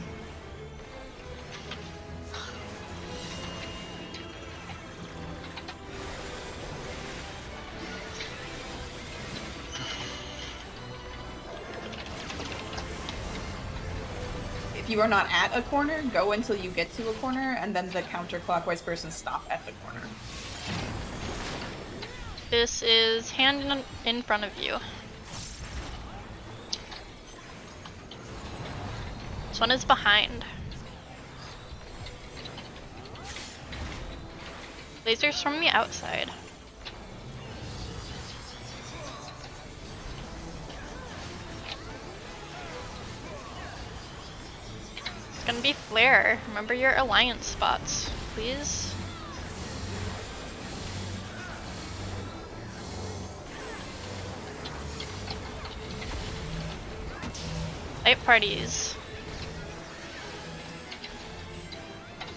If you are not at a corner, go until you get to a corner, and then the counterclockwise person stop at the corner. This is hand in front of you. This one is behind. Lasers from the outside. It's gonna be flare. Remember your alliance spots, please. Light parties.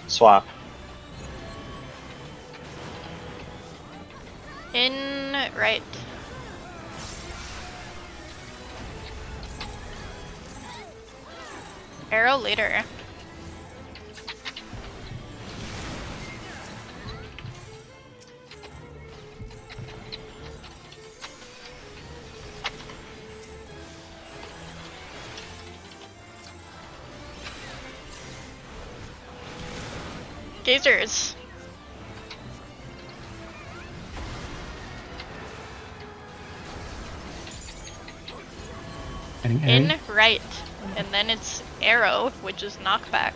Swap. In right. Arrow later. Gazers. In right. And then it's arrow, which is knockback.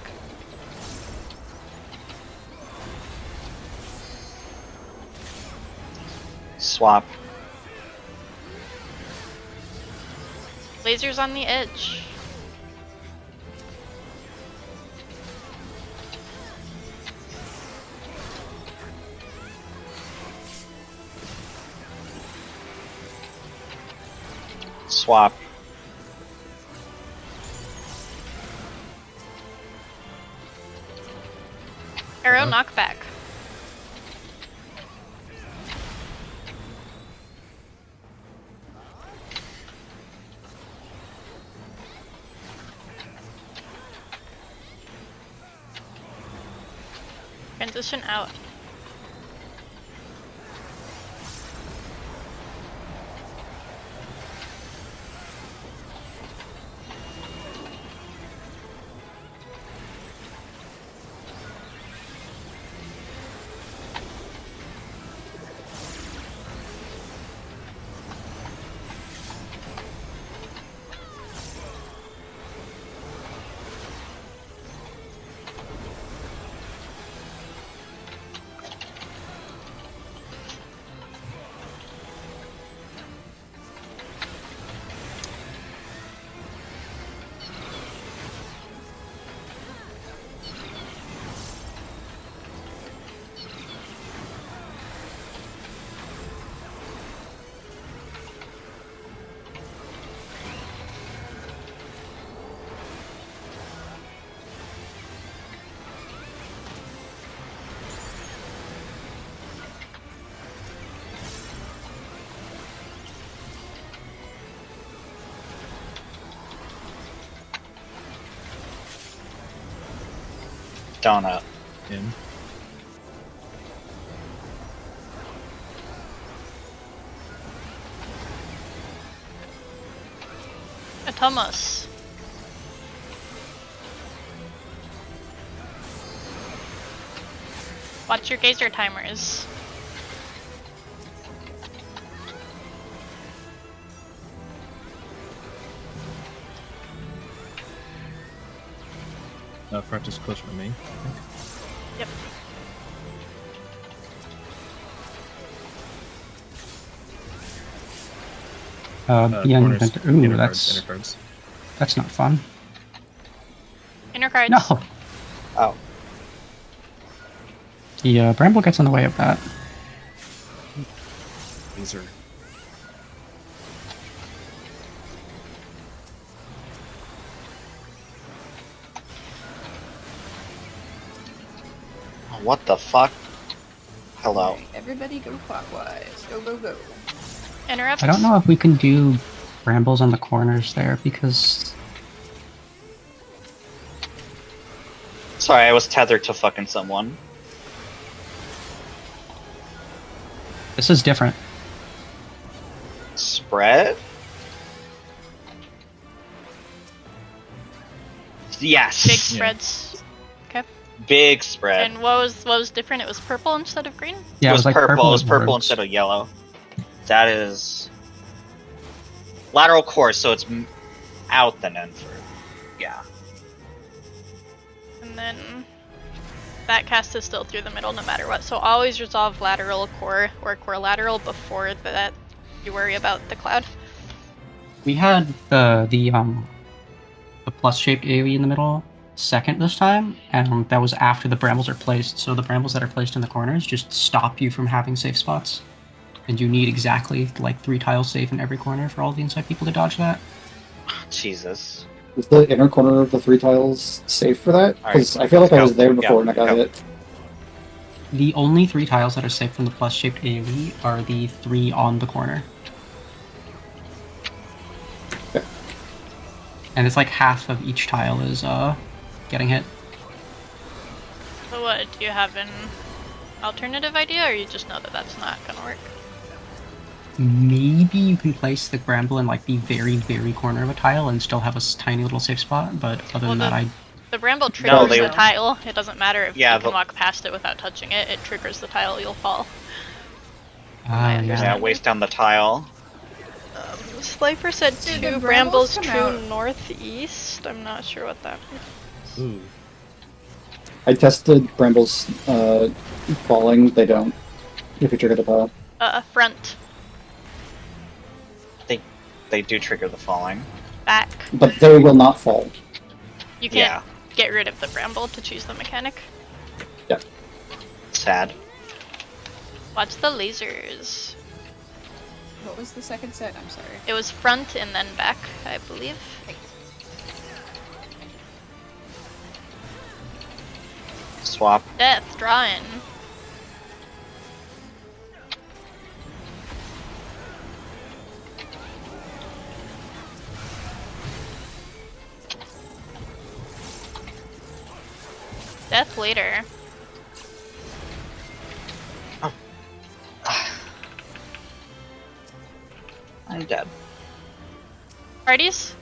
Swap. Lasers on the edge. Swap. Arrow knockback. Transition out. Donut. In. Atomos. Watch your gazer timers. Front is closer to me. Yep. Young corners, inventor. Ooh, inner that's cards. that's not fun. Inner cards. No. Oh. The bramble gets in the way of that. These are. What the fuck? Hello. Everybody go clockwise. Go, go, go. Interrupt. I don't know if we can do brambles on the corners there because Sorry, I was tethered to fucking someone. this is different. Spread? Yes. Big spreads. Okay. Big spread. And what was different? It was purple instead of green? Yeah, it was like purple. It was and purple roots. instead of yellow. That is lateral core, so it's out then in for yeah. And then that cast is still through the middle no matter what. So always resolve lateral core or core lateral before that you worry about the cloud. We had the plus shaped AoE in the middle second this time, and that was after the brambles are placed. So the brambles that are placed in the corners just stop you from having safe spots, and you need exactly like 3 tiles safe in every corner for all the inside people to dodge that. Jesus. Is the inner corner of the 3 tiles safe for that? Because I feel like I was there before and I got hit. The only 3 tiles that are safe from the plus shaped AoE are the 3 on the corner. and it's like half of each tile is getting hit. So what, do you have an alternative idea, or you just know that that's not gonna work? Maybe you can place the bramble in like the very, very corner of a tile and still have a tiny little safe spot, but other than that, The bramble triggers they- the tile. It doesn't matter if Yeah, you can the- walk past it without touching it. It triggers the tile, you'll fall. Yeah, waste down the tile. Slifer said Did two the brambles brambles come true out? northeast. I'm not sure what that means. Ooh. I tested brambles falling. They don't. If you trigger the pile. Front. They do trigger the falling. Back. But they will not fall. You can't get rid of the bramble to choose the mechanic. Yeah. Sad. Watch the lasers. What was the second set? I'm sorry. It was front and then back, I believe. Swap. Death, draw in. Death later. I'm dead. Parties?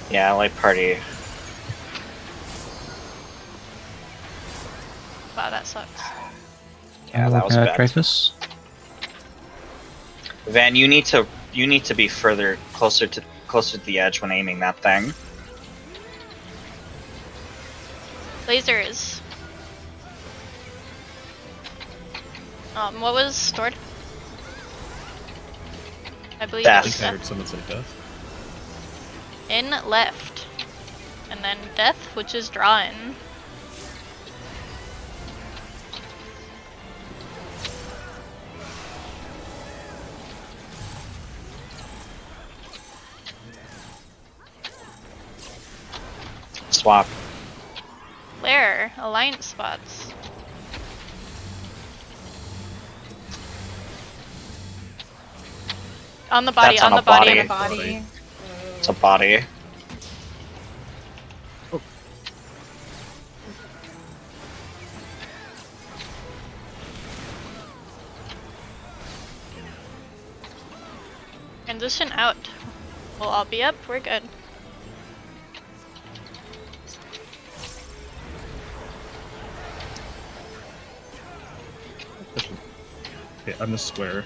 Yeah, light party. Wow, that sucks. Yeah, that was bad. Dreyfus. Van, you need to be further closer to the edge when aiming that thing. Lasers. What was stored? I believe I it was think I heard death. someone say death. In left. And then death, which is draw in. Swap. Flare, alliance spots. On the body, That's on on the a body. body. It's a body. Transition out. We'll all be up, we're good. Okay, I'm the square.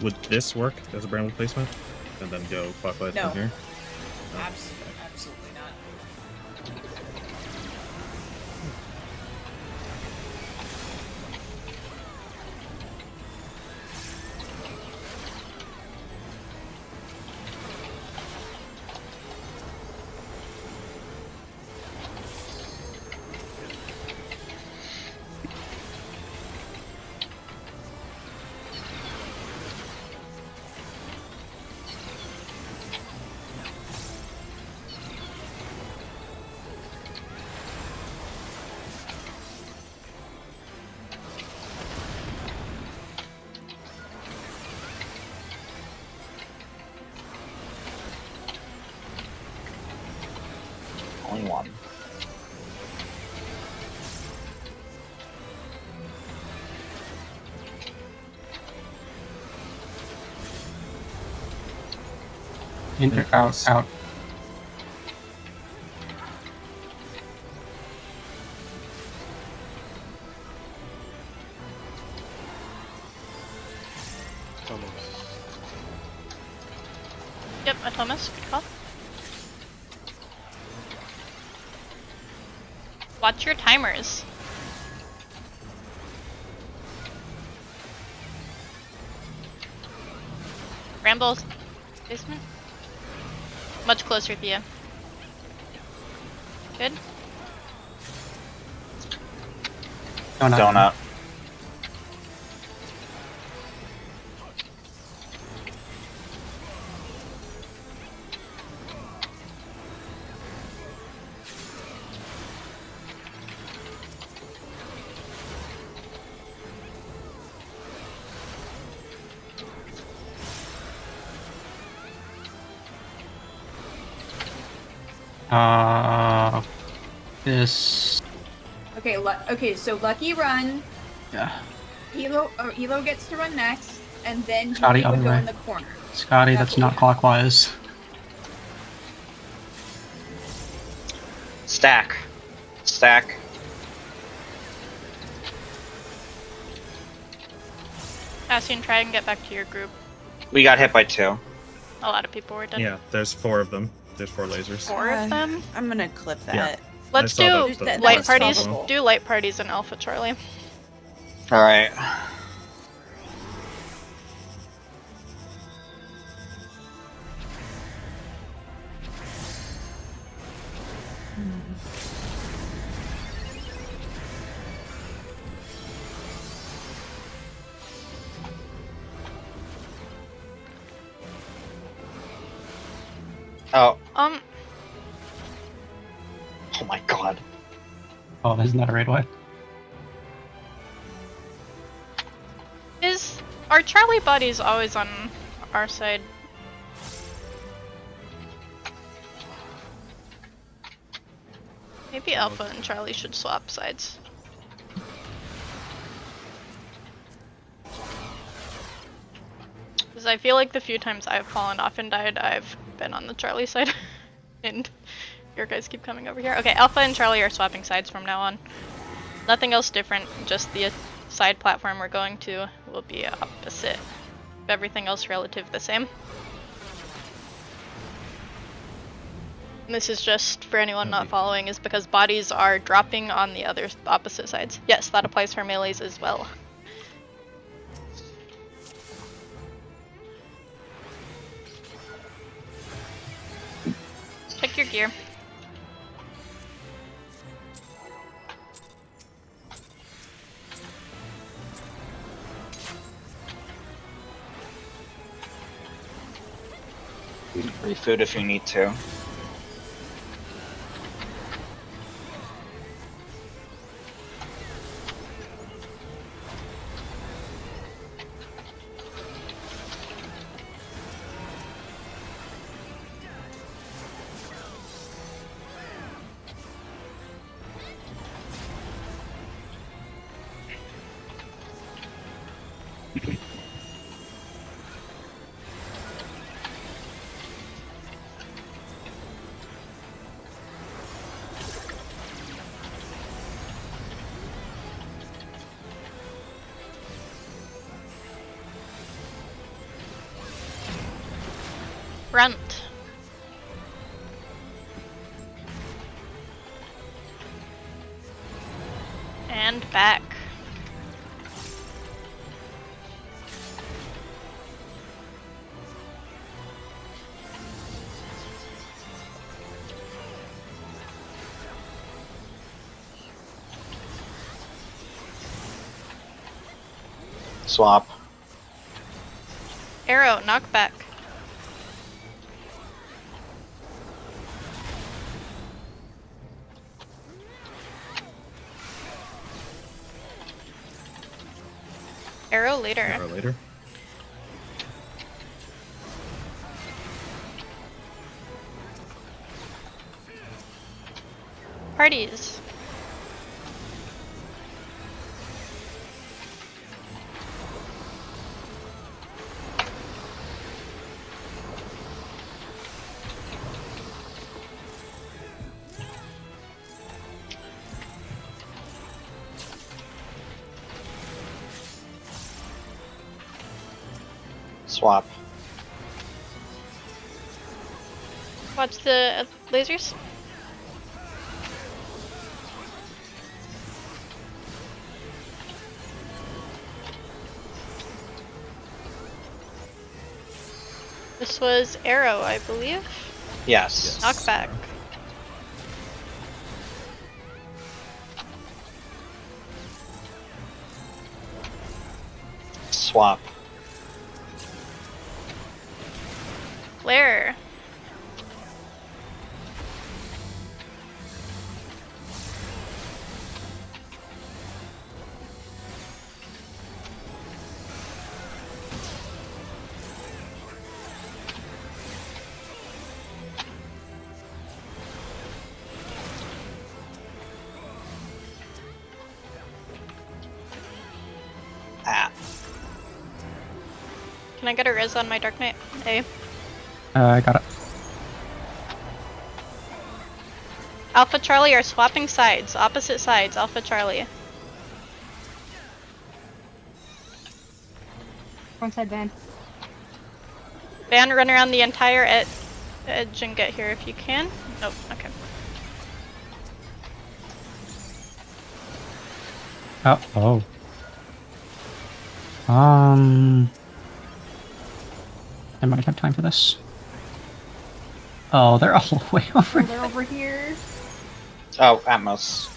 Would this work as a bramble placement? And then go clockwise No. from here? Absolutely not. Only one. In, out, out. Yep, Thomas, good call. Watch your timers. Rambles. Basement. Much closer, Thea. Good. Donut. This. Okay, okay, so Lucky run. Yeah. Elo gets to run next, and then Scotty, Julie would other go way. in the corner. Scotty, that's not clockwise. Stack. Stack. Cassian, try and get back to your group. We got hit by 2. A lot of people were dead. Yeah, there's 4 of them. There's 4 lasers. 4 of them? I'm gonna clip that. Yeah. Let's I saw do the light last parties. couple. Do light parties in Alpha Charlie. Alright. Oh. Oh my god. Oh, isn't that a raid way? Are Charlie bodies always on our side? Maybe Alpha and Charlie should swap sides. Because I feel like the few times I've fallen off and died, I've been on the Charlie side. And your guys keep coming over here. Okay, Alpha and Charlie are swapping sides from now on. Nothing else different, just the side platform we're going to will be opposite. Everything else relative the same. And this is just for anyone not following, is because bodies are dropping on the other opposite sides. Yes, that applies for melees as well. Check your gear. Free food if you need to. Front. And back. Swap. Arrow, knock back. Arrow later. Arrow later. Parties. Swap. Watch the lasers. This was Arrow, I believe. Yes. Knock back. Swap. Flare. Can I get a res on my Dark Knight? A. I got it. Alpha Charlie are swapping sides. Opposite sides. Alpha Charlie. Wrong side van. Van, run around the entire edge and get here if you can. Nope. Okay. Oh. I might have time for this. Oh, they're all the way over. They're over here. Oh, Atmos.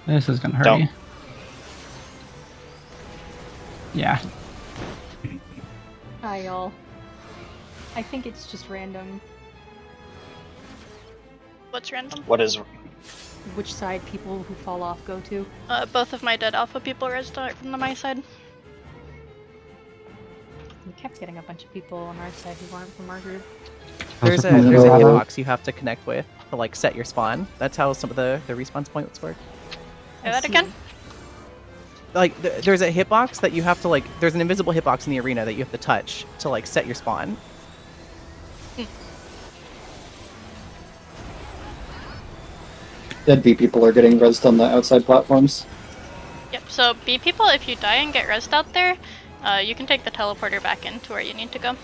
This is gonna hurt Don't. you. Yeah. Hi, y'all. I think it's just random What's random? What is? which side people who fall off go to. Both of my dead Alpha people resed out from my side. We kept getting a bunch of people on our side who weren't from our group. There's a hitbox you have to connect with to like set your spawn. That's how some of the respawn points work. Say that again? Like there's a hitbox that you have to like. There's an invisible hitbox in the arena that you have to touch to like set your spawn. Dead B people are getting rezzed on the outside platforms. Yep, so B people, if you die and get resed out there, you can take the teleporter back in to where you need to go.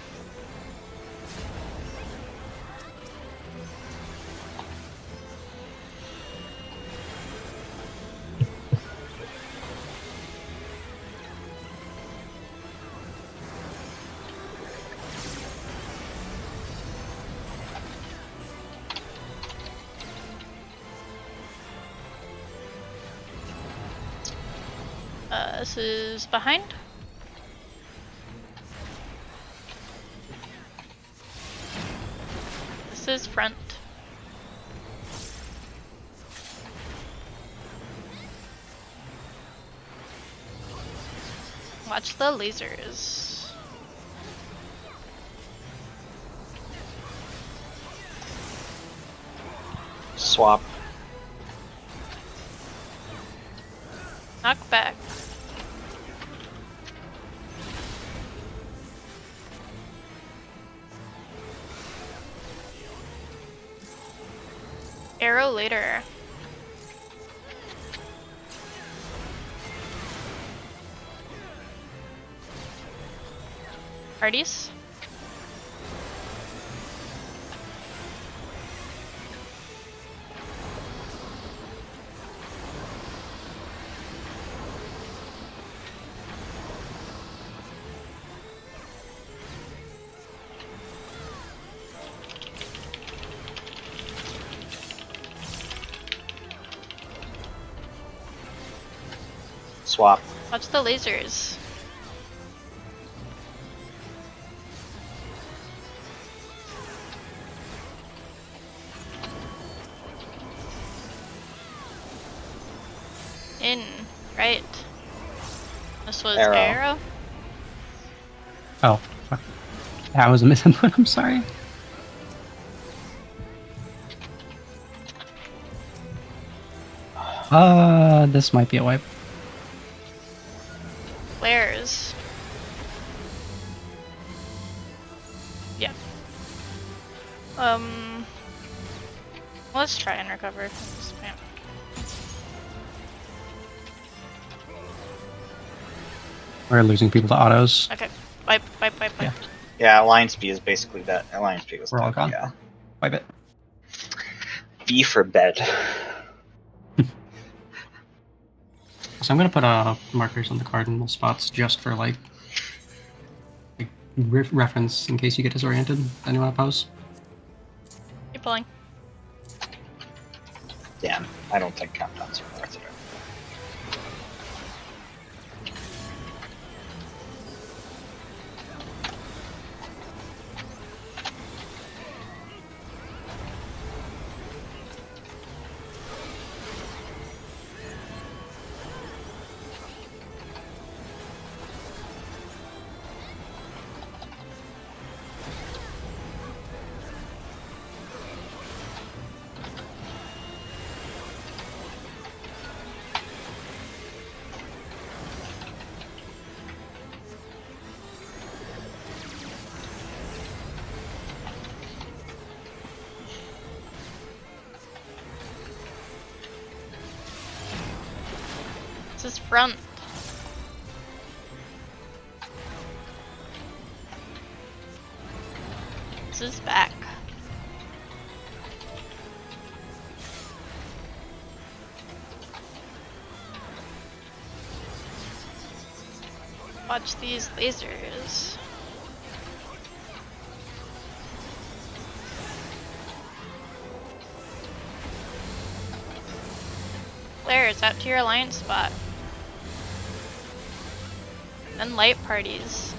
This is behind. This is front. Watch the lasers. Swap. Knock back. Arrow later. Parties? Swap. Watch the lasers. In. Right. This was Arrow. arrow. Oh, fuck. That was a misinput, I'm sorry. This might be a wipe. Where's? Yeah. Let's try and recover from this spam. We're losing people to autos. Okay. Wipe. Yeah. Yeah, Alliance B is basically that. Alliance B was We're all dead, gone. Yeah. Wipe it. B for bed. So I'm gonna put markers on the cardinal spots just for like reference in case you get disoriented. Anyone oppose? Keep pulling. Damn, I don't think countdowns are worth it. This is front. This is back. Watch these lasers. Flares out to your alliance spot. Then light parties.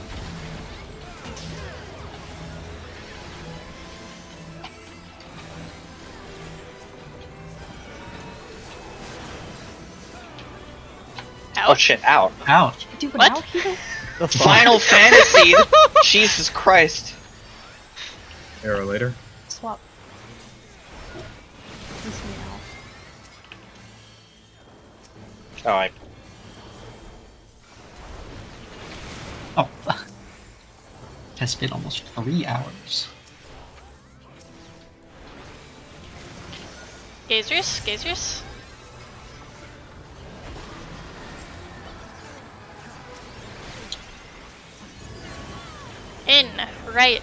Out. Oh shit, out. Ouch. Dude, What? out here? Final Fantasy! Jesus Christ. Arrow later. Swap. This me now. Oh, I... Oh, fuck. Has been almost 3 hours. Gazers, gazers. In, right.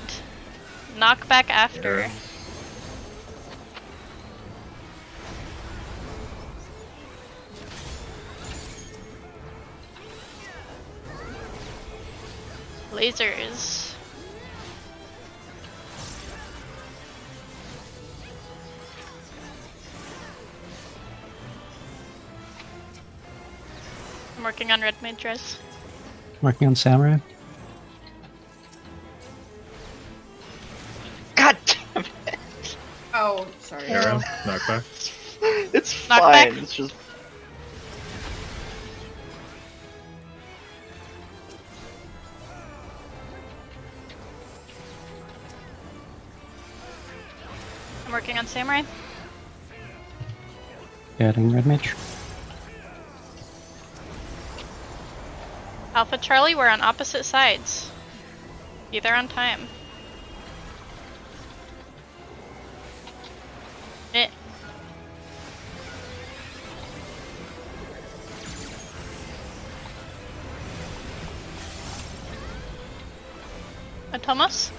Knock back after. Arrow. Lasers. I'm working on red mid dress. Working on Samurai. God damn it! Oh, sorry. Arrow. Knockback. It's Knockback. fine, it's just... I'm working on samurai. Getting red mage. Alpha Charlie, we're on opposite sides. Be there on time. Eh. Atomos?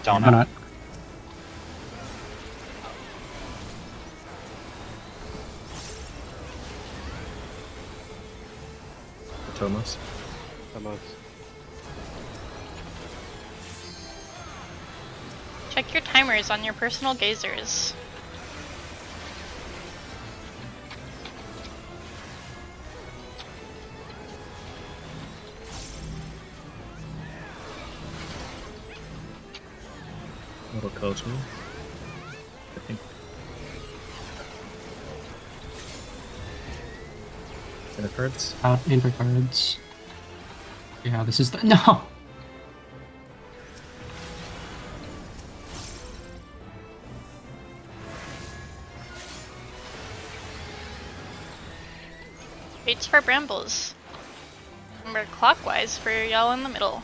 Donut. Thomas. Check your timers on your personal gazers. Little close me. I think. Inner cards. Out inter cards. Yeah, this is the no. Waits for brambles. Remember clockwise for y'all in the middle.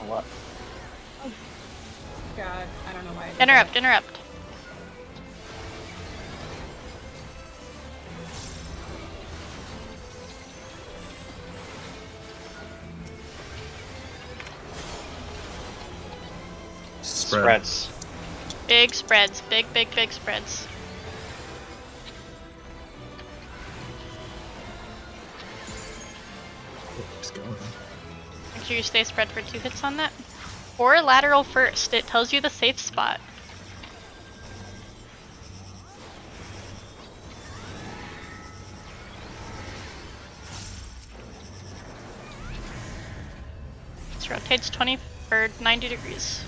What? Oh, God, I don't know why. I did Interrupt, that. interrupt. Spreads. Big spreads, big spreads. Keeps going. Make sure you stay spread for 2 hits on that. Or lateral first, it tells you the safe spot. This rotates 20 or 90 degrees.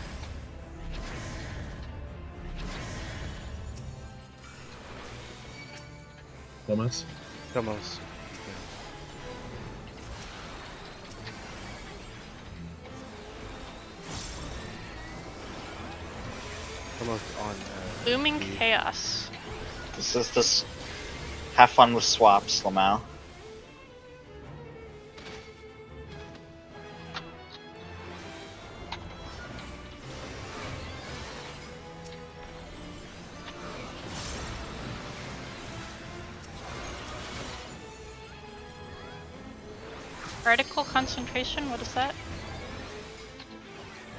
Almost. Almost. Almost on. Looming chaos. This. Have fun with swaps, Lamau. Vertical concentration, what is that?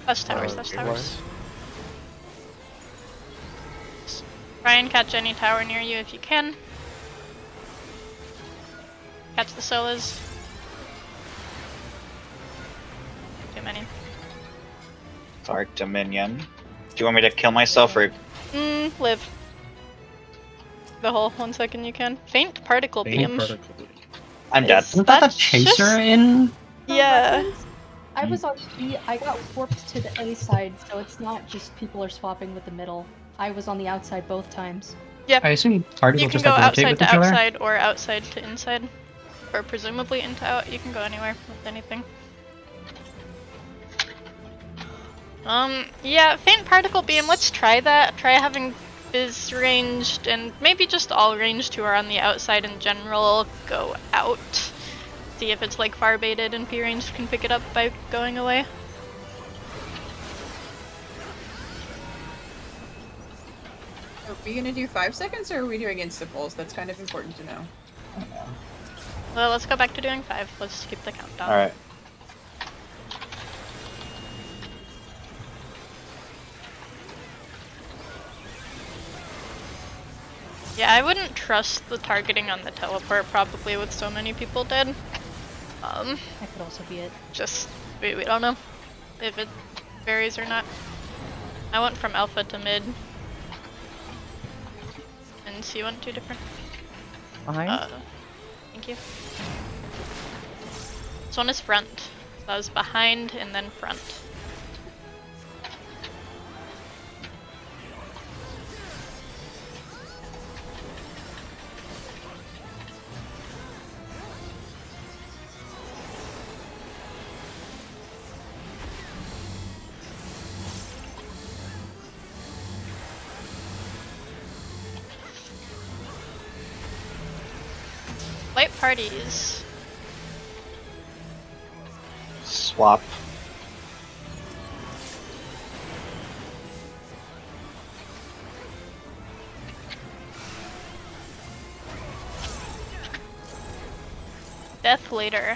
That's towers, that's towers. Try and catch any tower near you if you can. Catch the solas. Too many. Dark Dominion. Do you want me to kill myself or? Live. The whole 1 second you can. Faint particle beam. I'm dead. Isn't that the chaser in? Yeah. I was on B. I got warped to the A side, so it's not just people are swapping with the middle. I was on the outside both times. Yep. I assume parties You will can just go like rotate outside with to each other. outside or outside to inside. Or presumably into out. You can go anywhere with anything. Yeah, faint particle beam, let's try that. Try having Fizz ranged and maybe just all ranged who are on the outside in general go out. See if it's like far baited and P ranged can pick it up by going away. Are we gonna do 5 seconds or are we doing insta pulls? That's kind of important to know. Well, let's go back to doing 5. Let's keep the countdown. Alright. Yeah, I wouldn't trust the targeting on the teleport probably with so many people dead. That could also be it. Just, we don't know if it varies or not. I went from alpha to mid. And C went 2 different. Behind? Thank you. This one is front. So that was behind and then front. Light parties. Swap. Death later.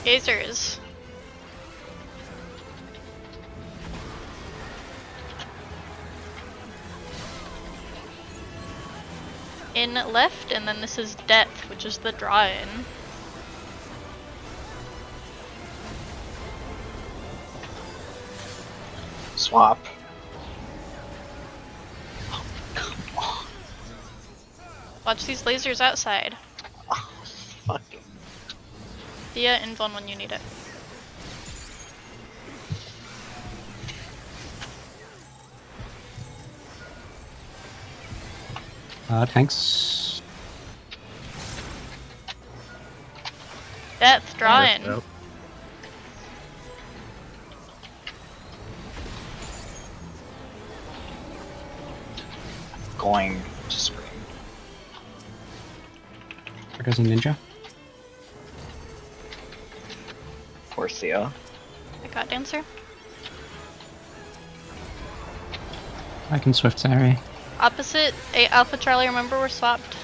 Gazers. In left, and then this is depth, which is the draw in. Swap. Watch these lasers outside. Fucking. Dia invuln when you need it. Tanks. Death, draw in. Yep. Going to scream. There goes a ninja. Poor Theo. I got dancer. I can swift Sari. Opposite, a Alpha Charlie, remember we're swapped.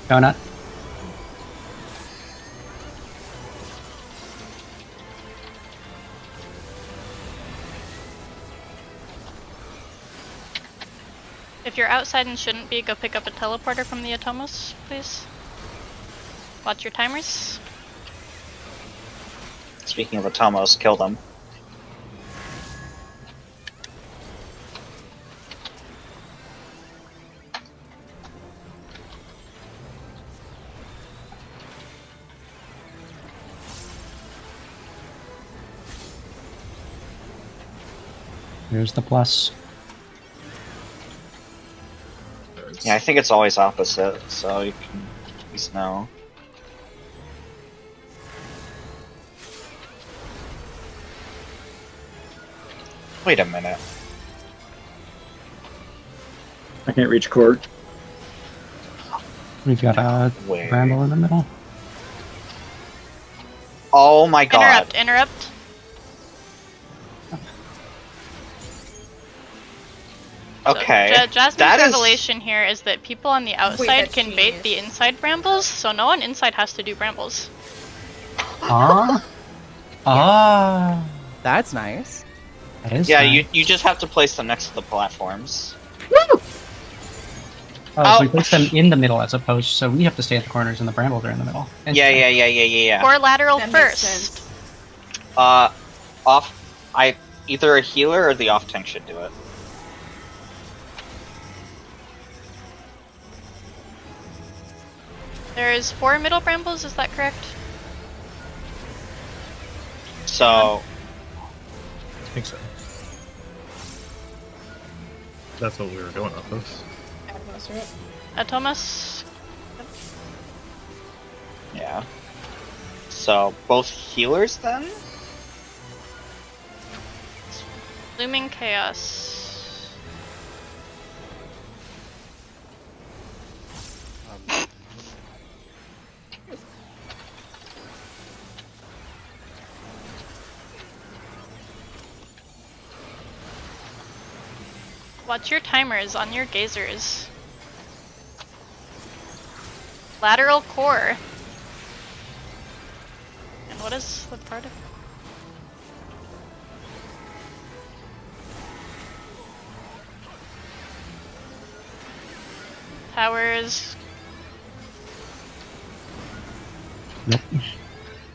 Donut. If you're outside and shouldn't be, go pick up a teleporter from the Atomos, please. Watch your timers. Speaking of Atomos, kill them. Here's the plus. Yeah, I think it's always opposite, so you can at least know. Wait a minute. I can't reach court. We've got a Wait. bramble in the middle. Oh my god. Interrupt. Okay. So, Jasmine's that is... revelation here is that people on the outside can bait the inside brambles, so no one inside has to do brambles. Ah. Ah. That's nice. That is Yeah, nice. you just have to place them next to the platforms. Oh, so we place them in the middle as opposed, so we have to stay at the corners and the brambles are in the middle. Yeah. Or lateral That makes first. Either a healer or the off tank should do it. There's 4 middle brambles, is that correct? So... I think so. That's what we were going off of. Atomos. Yeah. So, both healers then? Looming Chaos. Watch your timers on your gazers. Lateral core. And what is the part of? Towers. Nope.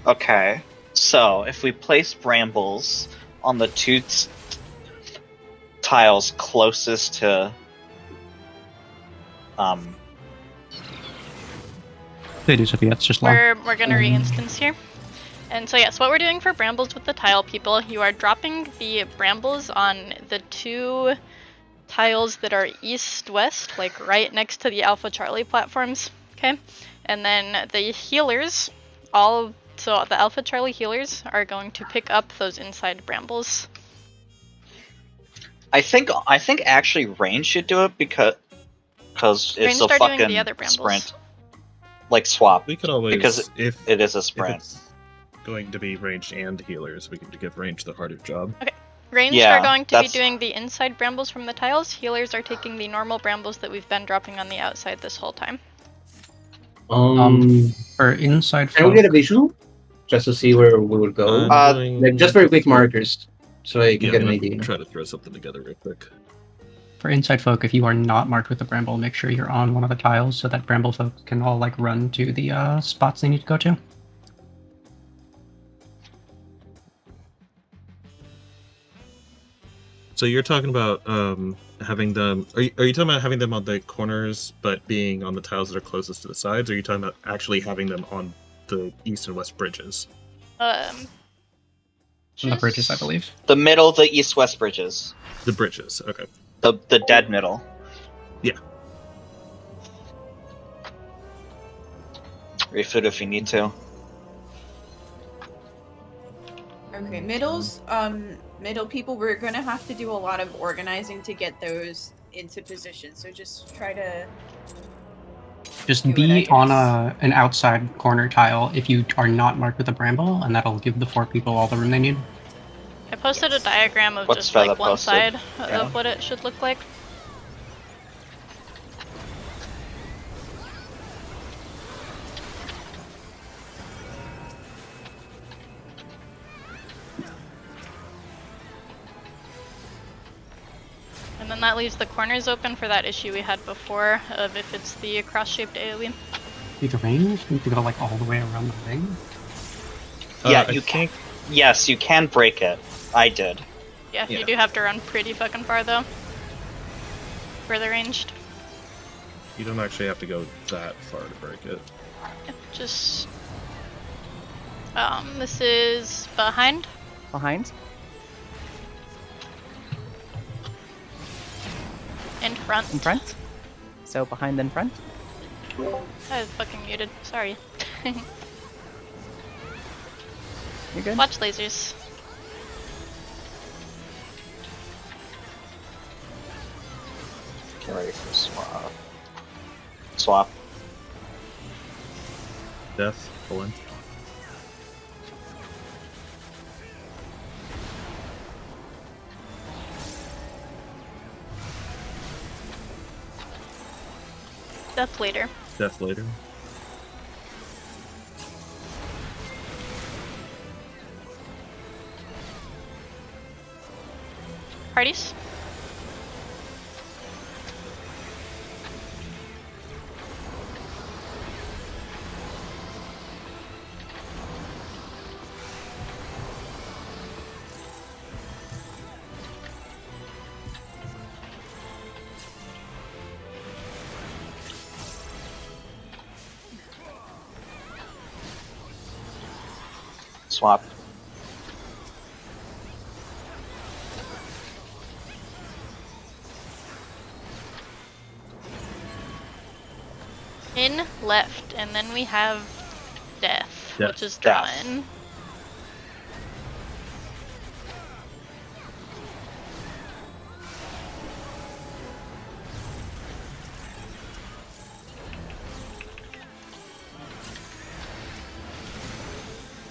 Okay. So, if we place brambles on the two tiles closest to They do, Sophia. It's just long. We're gonna re-instance here. And so yes, what we're doing for brambles with the tile people, you are dropping the brambles on the 2 tiles that are east-west, like right next to the Alpha Charlie platforms, okay? And then the healers, so the Alpha Charlie healers are going to pick up those inside brambles. I think actually range should do it because it's Range a start doing fucking the other brambles. sprint. Like swap. We could always, because if it is a sprint. If it's going to be ranged and healers, we can give range the harder job. Okay. Ranged are going to be doing the inside brambles from the tiles. Healers are taking the normal brambles that we've been dropping on the outside this whole time. For inside Can we get a visual? Just to see where we would go? Like just very quick markers, so I can get an idea. Try to throw something together real quick. For inside folk, if you are not marked with the bramble, make sure you're on one of the tiles so that bramble folk can all like run to the spots they need to go to. So you're talking about having them. Are you talking about having them on the corners, but being on the tiles that are closest to the sides? Or are you talking about actually having them on the east and west bridges? On the bridges, I believe. The middle, the east-west bridges. The bridges, okay. The dead middle. Yeah. Refood if you need to. Okay, middle people, we're gonna have to do a lot of organizing to get those into position. So just try to Just be on an outside corner tile if you are not marked with a bramble, and that'll give the 4 people all the room they need. I posted a diagram of What's just like Fella one posted? side Yeah. of what it should look like. And then that leaves the corners open for that issue we had before of if it's the cross-shaped AoE. Need the range? Need to go like all the way around the ring? Yeah, you can. Yes, you can break it. I did. Yeah, you do have to run pretty fucking far though. Further ranged. You don't actually have to go that far to break it. Just this is behind. Behind. In front. In front. So behind then front. I was fucking muted. Sorry. You're good. Watch lasers. Get ready for swap. Swap. Death, pull in. Death later. Death later. Parties. Swap. In left, and then we have death, Death. which is Death. drawn.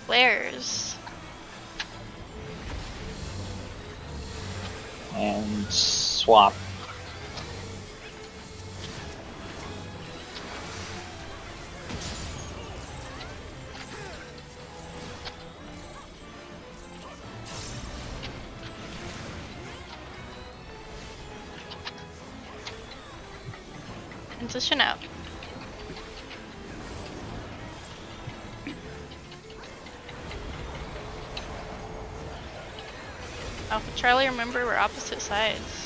Flares. And swap. Transition out. Alpha Charlie, remember we're opposite sides.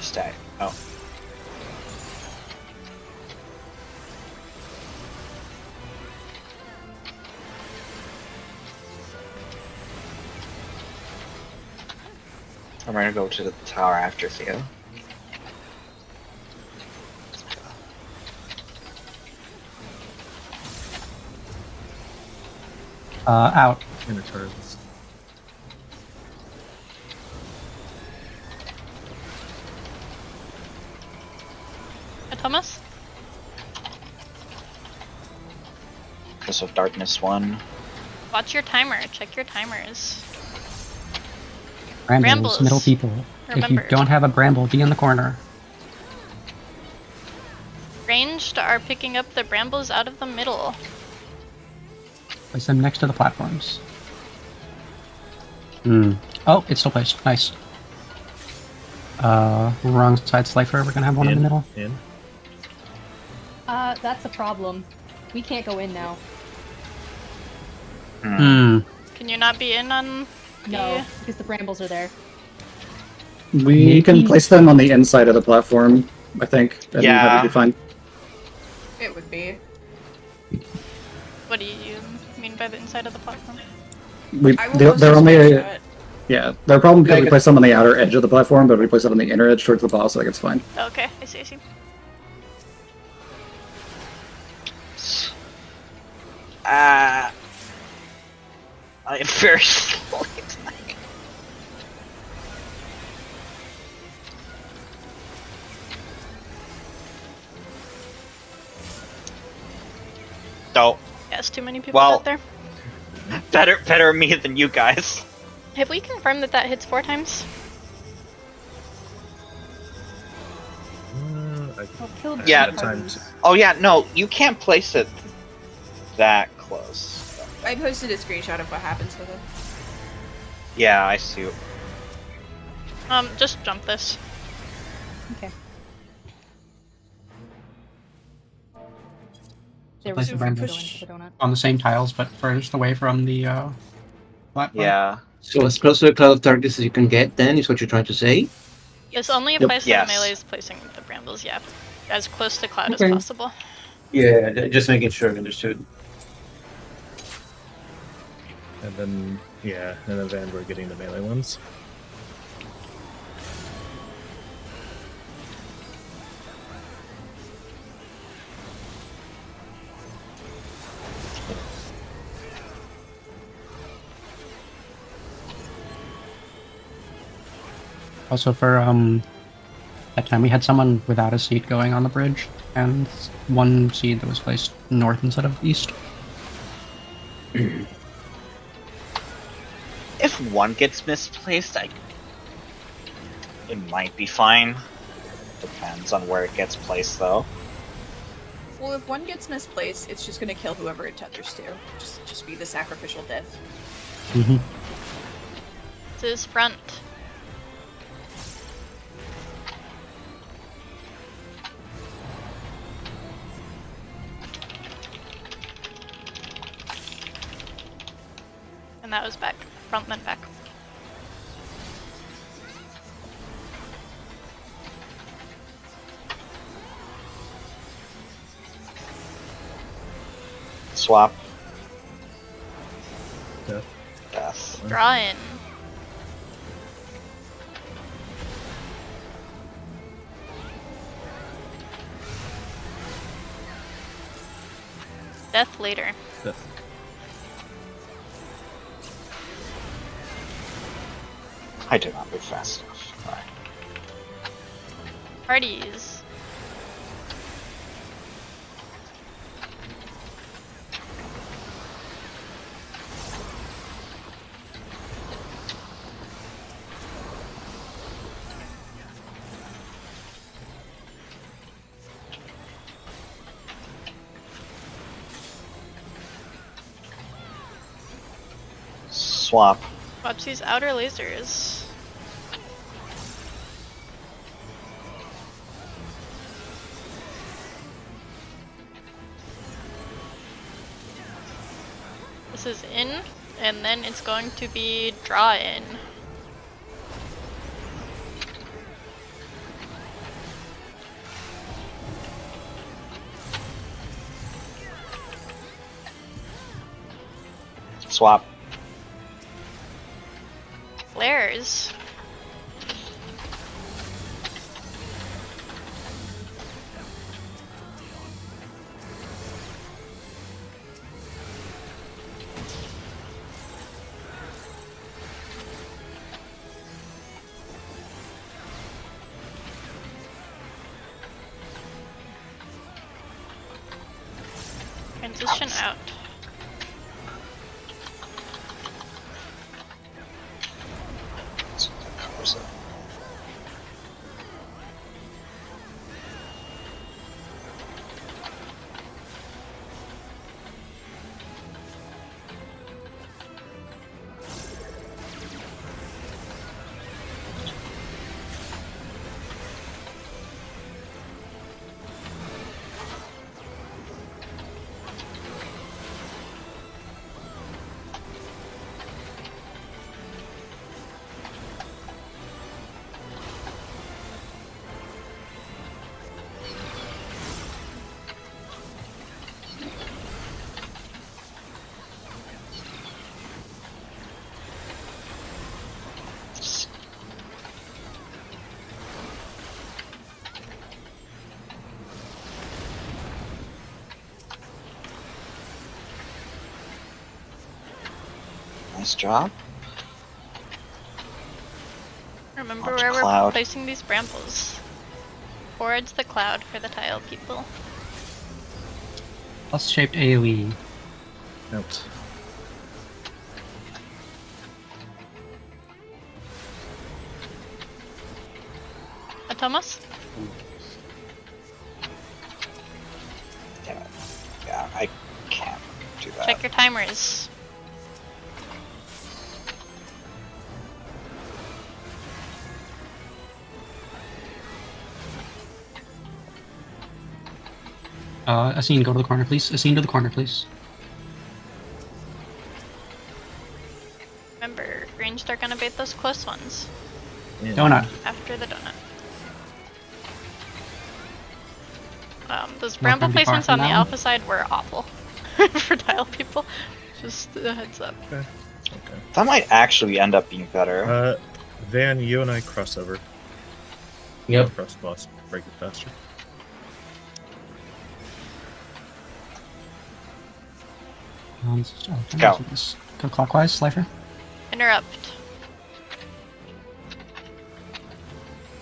Stay. Oh. I'm gonna go to the tower after Theo. Out. Inner turrets. Thomas? Curse of Darkness 1. Watch your timer. Check your timers. Brambles, Brambles. middle people. If you Remember. don't have a bramble, be in the corner. Ranged are picking up the brambles out of the middle. Place them next to the platforms. Oh, it's still placed. Nice. Wrong side slifer. We're gonna have one in the middle. In. That's a problem. We can't go in now. Can you not be in on No, because the brambles are there. We can place them on the inside of the platform, I think, and Yeah. that'd be fine. It would be. What do you mean by the inside of the platform? They're only. Yeah, they're a problem because we place them on the outer edge of the platform, but we place them on the inner edge towards the boss, like it's fine. Okay, I see, I see. I am very slowly dying. Oh. Yes, too many people Well, out there. better me than you guys. Have we confirmed that hits 4 times? Yeah. Oh yeah, no, you can't place it that close. I posted a screenshot of what happens with it. Yeah, I see. Just jump this. Okay. Place the brambles on the same tiles, but furthest away from the platform. Yeah. So as close to the cloud of darkness as you can get, then, is what you're trying to say? This only Yep. applies to Yes. the melees placing the brambles, yeah. As close to cloud Okay. as possible. Yeah, just making sure I understood. And then, yeah, and then we're getting the melee ones. Also for that time we had someone without a seed going on the bridge, and one seed that was placed north instead of east. If one gets misplaced, it might be fine. Depends on where it gets placed, though. Well, if one gets misplaced, it's just gonna kill whoever it tethers to. Just be the sacrificial death. Mm-hmm. To his front. And that was back. Front then back. Swap. Death. Death. Draw in. Death later. Death. I did not move fast enough. Alright. Parties. Swap. Wapsi's outer lasers. This is in, and then it's going to be draw in. Swap. Flares. Transition out. Covers it. Nice job. Remember Watch where we're cloud. placing these brambles. Towards the cloud for the tile people. Plus shaped AoE. Out. Thomas? Damn it. Yeah, I can't do that. Check your timers. Asine, go to the corner, please. Asine, to the corner, please. Remember, ranged are gonna bait those close ones. Yeah. Donut. After the donut. Those Not bramble gonna be far placements from on the that one. alpha side were awful for tile people. Just a heads up. Okay. That might actually end up being better. Van, you and I cross over. Yep. Cross the boss. Break it faster. Go. Go clockwise, Slifer. Interrupt.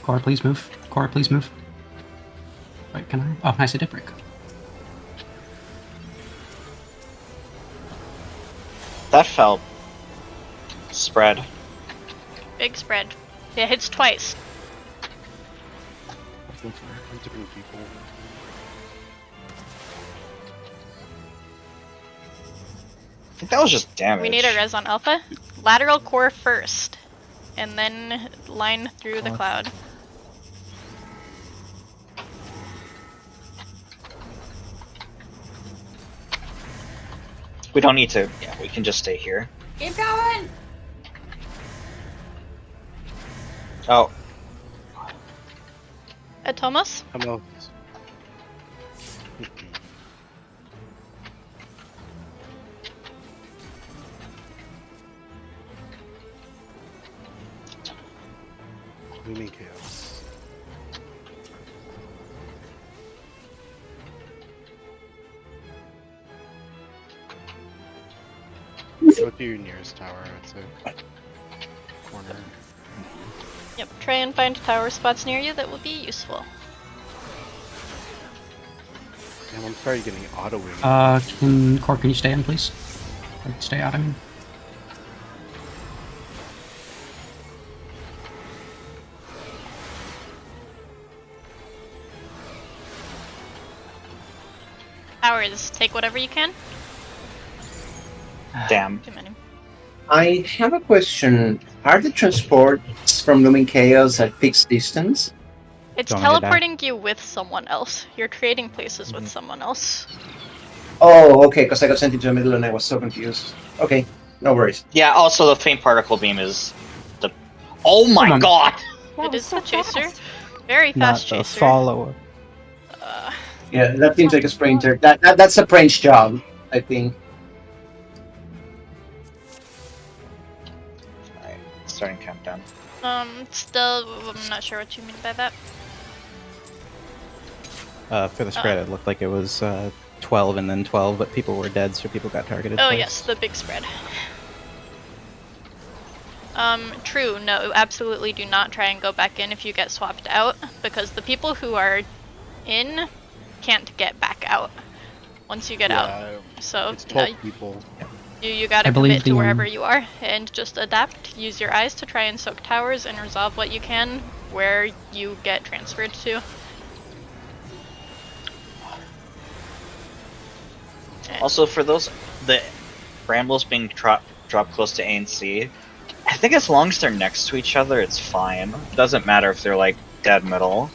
Cora, please move. Cora, please move. Wait, can I? Oh, nice, I did break. That felt spread. Big spread. It hits twice. I think that was just damage. We need a res on alpha. Lateral core first. And then line through the cloud. We don't need to. Yeah, we can just stay here. Keep going! Oh, Thomas? Hello. Looming chaos. Go to your nearest tower, I'd say. Corner. Yep, try and find tower spots near you that will be useful. Damn, I'm sorry getting auto-wing. Cora, can you stay in, please? Or stay out, I mean. Towers, take whatever you can. damn. Too many. I have a question. Are the transports from Looming Chaos at fixed distance? It's Don't hit that. teleporting you with someone else. You're trading places with someone else. Oh, okay, because I got sent into the middle and I was so confused. Okay, no worries. Yeah, also the faint particle beam is the... Oh my god! It is the chaser. Very Not fast the chaser. follower. Yeah, that seems like a sprinter. That's a French job, I think. Alright, starting countdown. Still, I'm not sure what you mean by that. For the spread, it looked like it was 12 and then 12, but people were dead, so people got targeted. Oh twice. yes, the big spread. True, no, absolutely do not try and go back in if you get swapped out, because the people who are in can't get back out once you get out. So It's 12 people. you gotta I believe commit to the, wherever you are and just adapt. Use your eyes to try and soak towers and resolve what you can where you get transferred to. Also, for those... the brambles being dropped close to A and C, I think as long as they're next to each other, it's fine. It doesn't matter if they're, like, dead middle.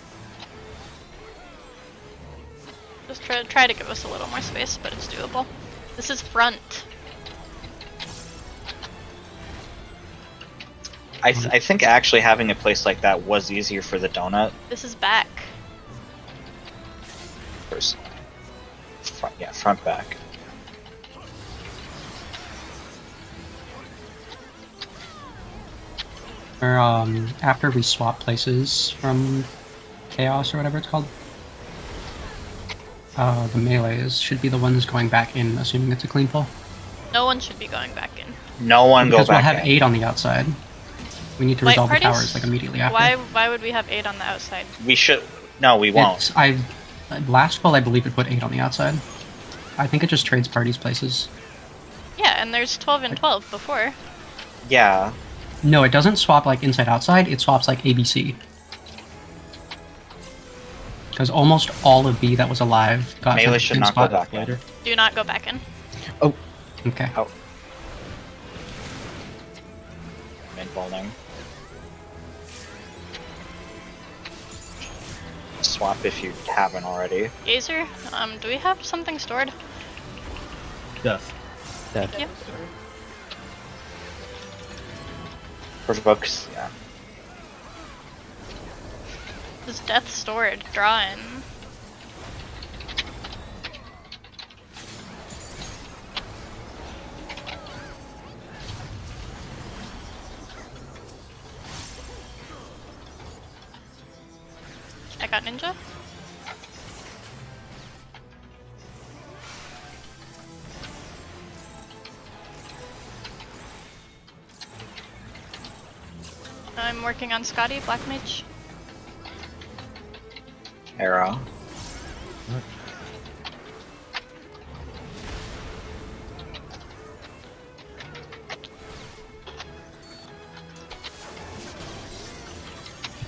Just try to give us a little more space, but it's doable. This is front. I think actually having a place like that was easier for the donut, This is back. personally. Front back. Or, after we swap places from Chaos or whatever it's called, the melees should be the ones going back in, assuming it's a clean pull. No one should be going back in. No one go Because we'll back have in. 8 on the outside. We need to White resolve the parties? towers like immediately after. Why would we have 8 on the outside? We should. No, we won't. Last fall, I believe it put 8 on the outside. I think it just trades parties places. Yeah, and there's 12 and 12 before. Yeah. No, it doesn't swap like inside outside. It swaps like ABC. Because almost all of B that was alive got Melee sent to the should same not go spot. back in. Do not go back in. Oh. Okay. Oh. Main bowling. Swap if you haven't already. Gazer, do we have something stored? Death. Thank you. Provokes, yeah. Is death stored? Draw in. I got ninja. I'm working on Scotty, Black Mage. Arrow.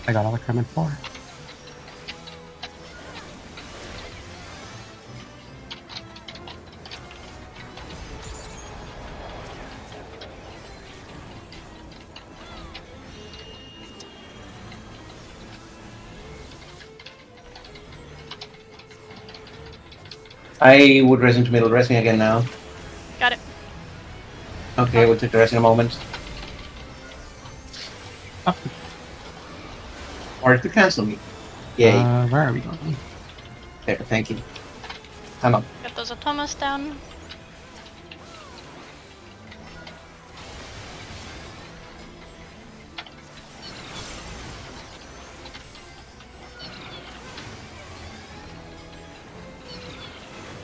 I got all the Kermit 4. I would rest into middle. Rest me again now. Got it. Okay, we'll take the rest in a moment. Or to cancel me. Yay. Where are we going? There, thank you. I'm up. Get those Atomas down.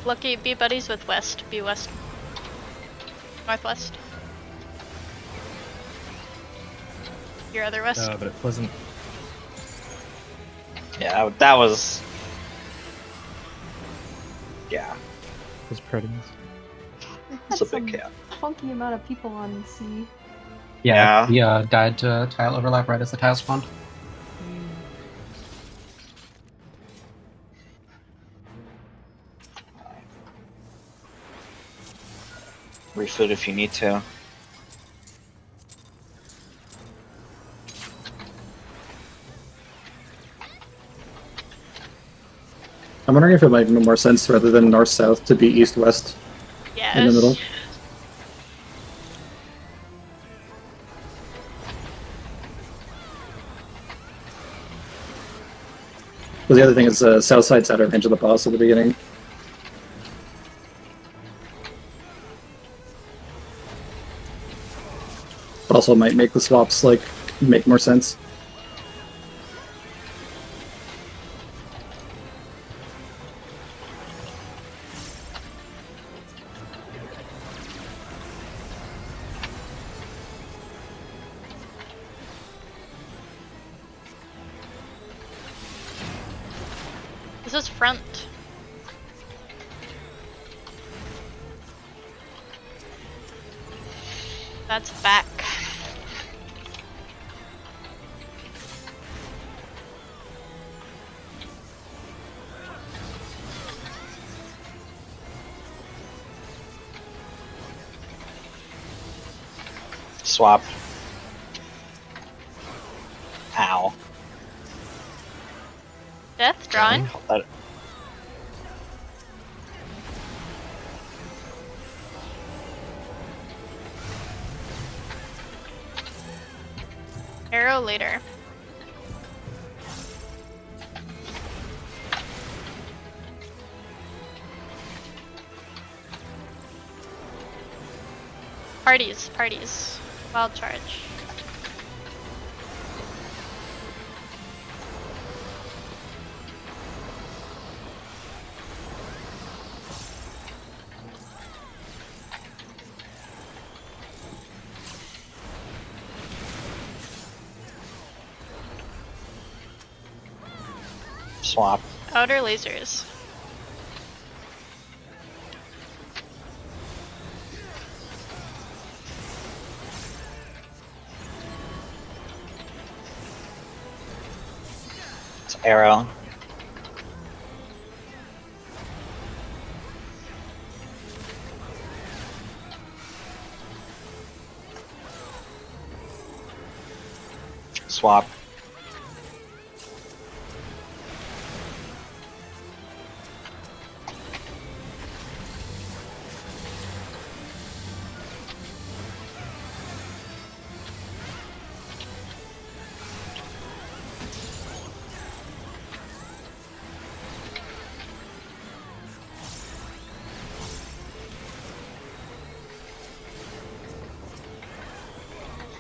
Lucky, be buddies with West. Be West. Northwest. Your other West. But it wasn't. Yeah, that was. Yeah. It was pretty. It's a big cap. Funky amount of people on C. Yeah. We died to tile overlap right as the tile spawned. Refloat if you need to. I'm wondering if it might make more sense rather than north-south to be east-west in the middle. Well, the other thing is south side's out of range of the boss at the beginning. But also might make the swaps like make more sense. This is front. That's back. Swap. Ow. Death, drawing. Arrow later. Parties, parties. Wild charge. Swap. Outer lasers. It's arrow. Swap.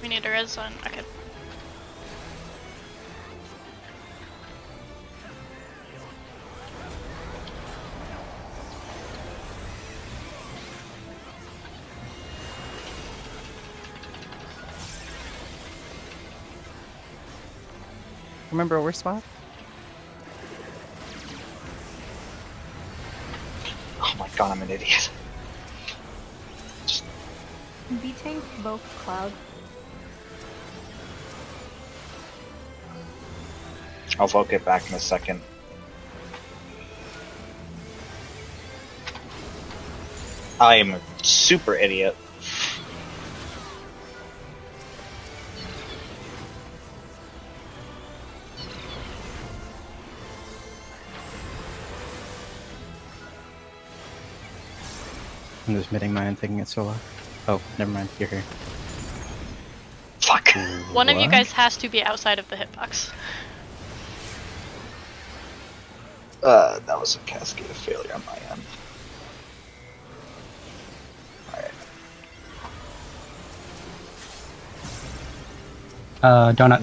We need a res zone. Okay. Remember, we're swap. Oh my god, I'm an idiot. Be tank both cloud. I'll vote it back in a second. I am a super idiot. I'm just mitting mine and taking it solo. Oh, never mind. You're here. Fuck. One of you guys has to be outside of the hitbox. That was a cascade of failure on my end. Donut.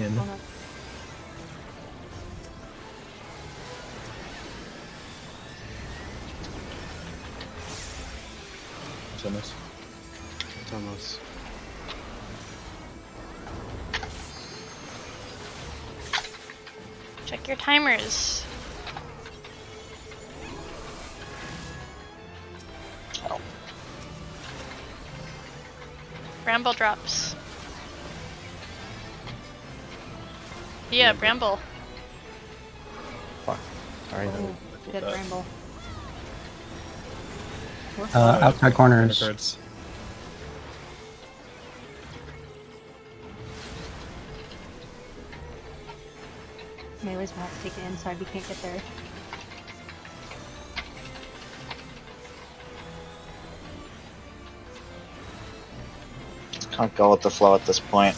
Thomas. Thomas. Check your timers. Bramble drops. Yeah, Bramble. Fuck. Sorry. Oh, good Bramble. Outside corners. Melee's gonna have to take it inside, we can't get there. Can't go with the flow at this point.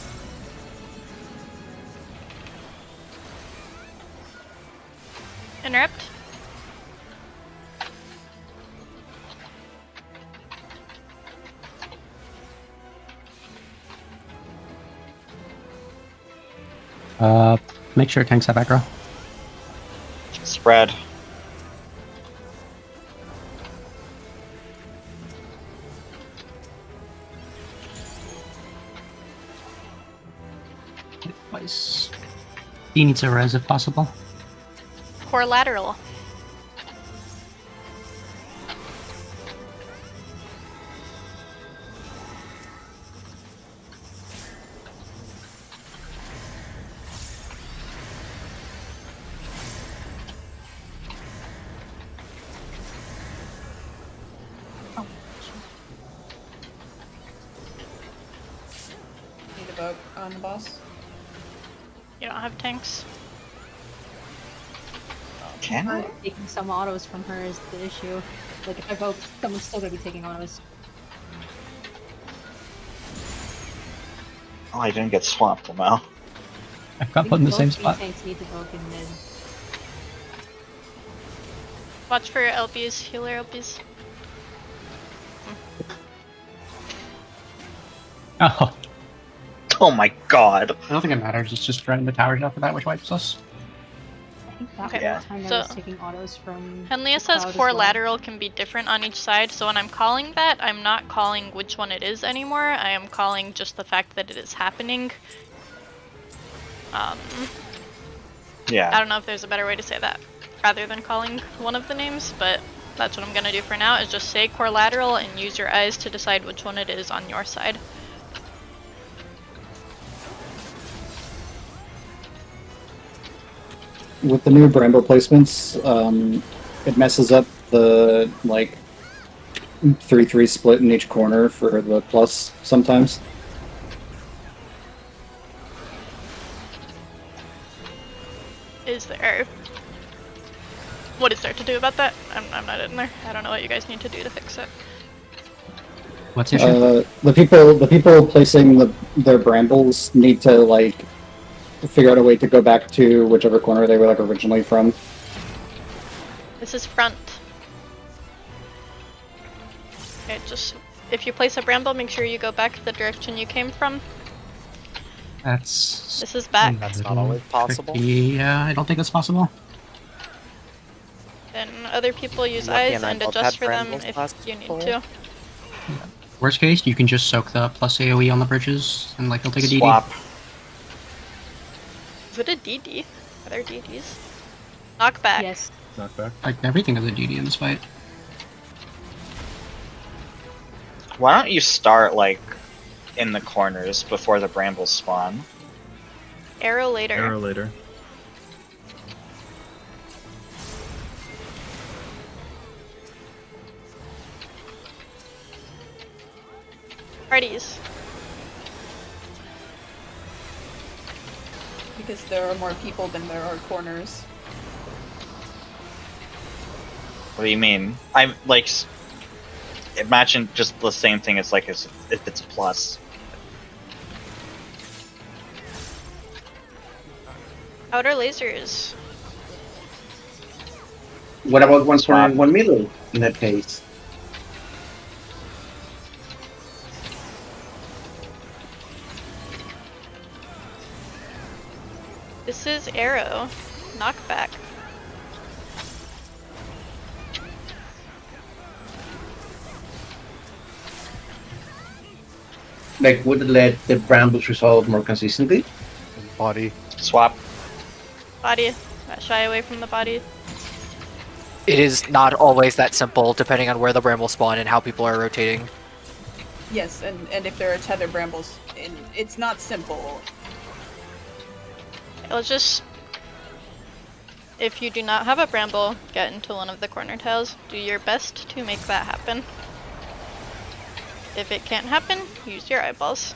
Interrupt. Make sure tanks have aggro. Spread. Twice. He needs a res if possible. Core lateral. Need a vote on the boss. You don't have tanks. Can I? Taking some autos from her is the issue. Like, if I vote, someone's still gonna be taking autos. Oh, I didn't get swamped, Lamau. I've got put in the same spot. Tanks need to vote in mid. Watch for LBs, healer LBs. Oh. Oh my god. I don't think it matters. It's just running the towers after that, which wipes us. I think that Okay, one time so- I was taking autos from. Henlia the says cloud as core well. lateral can be different on each side, so when I'm calling that, I'm not calling which one it is anymore. I am calling just the fact that it is happening. I Yeah. don't know if there's a better way to say that. rather than calling one of the names, but that's what I'm gonna do for now, is just say core lateral and use your eyes to decide which one it is on your side. With the new bramble placements, it messes up the like 3-3 split in each corner for the plus sometimes. Is there... What is there to do about that? I'm not in there. I don't know what you guys need to do to fix it. What's the issue? The people placing their brambles need to like figure out a way to go back to whichever corner they were like originally from. This is front. Okay, just if you place a bramble, make sure you go back the direction you came from. That's... This is back. That's not always possible. Yeah, I don't think that's possible. Then other people use Lucky eyes and I and both adjust had for them brambles if last you need fall. to. Worst case, you can just soak the plus AoE on the bridges, and like he'll take a DD. Swap. Is it a DD? Are there DDs? Knock back. Yes. Knock back. Like everything is a DD in this fight. Why don't you start like in the corners before the brambles spawn? Arrow later. Arrow later. Parties. Because there are more people than there are corners. What do you mean? I'm like, imagine just the same thing as like as if it's a plus. Outer lasers. What about one corner and one middle in that case? This is arrow. Knockback. Like, would it let the brambles resolve more consistently? Body. Swap. Body. Shy away from the body. It is not always that simple, depending on where the brambles spawn and how people are rotating. Yes, and if there are tether brambles, it's not simple. Let's just... If you do not have a bramble, get into one of the corner tiles. Do your best to make that happen. If it can't happen, use your eyeballs.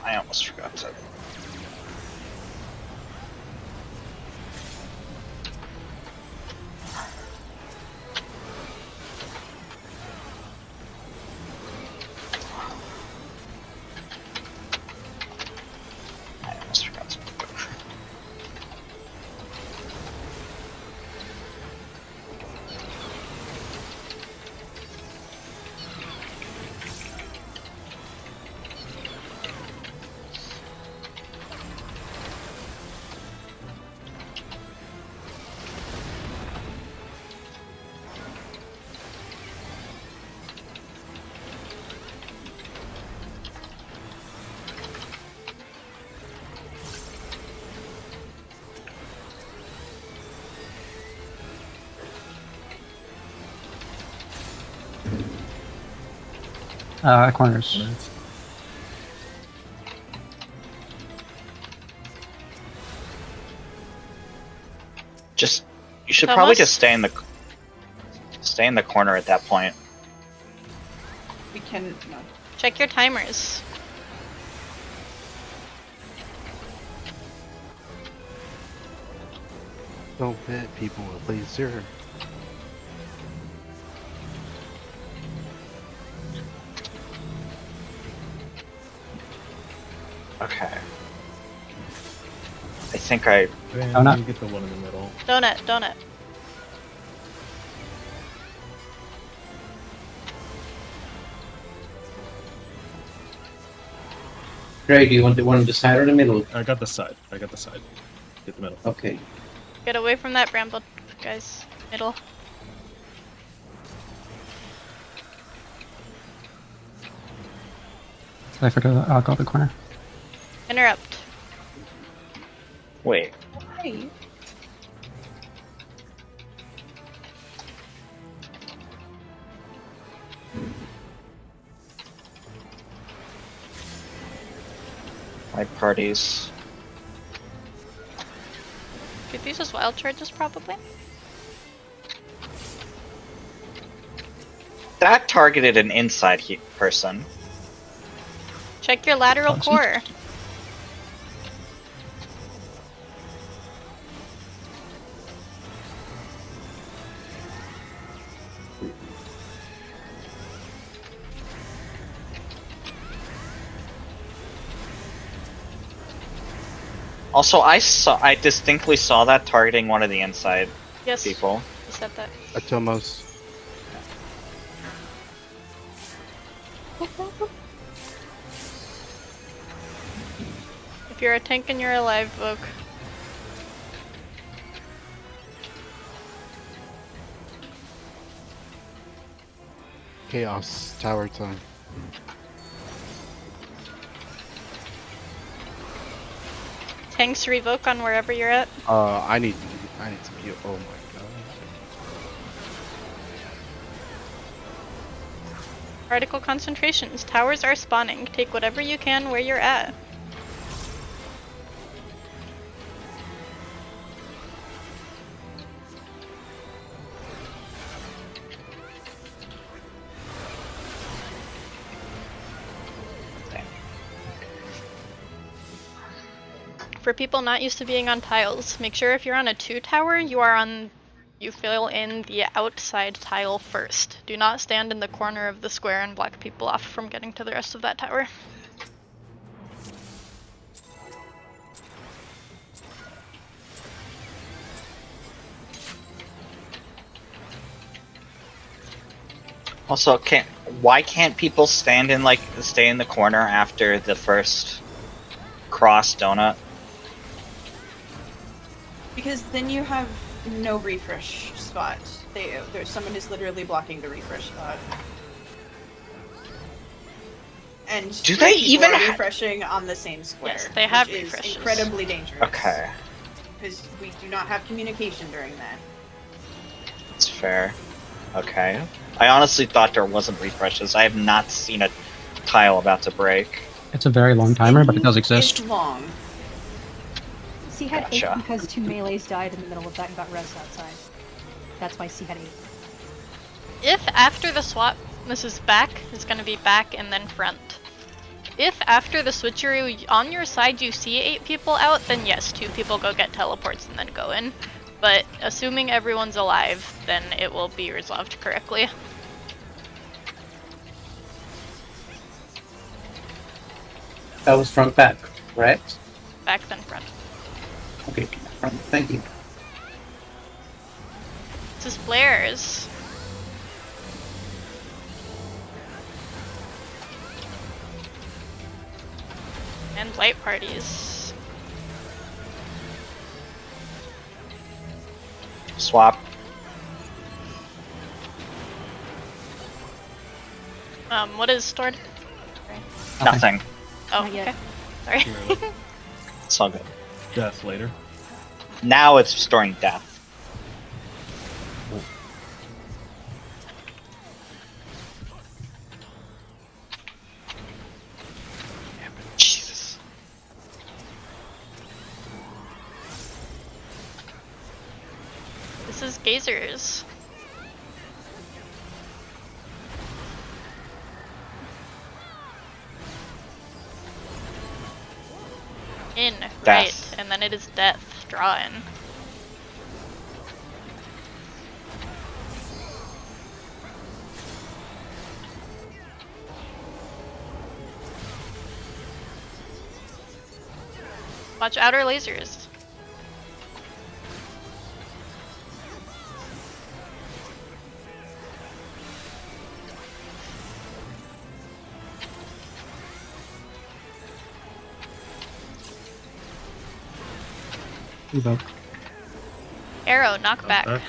I almost forgot to. I almost forgot to. Corners. Just you should Thomas? probably just stay in the corner at that point. We can no. Check your timers. Don't hit people with laser. Okay. I think I. And you get the one in the middle. Donut, donut. Ray, do you want the one on the side or the middle? I got the side. Get the middle. Okay. Get away from that bramble, guys. Middle. Cypher to go to the corner. Interrupt. Wait. Hey. My parties. Could these as wild charges, probably? That targeted an inside person. Check your lateral core. Also, I distinctly saw that targeting one of the inside people. You said that. Atomos. If you're a tank and you're alive, Vogue. Chaos tower time. Tanks revoke on wherever you're at. I need some heal. Oh my god. Particle concentrations. Towers are spawning. Take whatever you can where you're at. For people not used to being on tiles, make sure if you're on a 2 tower, you fill in the outside tile first. Do not stand in the corner of the square and block people off from getting to the rest of that tower. Also, why can't people stay in the corner after the first cross donut? Because then you have no refresh spot. Someone is literally blocking the refresh spot. And Do they people even are refreshing on the same square? Yes, they have which refreshes. is incredibly dangerous. Okay, Because we do not have communication during that. that's fair. Okay. I honestly thought there wasn't refreshes. I have not seen a tile about to break. It's a very long timer, but it does exist. It's long. C had Gotcha. 8 because 2 melees died in the middle of that and got rezzed outside. That's why C had 8. If after the swap, this is back, it's going to be back and then front. If after the switcheroo on your side you see 8 people out, then yes, 2 people go get teleports and then go in. But assuming everyone's alive, then it will be resolved correctly. That was front back, correct? Back then front. Okay, front. Thank you. This is flares. And light parties. Swap. What is stored? Nothing. Oh, Not yet. okay. Sorry. It's all good. Death later. Now it's storing death. Jesus. This is gazers. In, Death. right, and then it is death. Draw in. Watch outer lasers. Evoke. Arrow, knockback. Okay.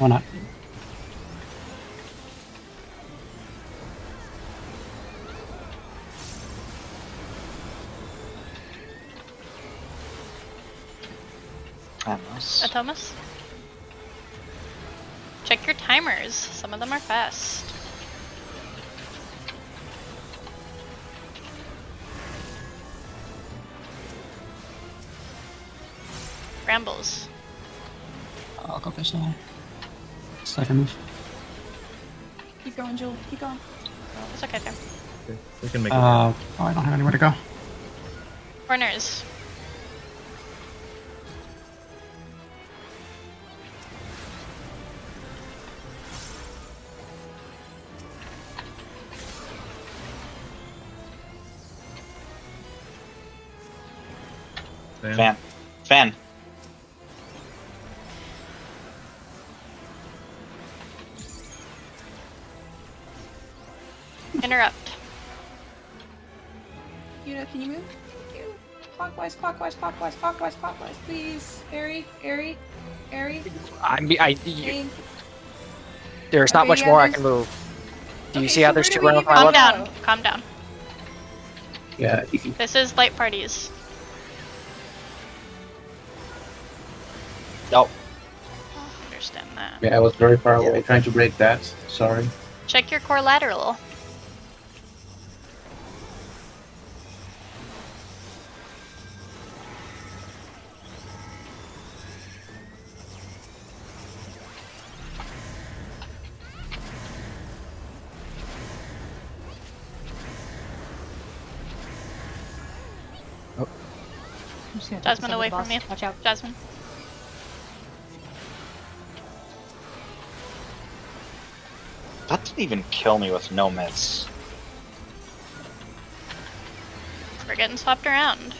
Why not? Thomas? Check your timers. Some of them are fast. Brambles. I'll go this now. Second move. Keep going, Jill. Keep going. It's okay there. We can make it. Oh, I don't have anywhere to go. Corners. Fan. Fan. Interrupt. Can you move? Thank you. Clockwise, clockwise, clockwise, clockwise, clockwise, please. Airy. There's not much more I can move. Do you see how there's two running my Calm left? down. Calm down. Yeah. This is light parties. Nope. Understand that. Yeah, I was very far away trying to break that. Sorry. Check your core lateral. Jasmine, away from me. Watch out. Jasmine. That didn't even kill me with no miss. We're getting swapped around.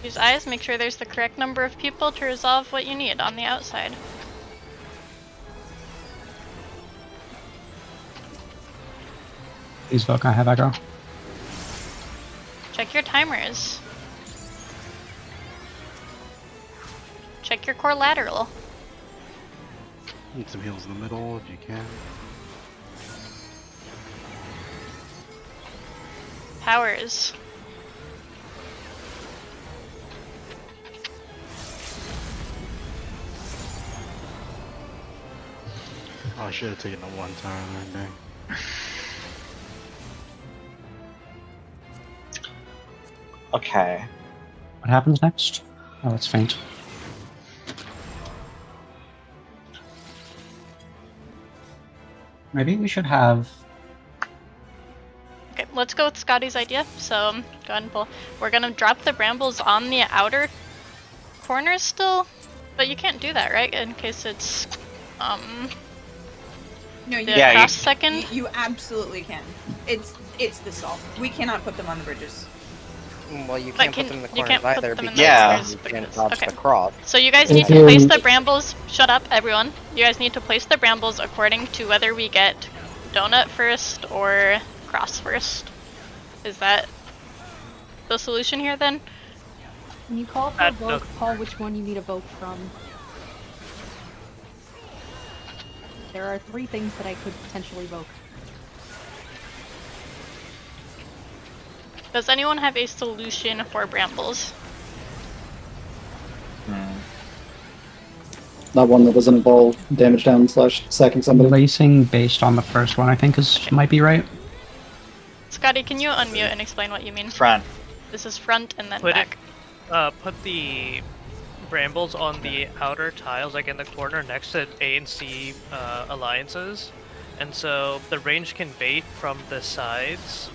Use eyes, make sure there's the correct number of people to resolve what you need on the outside. Please vote, can I have aggro? Check your timers. Check your core lateral. Need some heals in the middle if you can. Powers. Oh, I should have taken a one time that day. Okay. What happens next? Oh, it's faint. Maybe we should have... Okay, let's go with Scotty's idea. So, go ahead and pull. We're gonna drop the brambles on the outer corners still, but you can't do that, right? In case it's, No, you the cross second. You absolutely can. It's the salt. We cannot put them on the bridges. Well, you But can't put them in the you corners can't put either them in because the Yeah. corners you can't because- dodge okay. the crop. So you guys need to place the brambles. Shut up, everyone. You guys need to place the brambles according to whether we get donut first or cross first. Is that the solution here then? When you call for a vote, call which one you need a vote from. There are 3 things that I could potentially vote. Does anyone have a solution for brambles? Not one that doesn't involve damage down / sacking somebody. Lacing based on the first one, I think, might be right. Scotty, can you unmute and explain what you mean? Front. This is front and then Put back. Put the brambles on the outer tiles, like in the corner next to A and C alliances, and so the range can bait from the sides,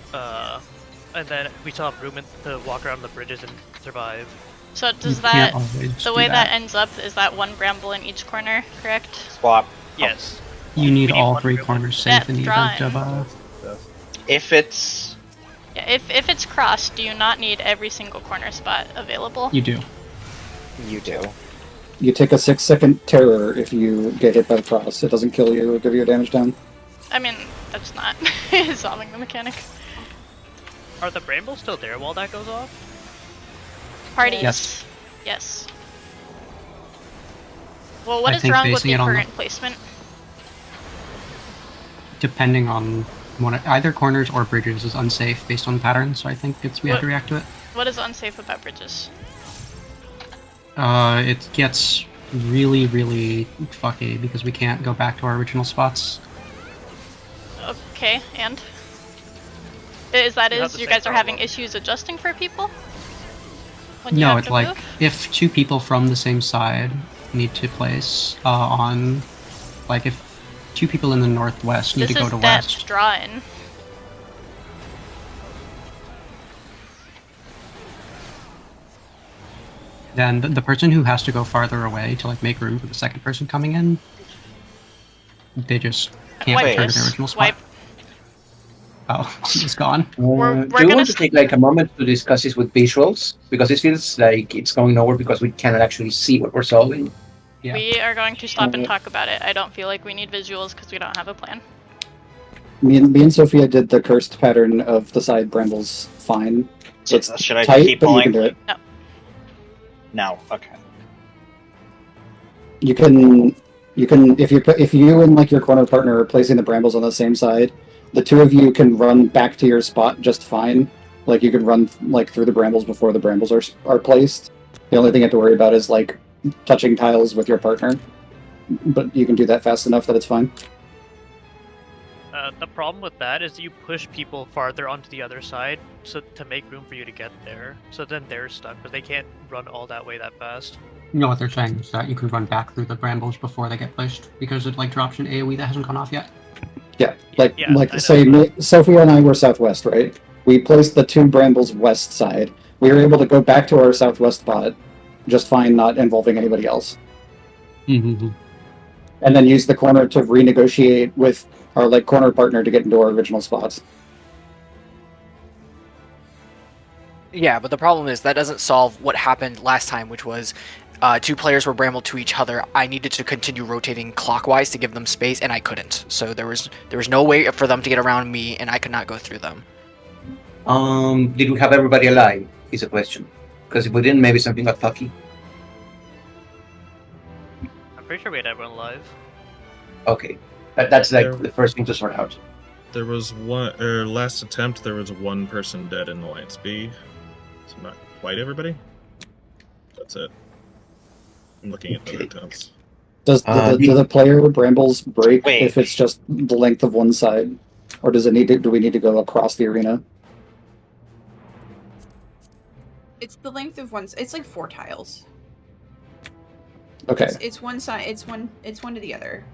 and then we still have room to walk around the bridges and survive. So does You that, can't always the do way that that. ends up is that one bramble in each corner, correct? Swap. Yes. You need all 3 corners safe in the event drawing. of If it's... Yeah, if it's crossed, do you not need every single corner spot available? You do. You do. You take a 6-second terror if you get hit by the cross. It doesn't kill you, it'll give you a damage down. I mean, that's not solving the mechanic. Are the brambles still there while that goes off? Parties. Yes. Yes. Well, what I is think wrong with basing the it on the- current placement? Depending on either corners or bridges is unsafe based on pattern, so I think we have to react to it. What is unsafe about bridges? It gets really, really fucky because we can't go back to our original spots. Okay, and? Is that You have the you same guys are having problem. issues adjusting for people? When you No, have it's to like move? if two people from the same side need to place on, like if two people in the northwest need This to go is to depth west. draw-in. Then the person who has to go farther away to like make room for the second person coming in, they just can't Wipe return to this. their original spot. Wipe. Oh, it's gone. We're Do you gonna want to take like a moment to discuss this with visuals? Because it feels like it's going nowhere because we cannot actually see what we're solving. Yeah. We are going to stop and talk about it. I don't feel like we need visuals because we don't have a plan. Me and Sophia did the cursed pattern of the side brambles fine. So It's should I tight, keep but you pulling? can do it. No. No. Okay. You can if you and like your corner partner are placing the brambles on the same side, the two of you can run back to your spot just fine. Like you can run like through the brambles before the brambles are placed. The only thing you have to worry about is like touching tiles with your partner, but you can do that fast enough that it's fine. The problem with that is you push people farther onto the other side so to make room for you to get there. So then they're stuck, but they can't run all that way that fast. You know what they're saying is that you can run back through the brambles before they get placed because it like drops an AoE that hasn't gone off yet. Yeah, Yeah, I know. say Sophia and I were southwest, right? We placed the two brambles west side. We were able to go back to our southwest spot just fine, not involving anybody else. Mm-hmm. And then use the corner to renegotiate with our like corner partner to get into our original spots. Yeah, but the problem is that doesn't solve what happened last time, which was two players were brambled to each other. I needed to continue rotating clockwise to give them space, and I couldn't. So there was no way for them to get around me, and I could not go through them. Did we have everybody alive? Is a question. Because if we didn't, maybe something got fucky. I'm pretty sure we had everyone alive. Okay, that's like the first thing to sort out. There was one last attempt. There was one person dead in Alliance B, so not quite everybody. That's it. I'm looking at the attempts. Do the player brambles break if it's just the length of one side, or does it do we need to go across the arena? It's the length of one. It's like 4 tiles. Okay. It's one side. It's one to the other.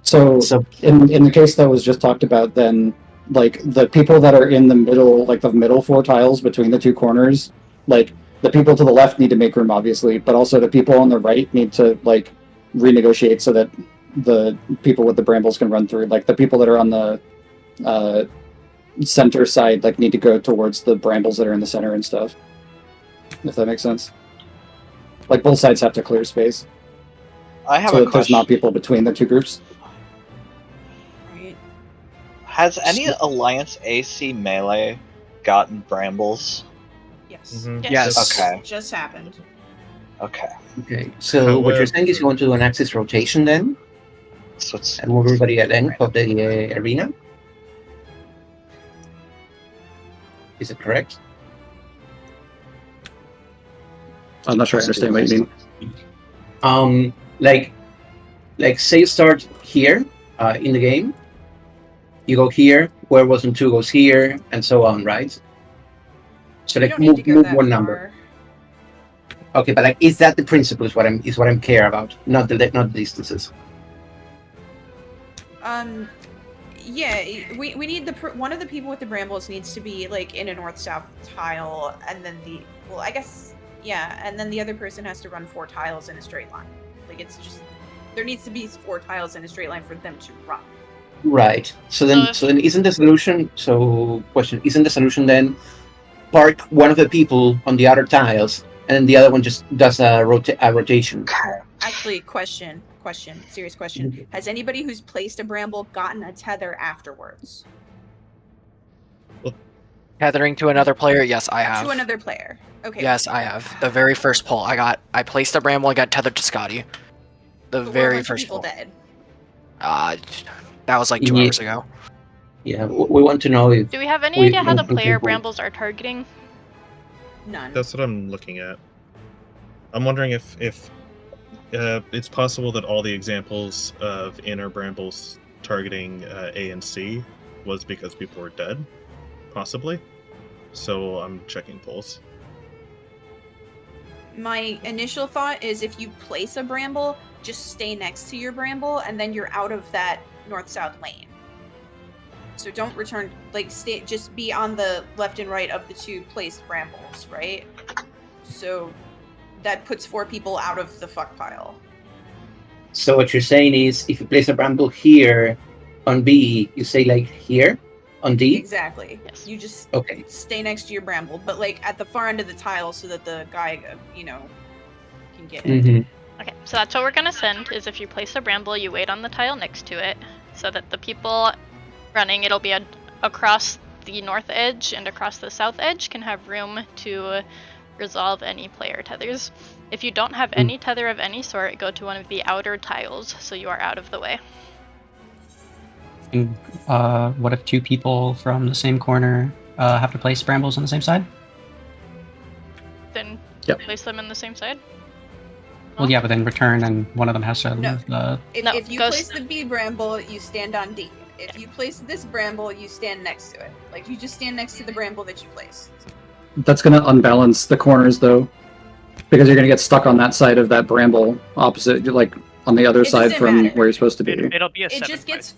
So in the case that was just talked about, then like the people that are in the middle, like the middle 4 tiles between the two corners, like the people to the left need to make room, obviously, but also the people on the right need to like renegotiate so that the people with the brambles can run through. Like the people that are on the center side, like need to go towards the brambles that are in the center and stuff. If that makes sense. Like both sides have to clear space. I have so a that there's question. not people between the two groups. Has any Alliance AC melee gotten brambles? Yes. Yes. Okay. Just happened. Okay. Okay, so what you're saying is you want to do an axis rotation then? So it's and move everybody at length of the arena? Is it correct? I'm not sure I understand what you mean. Like say you start here in the game, you go here, werewolves and 2 goes here, and so on, right? So You like don't need to go move that one number. Okay, but like, is that the principle? Is what I'm care about, not the distances. Yeah, we need one of the people with the brambles needs to be like in a north-south tile, and then and then the other person has to run 4 tiles in a straight line. Like it's just there needs to be 4 tiles in a straight line for them to run. Right. So then isn't the solution? So question: isn't the solution then park one of the people on the outer tiles, and then the other one just does a rotation? Actually, serious question. Has anybody who's placed a bramble gotten a tether afterwards? Tethering to another player? Yes, I have. To another player. Okay. Yes, I have. The very first pull, I placed a bramble, I got tethered to Scotty. The But were a very bunch of first people one. dead? That was like 2 hours ago. Yeah, we want to know if. Do we have any we idea how the want to player people- brambles are targeting? None. That's what I'm looking at. I'm wondering if it's possible that all the examples of inner brambles targeting A and C was because people were dead, possibly. So I'm checking polls. My initial thought is if you place a bramble, just stay next to your bramble, and then you're out of that north-south lane. So don't return, like, stay, just be on the left and right of the two placed brambles, right? So that puts 4 people out of the fuck pile. So what you're saying is, if you place a bramble here on B, you say like here on D. Exactly. Yes. You just Okay. stay next to your bramble, but like at the far end of the tile so that the guy, can get it. Mm-hmm. Okay, so that's what we're gonna send, is if you place a bramble, you wait on the tile next to it, so that the people running, it'll be across the north edge and across the south edge, can have room to resolve any player tethers. If you don't have any tether of any sort, go to one of the outer tiles, so you are out of the way. And what if 2 people from the same corner have to place brambles on the same side? Then place them in the same side. Well, yeah, but then return and one of them has to No. leave the... If you place the B bramble, you stand on D. If you place this bramble, you stand next to it. Like, you just stand next to the bramble that you place. That's gonna unbalance the corners though, because you're gonna get stuck on that side of that bramble opposite, like on the other It side doesn't from matter. where you're supposed to be. It'll be a It just gets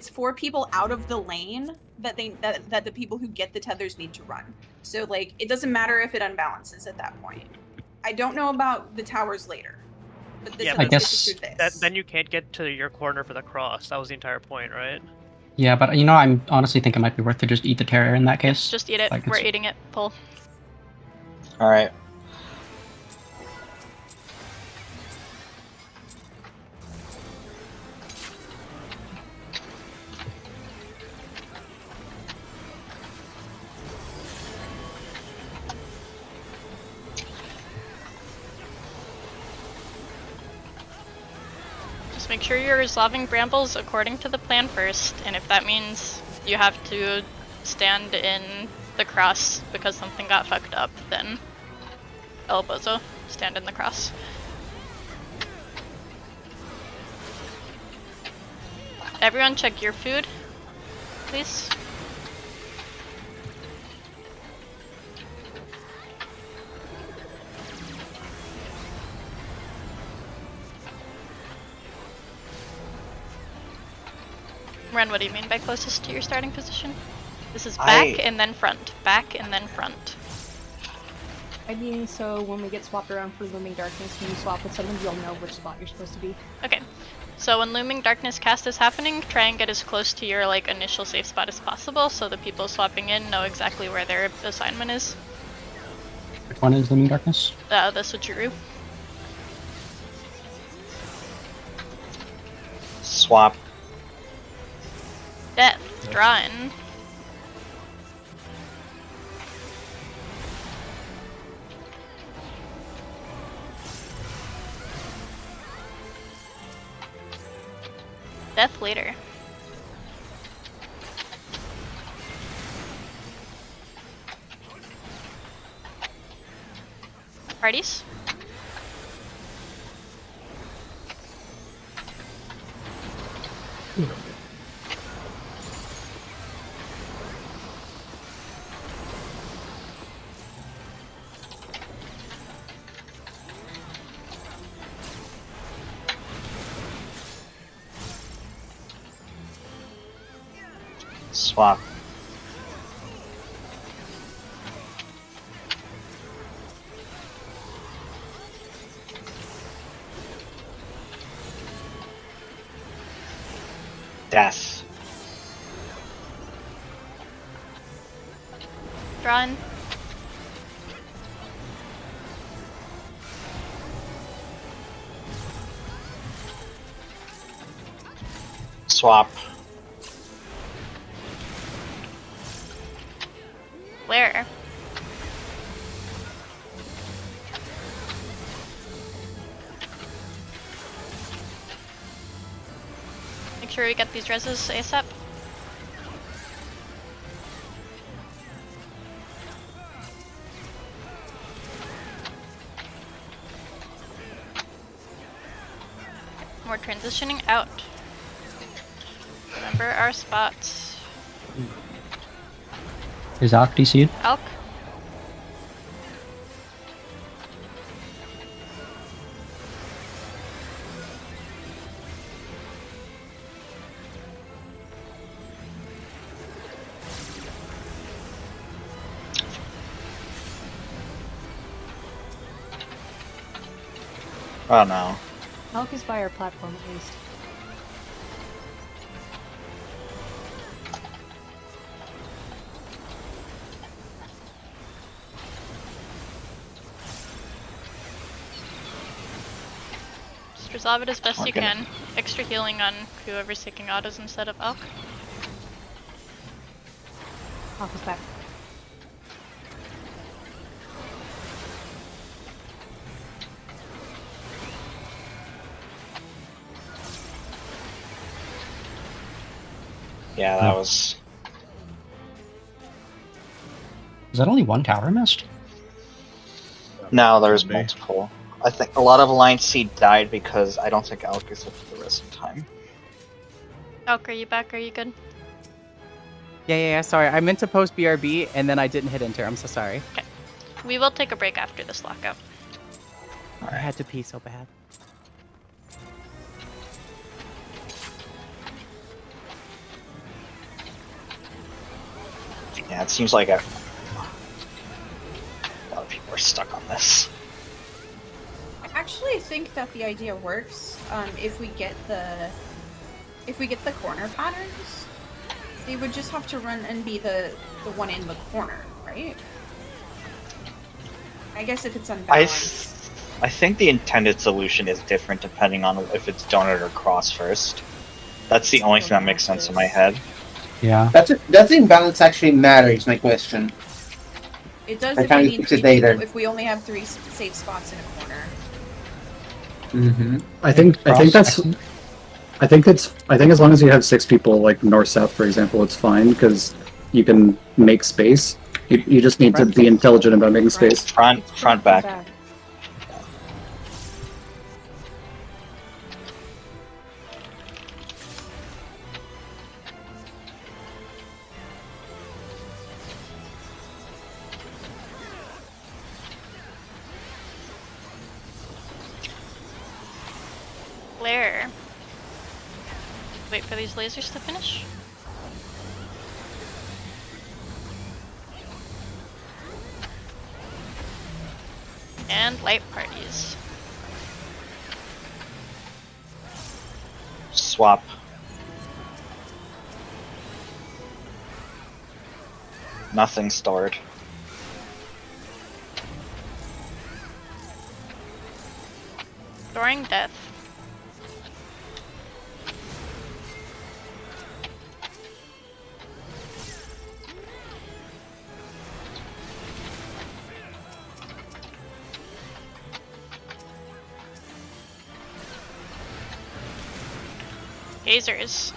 4 people out of the lane that the people who get the tethers need to run. So like it doesn't matter if it unbalances at that point. I don't know about the towers later. But this but gets us through this. then you can't get to your corner for the cross. That was the entire point, right? Yeah, but I honestly think it might be worth to just eat the terror in that case. Just eat it. Like, We're it's- eating it. Pull. Alright. Just make sure you're resolving brambles according to the plan first, and if that means you have to stand in the cross because something got fucked up, then El Bozo, stand in the cross. Everyone check your food, please. Ren, what do you mean by closest to your starting position? This is back and then front. Back and then front. I mean, so when we get swapped around for Looming Darkness, when you swap with someone, you'll know which spot you're supposed to be. Okay. So when Looming Darkness cast is happening, try and get as close to your initial safe spot as possible so the people swapping in know exactly where their assignment is. Which one is Looming Darkness? The switcheroo. Swap. Death. Draw in. Death later. Parties? Swap. Death. Drawn. Swap. Where? Make sure we get these reses ASAP. We're transitioning out. Remember our spots. Is Alk DC'd? Alk. Oh no. Elk is by our platform at least. Just resolve it as best you Okay. can. Extra healing on whoever's taking autos instead of Elk. Elk is back. Yeah, that was. Is that only one tower missed? No, there's Could be. multiple. I think a lot of Alliance Seed died because I don't think Alk is up for the rest of the time. Elk, are you back? Are you good? Yeah. Sorry, I meant to post BRB and then I didn't hit enter. I'm so sorry. Okay. We will take a break after this lockout. I had to pee so bad. Yeah, it seems like a lot of people are stuck on this. I actually think that the idea works. If we get the corner patterns, they would just have to run and be the one in the corner, right? I guess if it's unbalanced. I think the intended solution is different depending on if it's donut or cross first. That's the only thing that makes sense in my head. Yeah. Does the imbalance actually matter? Is my question. It does I if can't we need fix it 3 people, later. if we only have 3 safe spots in a corner. Mm-hmm. I think as long as you have 6 people, like north-south, for example, it's fine because you can make space. You just need to be intelligent about making space. Front, back. Flare. Wait for these lasers to finish. And light parties. Swap. Nothing stored. Storing death. Phasers.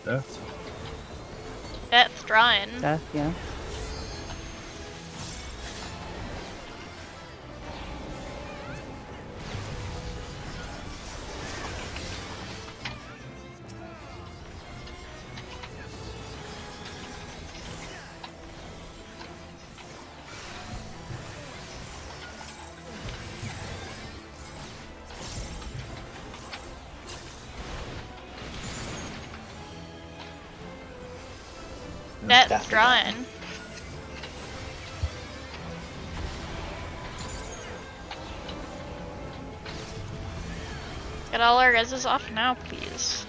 Death. Death drawing. Death, yeah. Death drawing. Get all our reses off now, please.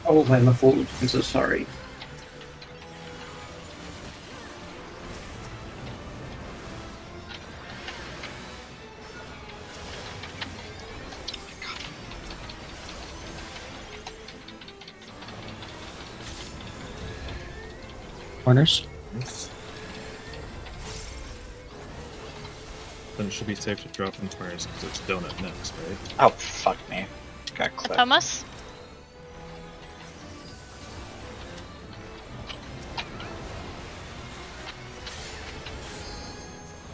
Oh, I'm a fool. I'm so sorry. Corners. Nice. Then it should be safe to drop in corners because it's donut next, right? Oh, fuck me. Got clipped. Thomas?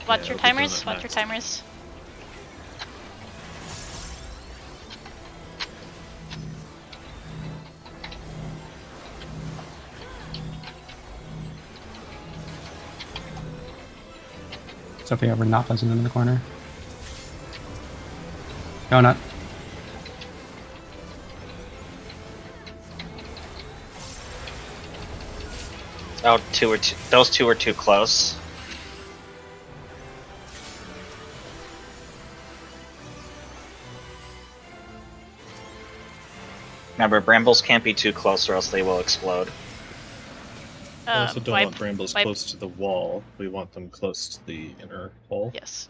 Watch your timers, watch your timers. Sophia over not pleasant in the corner. Donut. Oh, those two were too close. Remember, brambles can't be too close or else they will explode. We also don't wipe- want brambles wipe- close to the wall. We want them close to the inner hole. Yes.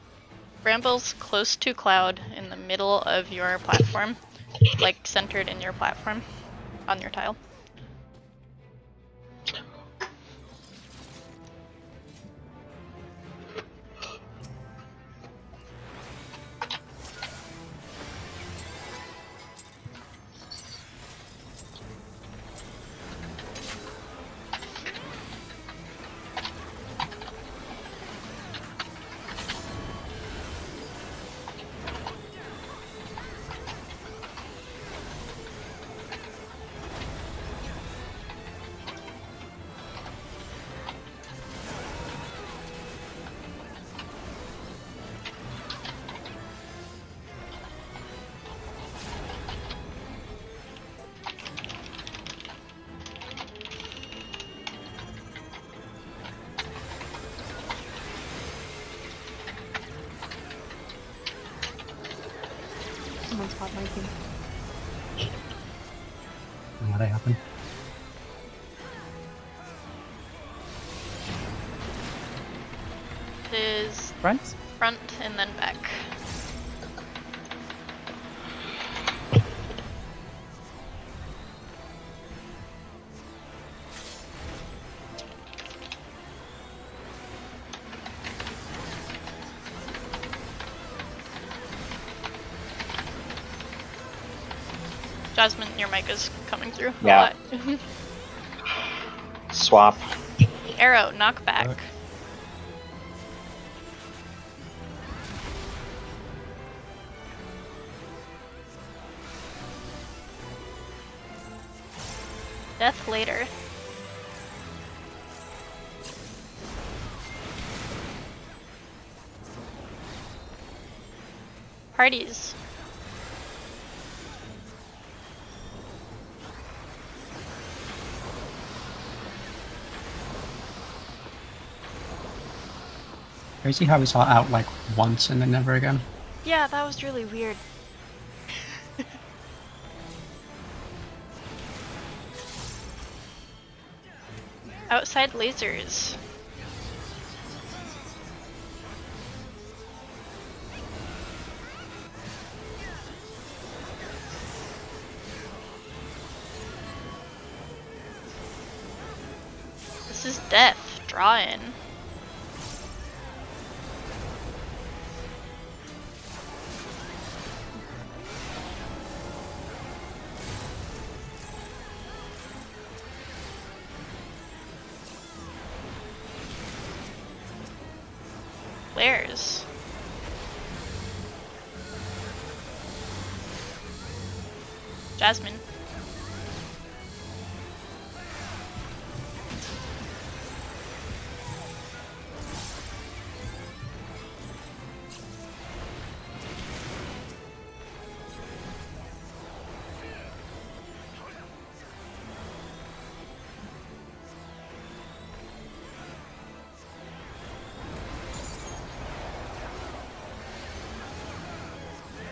Brambles close to cloud in the middle of your platform, like centered in your platform on your tile. Someone's hot miking. What happened? Is front and then back. Jasmine, your mic is coming through Yeah. a lot. Swap. Arrow, knock back. Death later. Parties. Crazy how we saw out like once and then never again. Yeah, that was really weird. Outside lasers. This is death. Draw in. Flares. Jasmine.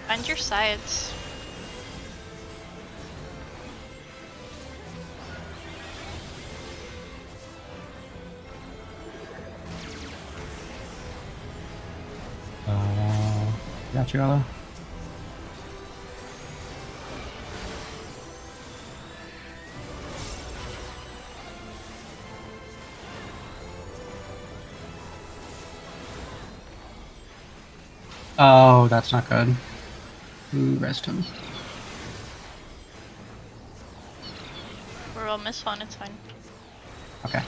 Find your sides. got you, Ella. Oh, that's not good. Ooh, rest him. We're all miss on, it's fine. Okay.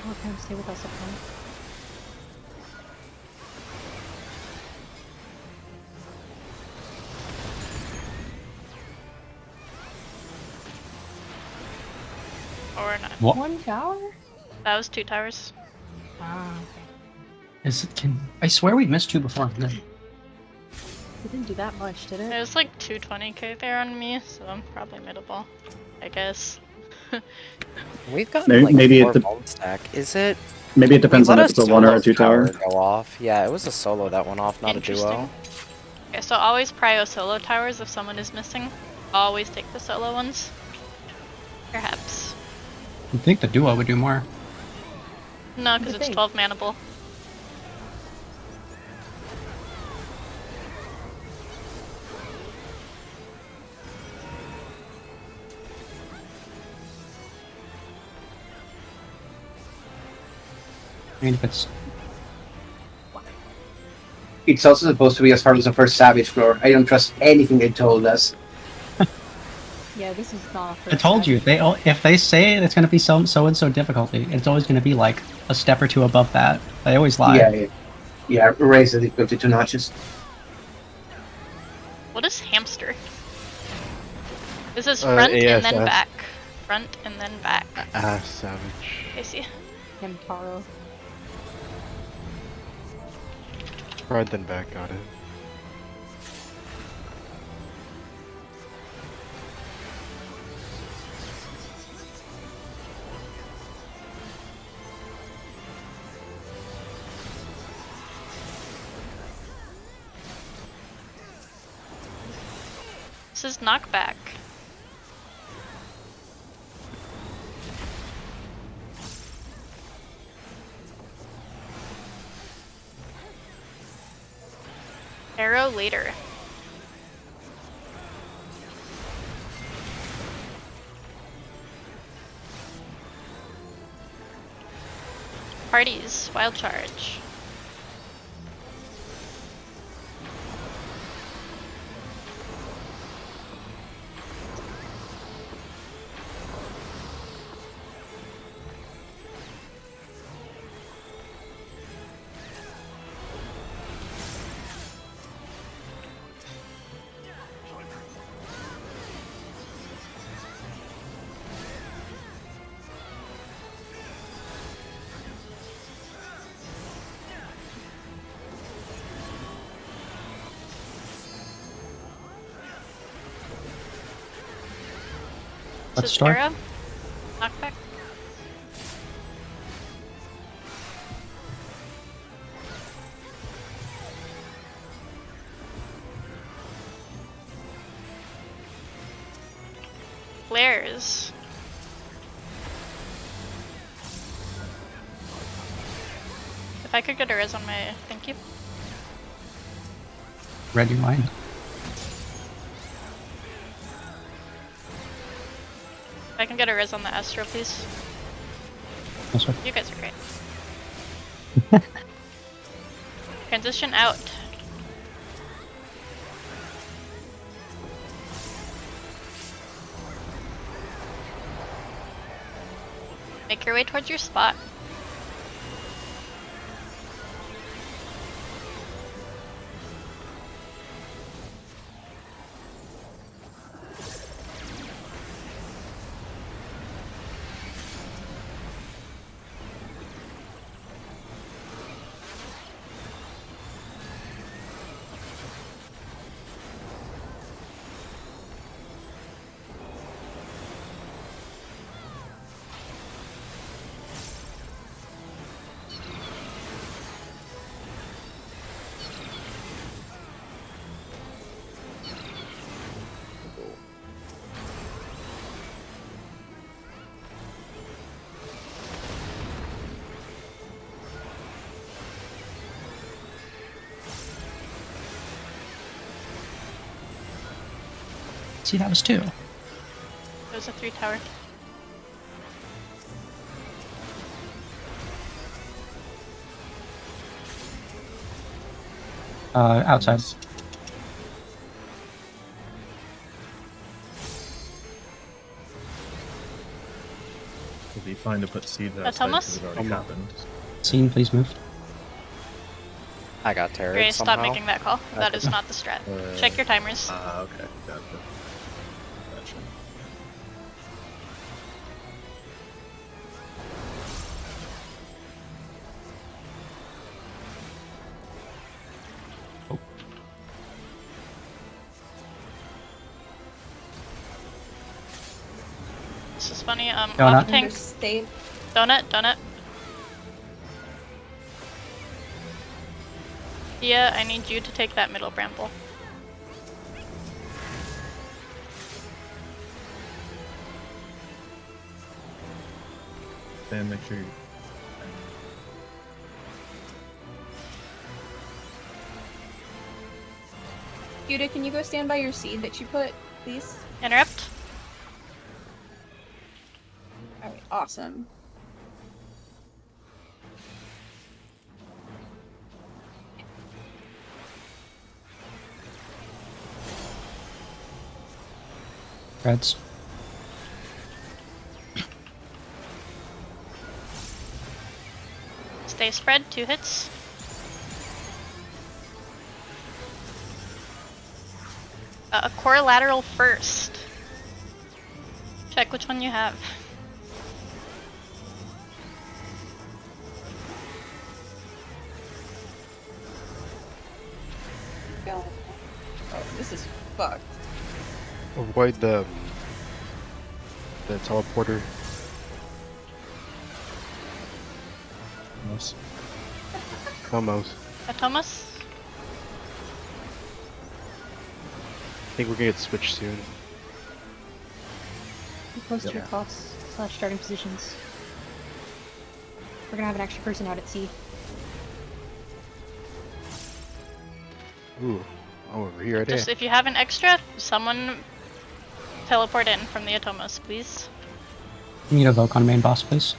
Oh, can I stay with us up front? Or not. What? One tower? That was 2 towers. Ah, okay. Is it, I swear we missed 2 before. No. It didn't do that much, did it? It was like 220k there on me, so I'm probably middable, I guess. We've got Maybe- like maybe 4 it de- bone stack. Is it? Maybe it depends We on let if it's a 1 or a solo 2 tower. go off. Yeah, it was a solo that went off, not a duo. Interesting. Okay, so always prio solo towers if someone is missing. Always take the solo ones. Perhaps. You'd think the duo would do more. No, because it's 12 manable. I mean, if it's It's also supposed to be as hard as the first Savage floor. I don't trust anything they told us. Yeah, this is not. I told you, if they say it's going to be so and so difficulty, it's always going to be like a step or 2 above that. They always lie. Yeah, raise the difficulty 2 notches. What is hamster? This is front and then back. Front and then back. Savage. I see. Hamtaro. Front then back, got it. This is knockback. Arrow later. Parties, wild charge. Let's start. Arrow. Knockback. Flares. If I could get a res on my thank you. Read your mind. If I can get a res on the Astro, please. This one. You guys are great. Transition out. Make your way towards your spot. See, that was 2. It was a 3 tower. Outside. It'd be fine to put seeds outside Thomas? because it already happened. Scene, please move. I got terrored Gray, somehow. stop making that call. That is not the strat. Check your timers. Okay. Gotcha. Gotcha. This is funny. Donut. Off tank. State. Donut. Yeah, I need you to take that middle bramble. Then make sure you... Judah, can you go stand by your seed that you put, please? Interrupt. Alright, awesome. Reds. Stay spread. 2 hits. Core lateral first. Check which one you have. Oh, this is fucked. Avoid the teleporter. Almost. Almost. Thomas? I think we're gonna get switched soon. Be close to your clocks / starting positions. We're gonna have an extra person out at sea. Ooh, over here, right Just there. if you have an extra, someone teleport in from the Atomos, please. We need a Voke on main boss, please.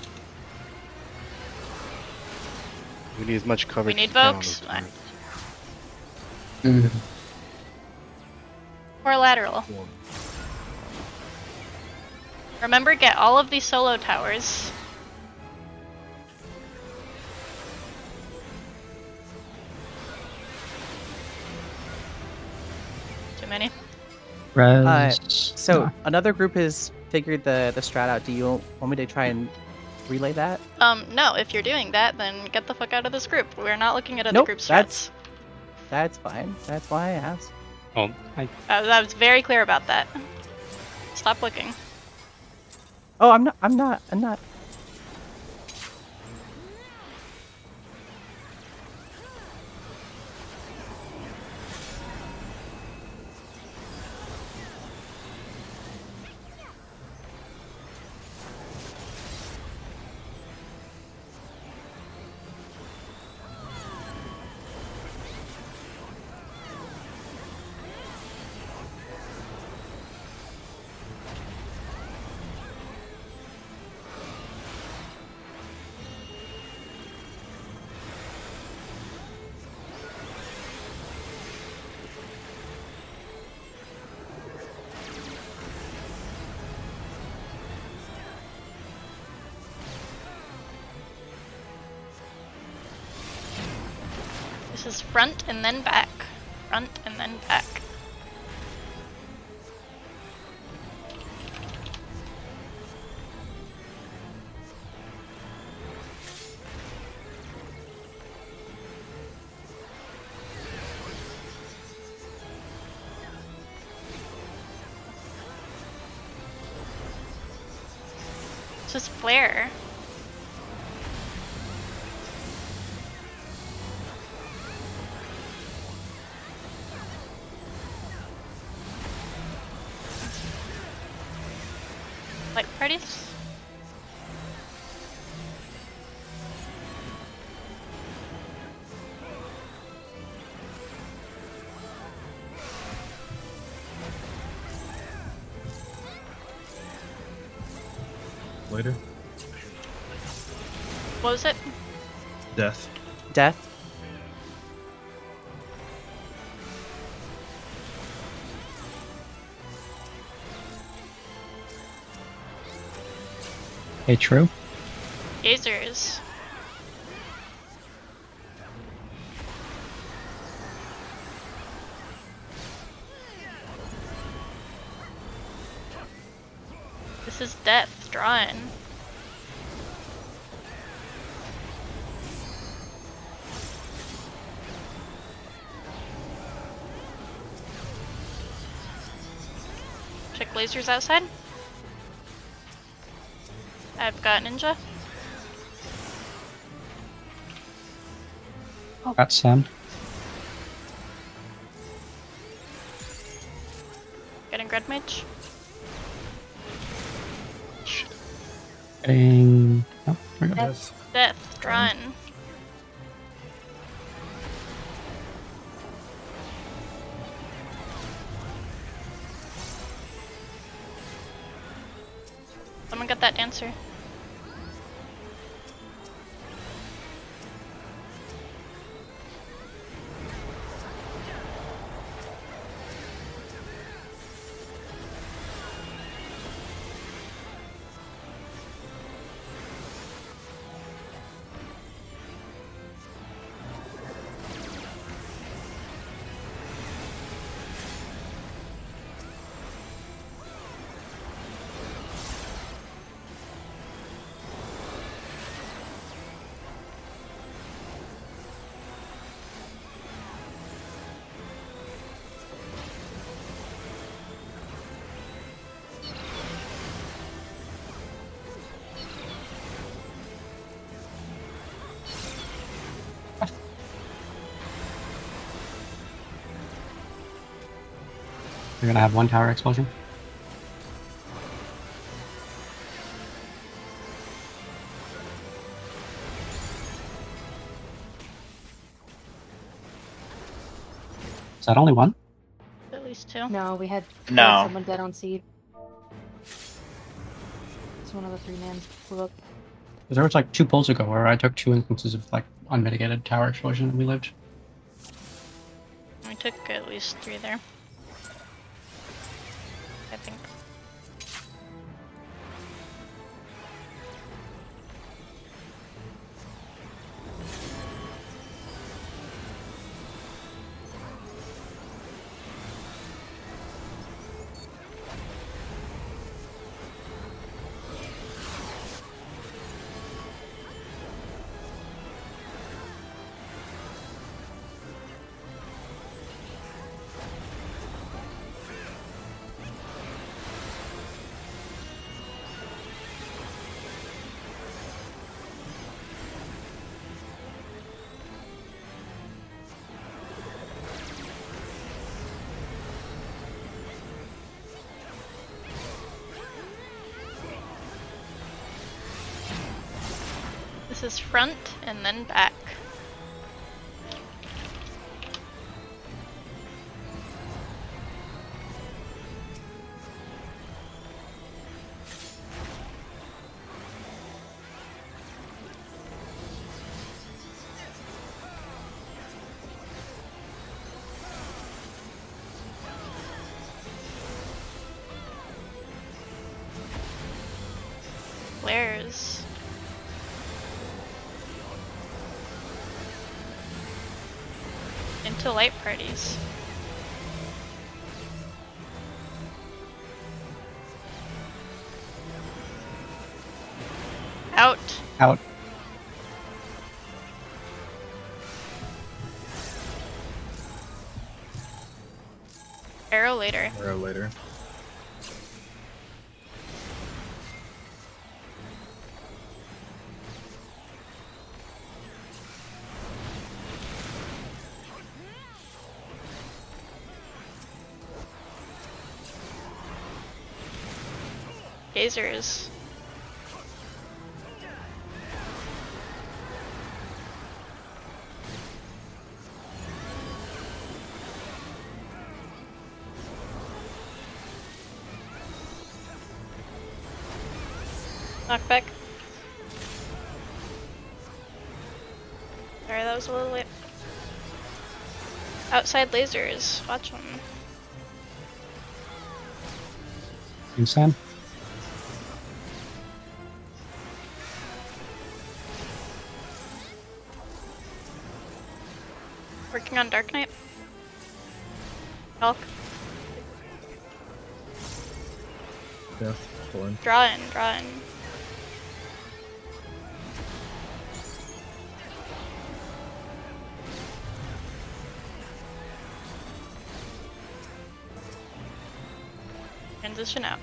We need as much coverage. We need as we can on Vokes. those turrets. Or lateral. Remember, get all of these solo towers. Too many. Res. So another group has figured the strat out. Do you want me to try and relay that? No, if you're doing that, then get the fuck out of this group. We're not looking at other Nope, group strats. That's fine. That's why I asked. Oh, I was very clear about that. Stop looking. Oh, I'm not. This is front and then back. Front and then back. This is flare. Light parties? later. What was it? Death. Death. Hey, true. Gazers. This is death drawn. Check lasers outside. I've got ninja. Got Sam. Getting Gred Mage. Getting. Oh, there we go. Death drawn. Someone got that dancer. We're gonna have one tower explosion. Is that only one? At least two. No, we had No. someone dead on seed. It's one of the 3 mans blew up. There was like 2 polls ago where I took 2 instances of like unmitigated tower explosion and we lived. We took at least 3 there. I think. This is front and then back. Flares. Into light parties. Out. Out. Arrow later. Arrow later. Gazers. Knockback. Sorry, that was a little late. Outside lasers. Watch them. Inside. Working on Dark Knight. Elk. Yeah, fine. Draw in, draw in. Transition out.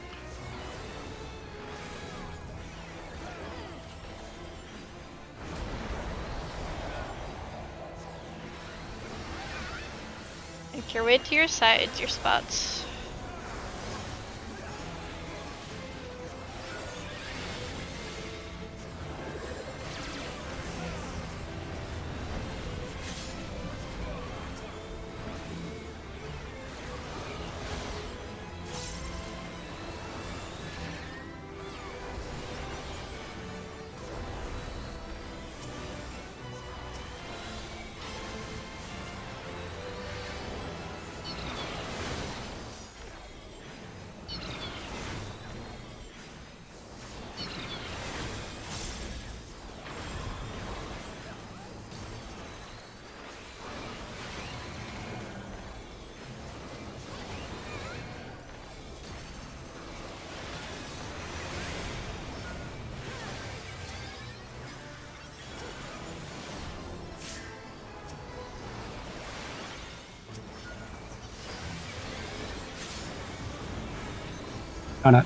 Make your way to your sides, your spots. Donut.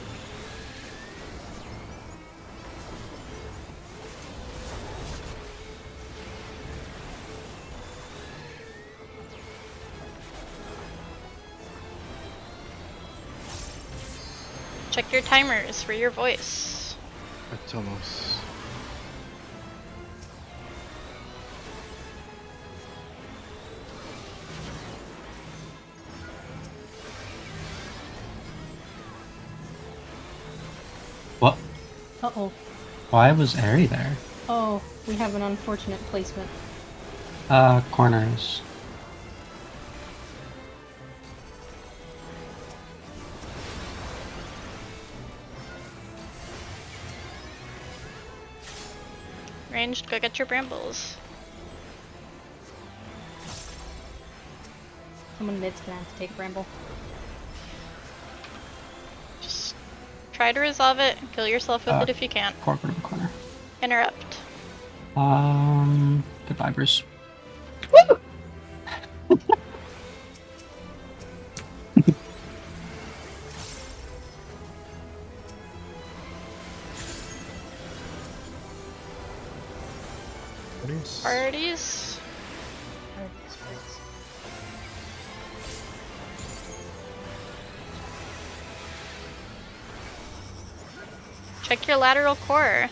Check your timers for your voice. It's almost. What? Uh-oh. Why was Airy there? Oh, we have an unfortunate placement. Corners. Ranged, go get your brambles. Someone mid's gonna have to take Bramble. Just try to resolve it. Kill yourself with it if you can. Corporate in the corner. Interrupt. Goodbye, Bruce. Parties. Check your lateral core.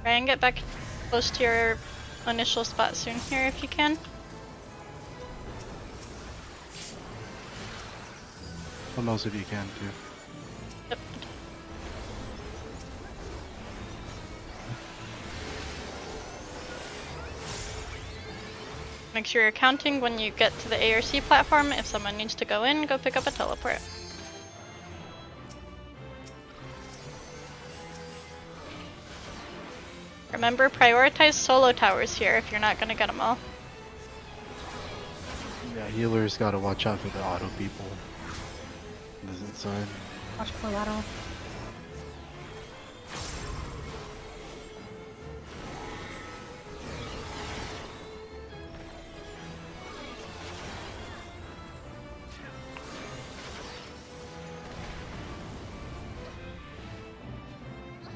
Try and get back close to your initial spot soon here if you can. Well, most of you can too. Yep. Make sure you're counting when you get to the ARC platform. If someone needs to go in, go pick up a teleport. Remember, prioritize solo towers here if you're not gonna get them all. Yeah, healers gotta watch out for the auto people. This inside. Watch for lateral.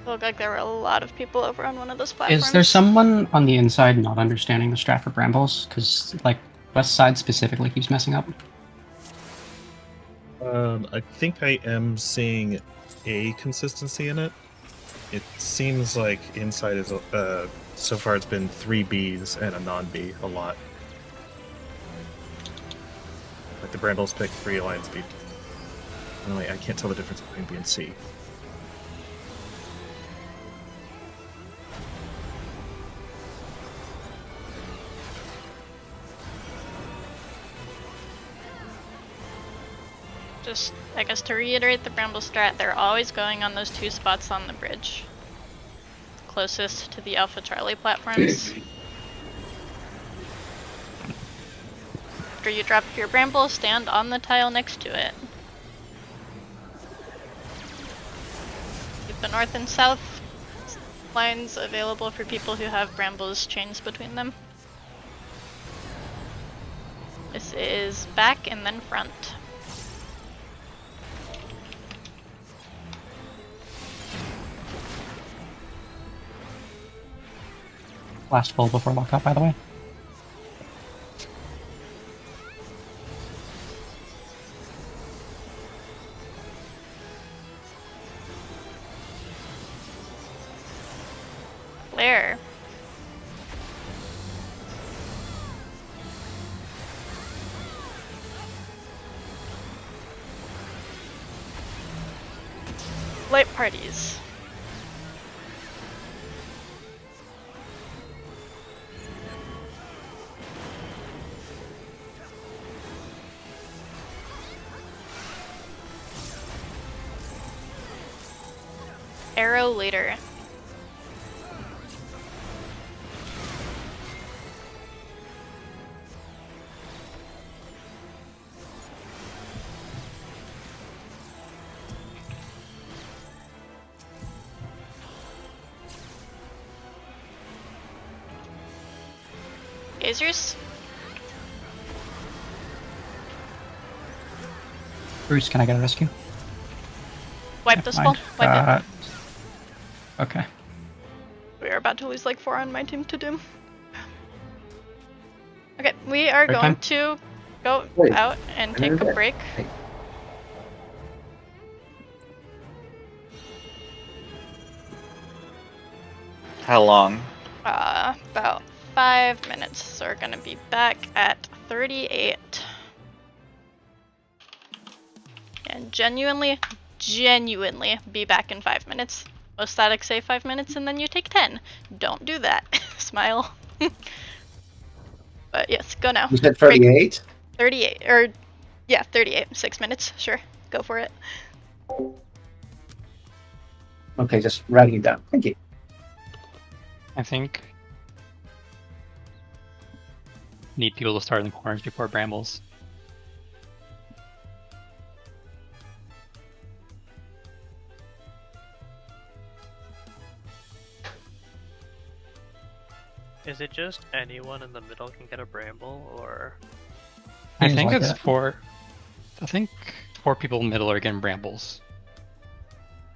Looked like there were a lot of people over on one of those platforms. Is there someone on the inside not understanding the strat for Brambles? Because, like, West Side specifically keeps messing up. I think I am seeing a consistency in it. It seems like inside is so far it's been 3 Bs and a non-B a lot. Like the Brambles pick 3 Alliance B. Anyway, I can't tell the difference between B and C. Just, I guess to reiterate the Bramble strat, they're always going on those 2 spots on the bridge. Closest to the Alpha Charlie platforms. After you drop your Bramble, stand on the tile next to it. Keep the north and south lines available for people who have Brambles chains between them. This is back and then front. Last full before lockout, by the way. Flare. Light parties. Arrow later. Gazers. Bruce, can I get a rescue? Wipe the spell. Wipe it. Okay. We are about to lose like 4 on my team to Doom. Okay, we are Break going time? to go Wait, out and take a break. How long? About 5 minutes. So we're gonna be back at 38. And genuinely be back in 5 minutes. Most statics say 5 minutes and then you take 10. Don't do that. Smile. But yes, go now. You said 38? 38, or yeah, 38. 6 minutes, sure. Go for it. Okay, just writing it down. Thank you. I think need people to start in the corners before Brambles. Is it just anyone in the middle can get a Bramble, or? I think it's four. I think 4 people in the middle are getting Brambles.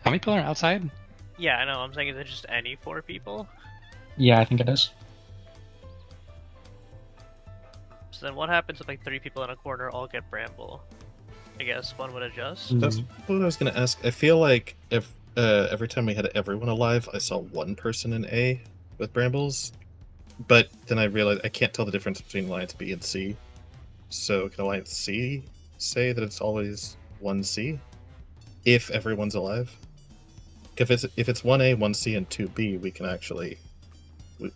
How many people are outside? Yeah, I know. I'm saying, is it just any 4 people? Yeah, I think it is. So then, what happens if like 3 people in a corner all get Bramble? I guess one would adjust. That's what I was going to ask. I feel like if every time we had everyone alive, I saw 1 person in A with Brambles. But then I realized I can't tell the difference between Alliance B and C. So can Alliance C say that it's always 1C if everyone's alive? If it's 1A, 1C, and 2B, we can actually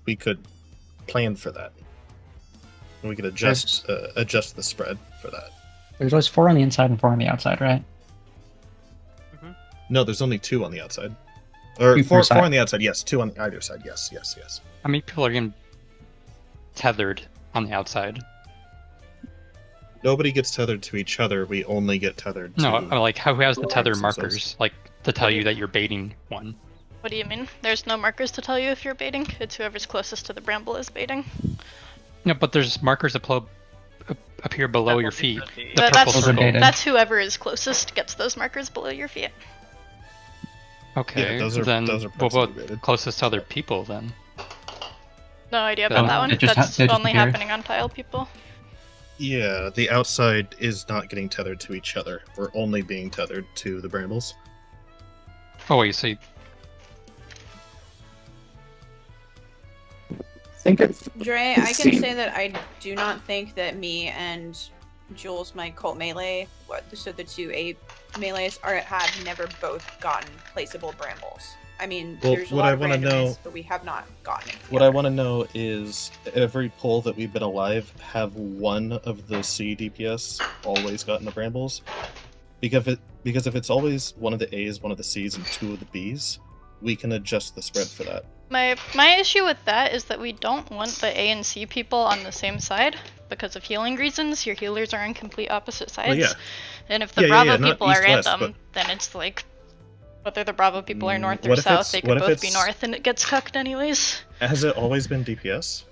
we could plan for that. And we could adjust the spread for that. There's always 4 on the inside and 4 on the outside, right? No, there's only 2 on the outside. Or 4 on the outside, yes. 2 on either side, yes. How many people are getting tethered on the outside? Nobody gets tethered to each other. We only get tethered to... No, like who has the tether markers, like to tell you that you're baiting one? What do you mean? There's no markers to tell you if you're baiting? It's whoever's closest to the Bramble is baiting. No, but there's markers that appear below your feet. The But purple circle. that's whoever is closest gets those markers below your feet. Okay, Yeah, those are what about closest to other people then? No idea about that one. It just That's they just only appear. happening on tile people. Yeah, the outside is not getting tethered to each other. We're only being tethered to the brambles. Oh wait, so think it's Dre, I can say that I do not think that me and Jules, my cult melee, so the two A melees, have never both gotten placeable brambles. I mean, Well, there's a what lot I of want to randomness, know, but we have not gotten it. what I want to know is every pull that we've been alive, have one of the C DPS always gotten the brambles? Because if it's always one of the A's, one of the C's, and two of the B's, we can adjust the spread for that. My issue with that is that we don't want the A and C people on the same side because of healing reasons. Your healers are on complete opposite sides. Well, yeah. And if the Bravo people are random, then it's like whether the Bravo people are north or south, they could both be north and it gets cucked anyways. Has it always been DPS?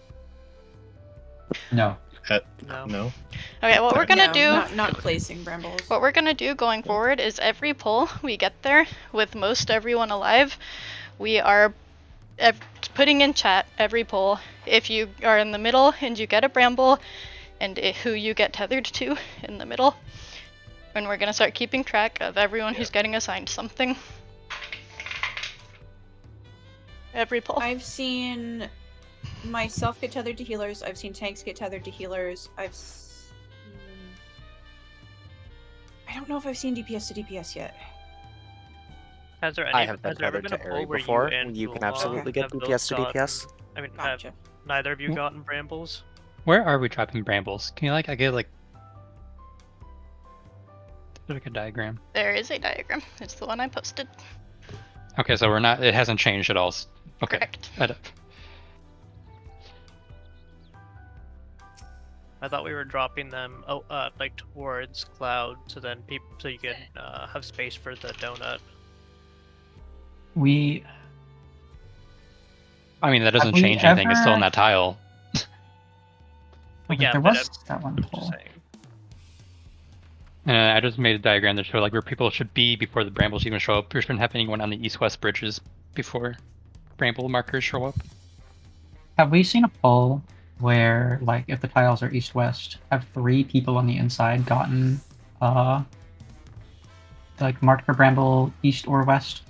No. No. Okay, what we're gonna do, not placing brambles. what we're gonna do going forward is every pull we get there with most everyone alive, we are putting in chat every pull if you are in the middle and you get a bramble and who you get tethered to in the middle. And we're gonna start keeping track of everyone who's getting assigned something. Every pull. I've seen myself get tethered to healers. I've seen tanks get tethered to healers. I don't know if I've seen DPS to DPS yet. Has there I have been tethered to Airy before. You can absolutely get DPS to DPS. I mean, have neither of you gotten brambles? where are we dropping brambles? Can you I get like a diagram? There is a diagram. It's the one I posted. Okay, so we're not. It hasn't changed at all. Okay. Correct. I thought we were dropping them like towards cloud, so then so you can have space for the donut. I mean, that doesn't change anything. It's still in that tile. Well, yeah, there was that one pull. And I just made a diagram that showed like where people should be before the brambles even show up. There's been happening one on the east-west bridges before bramble markers show up. Have we seen a pull where, like, if the tiles are east-west, have 3 people on the inside gotten, like, marked for bramble east or west?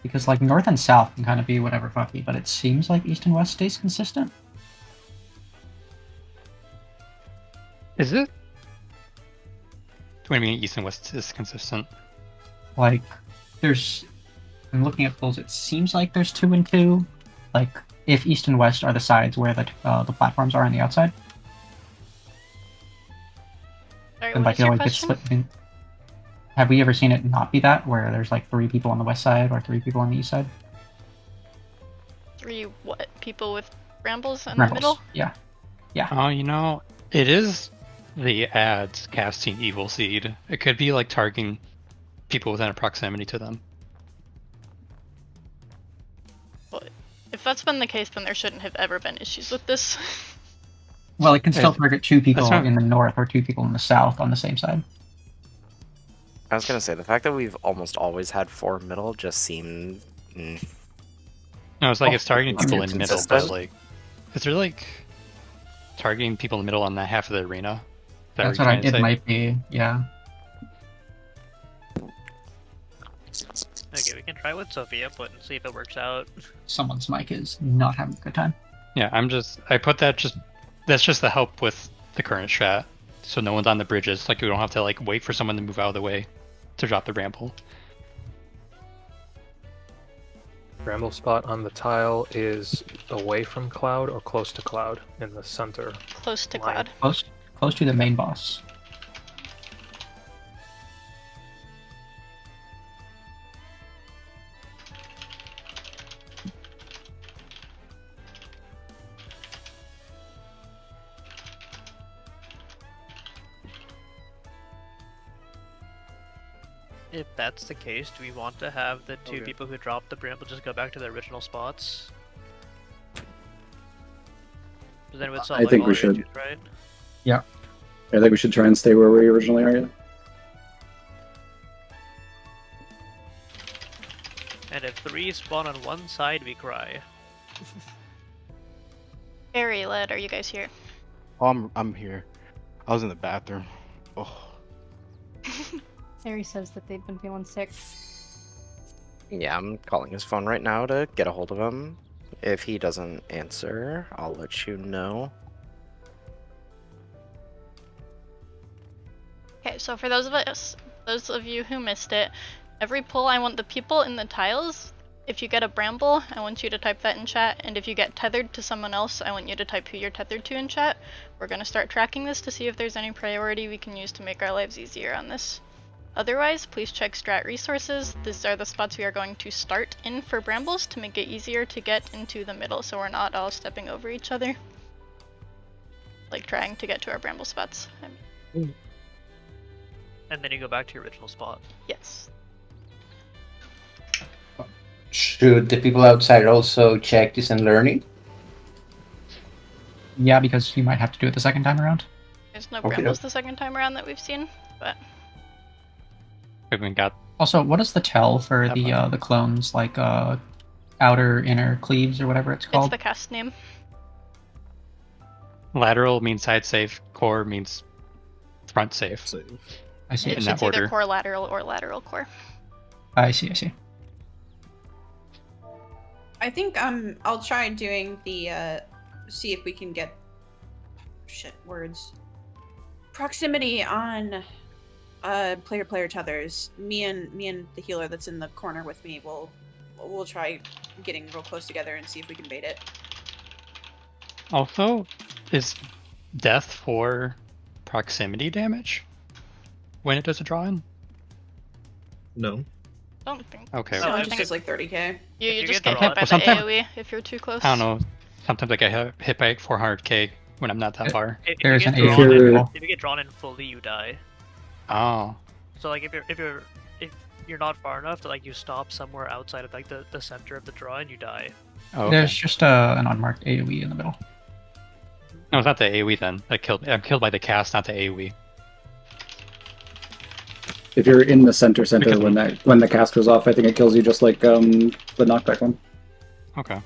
Because, like, north and south can kind of be whatever fucky, but it seems like east and west stays consistent. Is it? What do you mean east and west is consistent? Like, I'm looking at pulls, it seems like there's 2 and 2. Like, if east and west are the sides where the platforms are on the outside. Sorry, then what is your it gets question? split in. Have we ever seen it not be that, where there's like 3 people on the west side or 3 people on the east side? 3 what? People with brambles in Brambles, the middle? yeah. Yeah. Oh, you know, it is the ads casting Evil Seed. It could be like targeting people within a proximity to them. But if that's been the case, then there shouldn't have ever been issues with this. Well, it can still target 2 people not- in the north or 2 people in the south on the same side. I was gonna say, the fact that we've almost always had 4 middle just seemed... No, it's like it's targeting people in the middle, but like, is there like targeting people in the middle on that half of the arena? Is that That's you're what trying to it say? might be, yeah. Okay, we can try with Sophia Put and see if it works out. Someone's mic is not having a good time. Yeah, I put that that's just the help with the current strat, so no one's on the bridges. Like we don't have to like wait for someone to move out of the way to drop the bramble. Bramble spot on the tile is away from cloud or close to cloud in the center. Close to line. cloud. Close to the main boss. If that's the case, do we want to have the 2 people who dropped the bramble just go back to their original spots? But then it would solve, I like, think all we the should. issues, right? Yeah. I think we should try and stay where we originally are. Yeah. And if 3 spawn on one side, we cry. Airy led, are you guys here? Oh, I'm here. I was in the bathroom. Oh. Harry says that they've been feeling sick. Yeah, I'm calling his phone right now to get a hold of him. If he doesn't answer, I'll let you know. Okay, so for those of you who missed it, every pull I want the people in the tiles. If you get a bramble, I want you to type that in chat, and if you get tethered to someone else, I want you to type who you're tethered to in chat. We're gonna start tracking this to see if there's any priority we can use to make our lives easier on this. Otherwise, please check strat resources. These are the spots we are going to start in for brambles to make it easier to get into the middle so we're not all stepping over each other. Like trying to get to our bramble spots. And then you go back to your original spot. Yes. Should the people outside also check this and learning? Yeah, because you might have to do it the second time around. There's no Okay. brambles the second time around that we've seen, but We got Also, what is the tell for the clones, like outer, inner cleaves or whatever it's it's called? the cast name. lateral means side safe, core means front safe. I see. It's In that either order. core lateral or lateral core. I see. I see. I think I'll try doing the see if we can get proximity on player tethers. Me and the healer that's in the corner with me we'll try getting real close together and see if we can bait it. Also, is death for proximity damage when it does a draw in? No. Don't think Okay. So I it just think is like 30k. you just get get hit by the sometime- AoE if you're too close. I don't know. Sometimes I get hit by 400k when I'm not that far. If There's you an get drawn AoE. in, if you get drawn in fully, you die. Oh. So like if you're not far enough to like you stop somewhere outside of like the center of the draw and you die. Oh, okay. There's just an unmarked AoE in the middle. No, it's not the AoE then. I'm killed by the cast, not the AoE. If you're in the center when the cast goes off, I think it kills you just like the knockback one. Okay.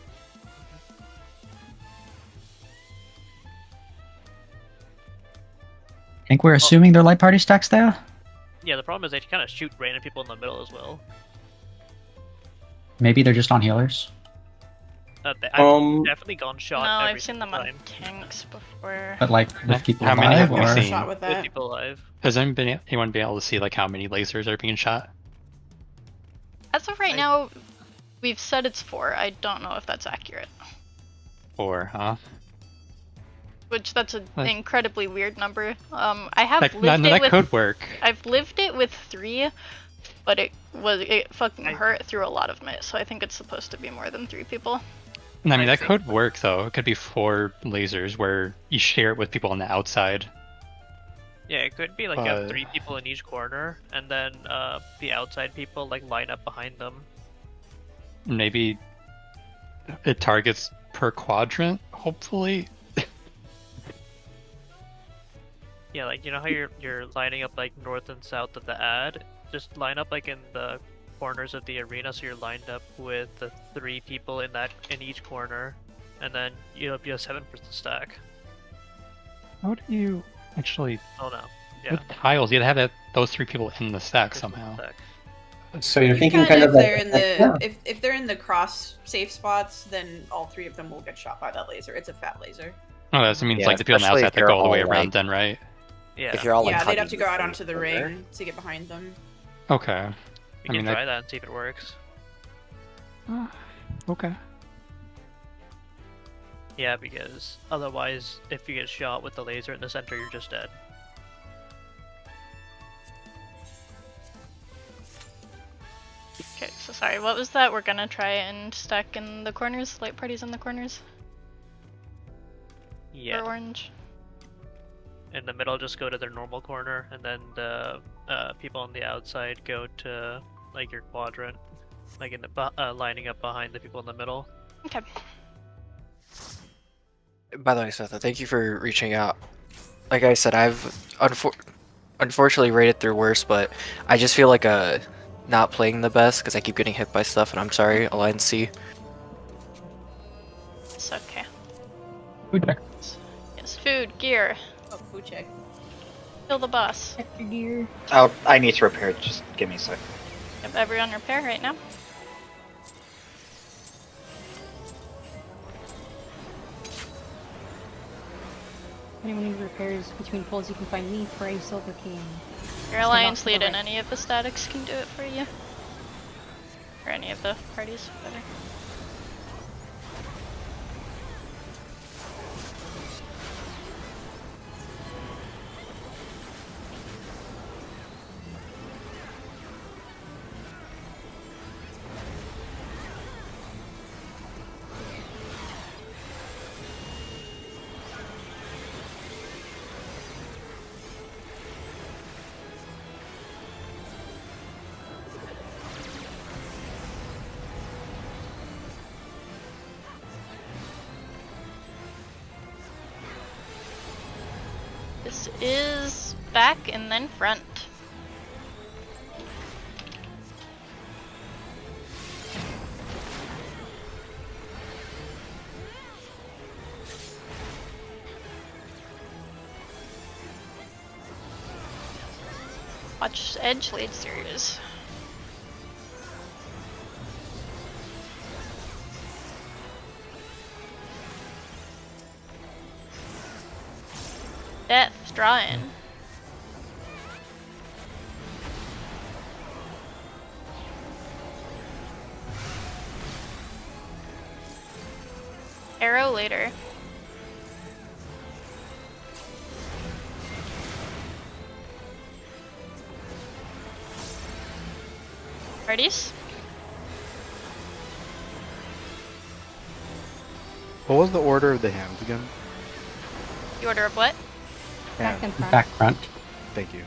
I think we're assuming they're light party stacks there. Yeah, the problem is they kind of shoot random people in the middle as well. Maybe they're just on healers. I've definitely gone shot. No, every I've seen them single on time. tanks before. But like with people How many alive, have we or seen? Shot with that. With people alive. Has anyone been able to see like how many lasers are being shot? As of right now, we've said it's 4. I don't know if that's accurate. 4, huh? Which that's an Like- incredibly weird number. I have That, lived that it with. could work. I've lived it with 3, but it fucking hurt through a lot of it. So I think it's supposed to be more than 3 people. I mean, that could work though. It could be 4 lasers where you share it with people on the outside. Yeah, it could be like you have 3 people in each corner, and then the outside people like line up behind them. Maybe it targets per quadrant, hopefully. Yeah, like you know how you're lining up like north and south of the ad. Just line up like in the corners of the arena, so you're lined up with the 3 people in each corner, and then you have 7 for the stack. How do you actually? Oh no, yeah. With tiles, you'd have those 3 people in the stack somehow. So you're You thinking kinda, kind of if like they're in the yeah. if they're in the cross safe spots, then all 3 of them will get shot by that laser. It's a fat laser. Oh, that means Yeah, like the people on the especially outside if have to go all the you're way all, around like- then, right? Yeah. If you're all like Yeah, they'd have hugging to go out the onto the corner. ring to get behind them. Okay. We I mean, can try that and see if it works. Okay. Yeah, because otherwise, if you get shot with the laser in the center, you're just dead. Okay, so sorry, what was that? We're gonna try and stack in the corners, light parties in the corners. Yeah. Or orange. In the middle, just go to their normal corner, and then the people on the outside go to like your quadrant, like in the lining up behind the people in the middle. Okay. By the way, Seth, thank you for reaching out. Like I said, I've unfortunately rated through worse, but I just feel like not playing the best because I keep getting hit by stuff, and I'm sorry, Alliance C. It's okay. Food check. Yes, food, gear. Oh, food check. Kill the boss. Sector gear. I need to repair. Just give me a sec. Yep, everyone repair right now. Anyone who repairs between pulls, you can find me, Frey, Silver King. Your alliance lead and any of the statics can do it for you. Or any of the parties, whatever. This is back and then front. Watch edge lasers. Death, draw in. Arrow later. Parties? What was the order of the hands again? The order of what? Back and front. Back front. Thank you.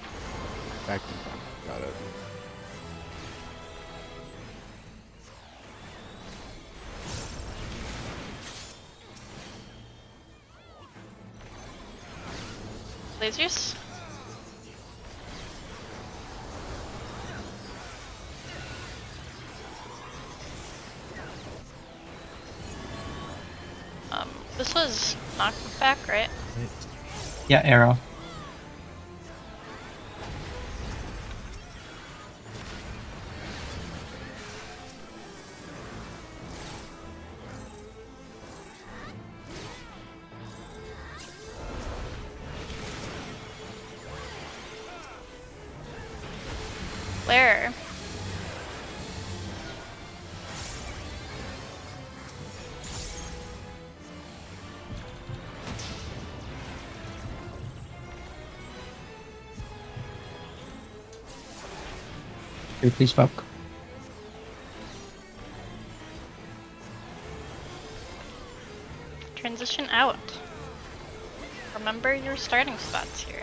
Back and front. Got it. Lasers? This was knocked back, right? Yeah, arrow. Where? Please, folk. Transition out. Remember your starting spots here.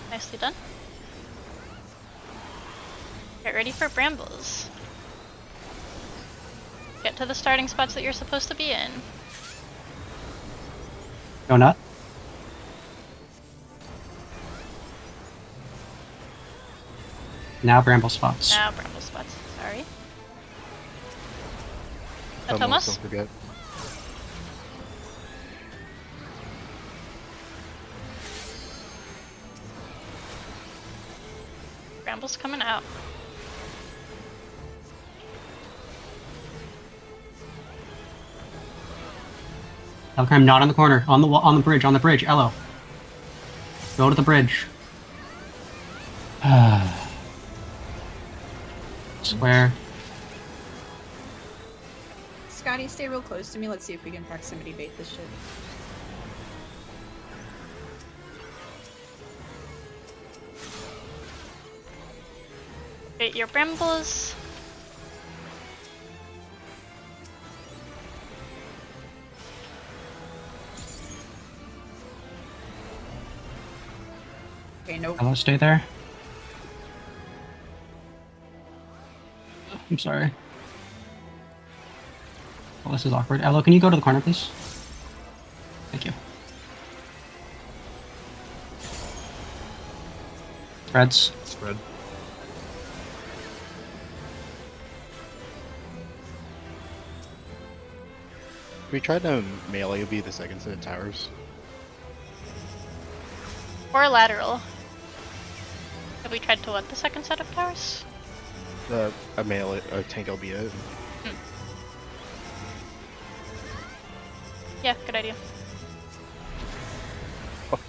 Nicely done. Get ready for brambles. Get to the starting spots that you're supposed to be in. Go nut. Now bramble spots. Now bramble spots. Sorry. Don't Thomas? forget. Bramble's coming out. Elcrim, not on the corner. On the bridge. Elo. Go to the bridge. Square. Scotty, stay real close to me. Let's see if we can proximity bait this shit. Bait your brambles. Okay, nope. Hello, stay there. I'm sorry. Well, this is awkward. Elo, can you go to the corner, please? Thank you. Spreads. Spread. We tried to melee be the second set of towers. Or lateral. Have we tried to what, the second set of towers? A melee, a tank albeit. Yeah, good idea. Oh.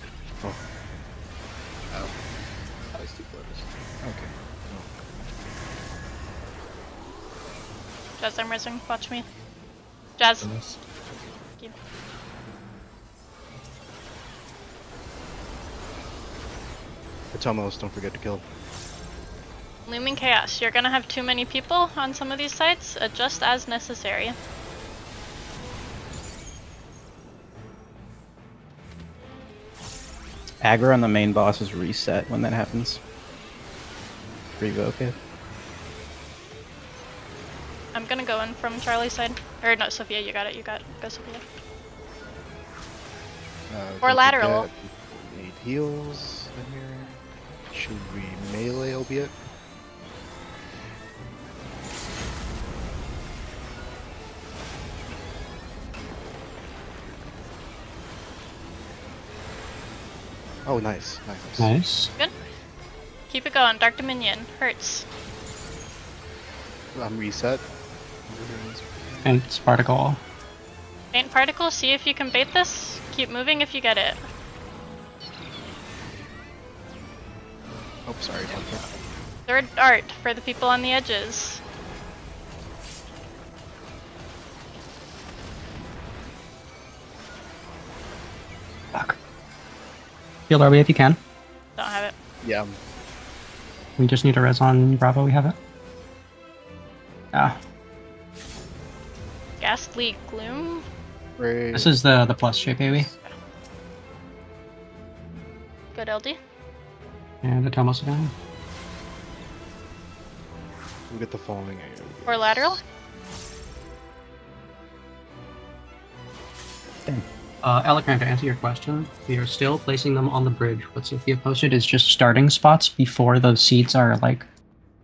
That was too close. Okay. Jazz, I'm rising. Watch me. Jazz. Goodness. Thank you. It's almost, don't forget to kill. Looming chaos. You're gonna have too many people on some of these sites. Adjust as necessary. Aggro on the main boss is reset when that happens. Revoke it. I'm gonna go in from Charlie's side. Or no, Sophia, you got it. You got it. Go, Sophia. Or Don't lateral. forget, Need heals in here. Should we melee albeit? Oh, nice. Nice. Good. Keep it going. Dark Dominion. Hurts. I'm reset. And it's particle. Faint particle. See if you can bait this. Keep moving if you get it. Oh, sorry about that. Third art for the people on the edges. Fuck. Heal RB if you can. Don't have it. Yeah. We just need a res on Bravo, we have it. Ah. Ghastly Gloom. This is the plus shape AoE. Good LD. And the Tomos down. We get the following. Or lateral. Eloquent, to answer your question, we are still placing them on the bridge. What Sophia posted is just starting spots before those seeds are like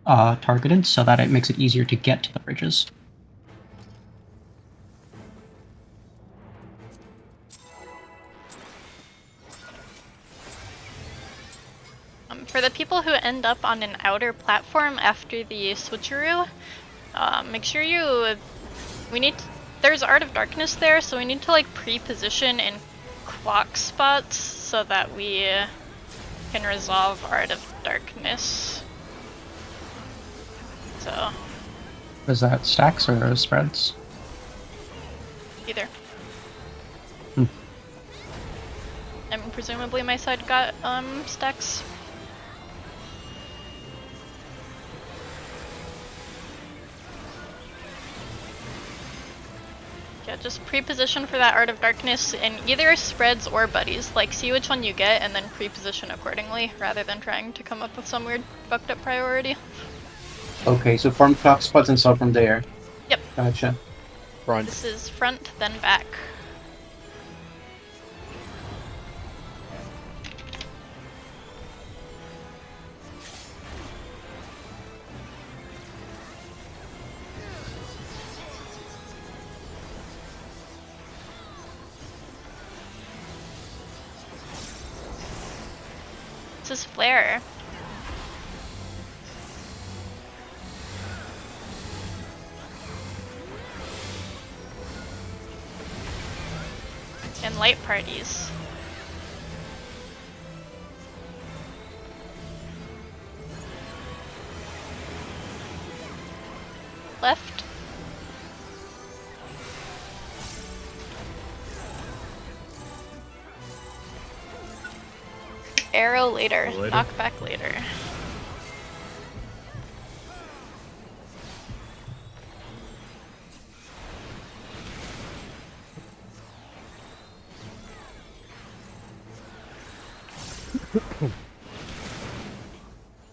targeted, so that it makes it easier to get to the bridges. For the people who end up on an outer platform after the switcheroo, make sure there's Art of Darkness there, so we need to like pre-position in clock spots so that we can resolve Art of Darkness. So. Is that stacks or spreads? Either. Hmm. And presumably my side got stacks. Yeah, just pre-position for that Art of Darkness in either spreads or buddies. Like, see which one you get and then pre-position accordingly, rather than trying to come up with some weird fucked up priority. Okay, so farm clock spots and start from there. Yep. Gotcha. Front. This is front, then back. This is Flare. And light parties. Arrow later. Later. Knockback later.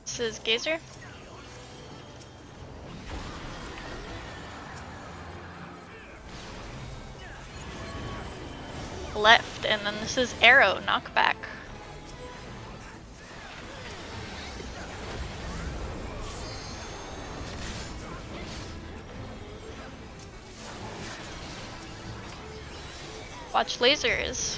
This is Gazer. Left, and then this is Arrow, knockback. Watch lasers.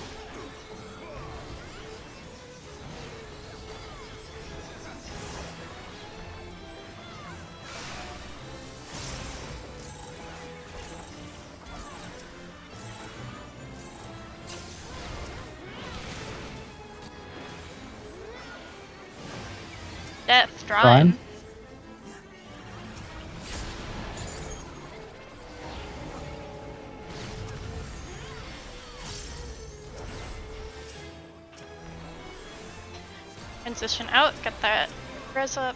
Death, drawing. Drawing. Transition out, get that res up.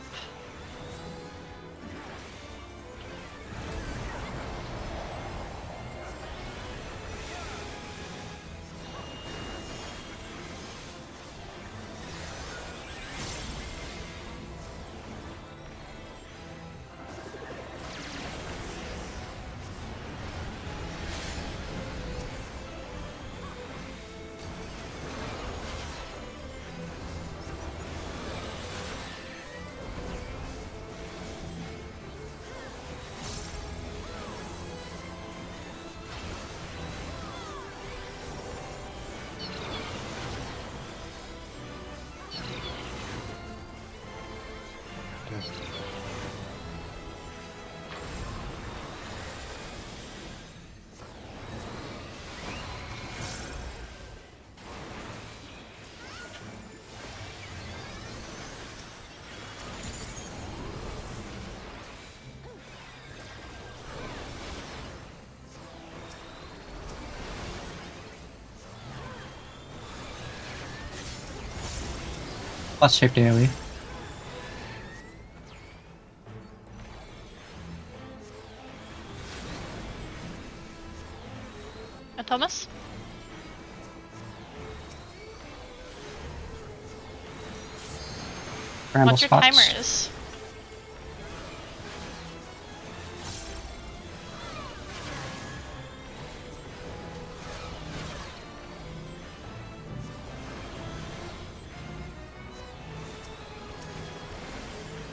Plus shaped AoE. Thomas? Bramble Watch your spots. timers.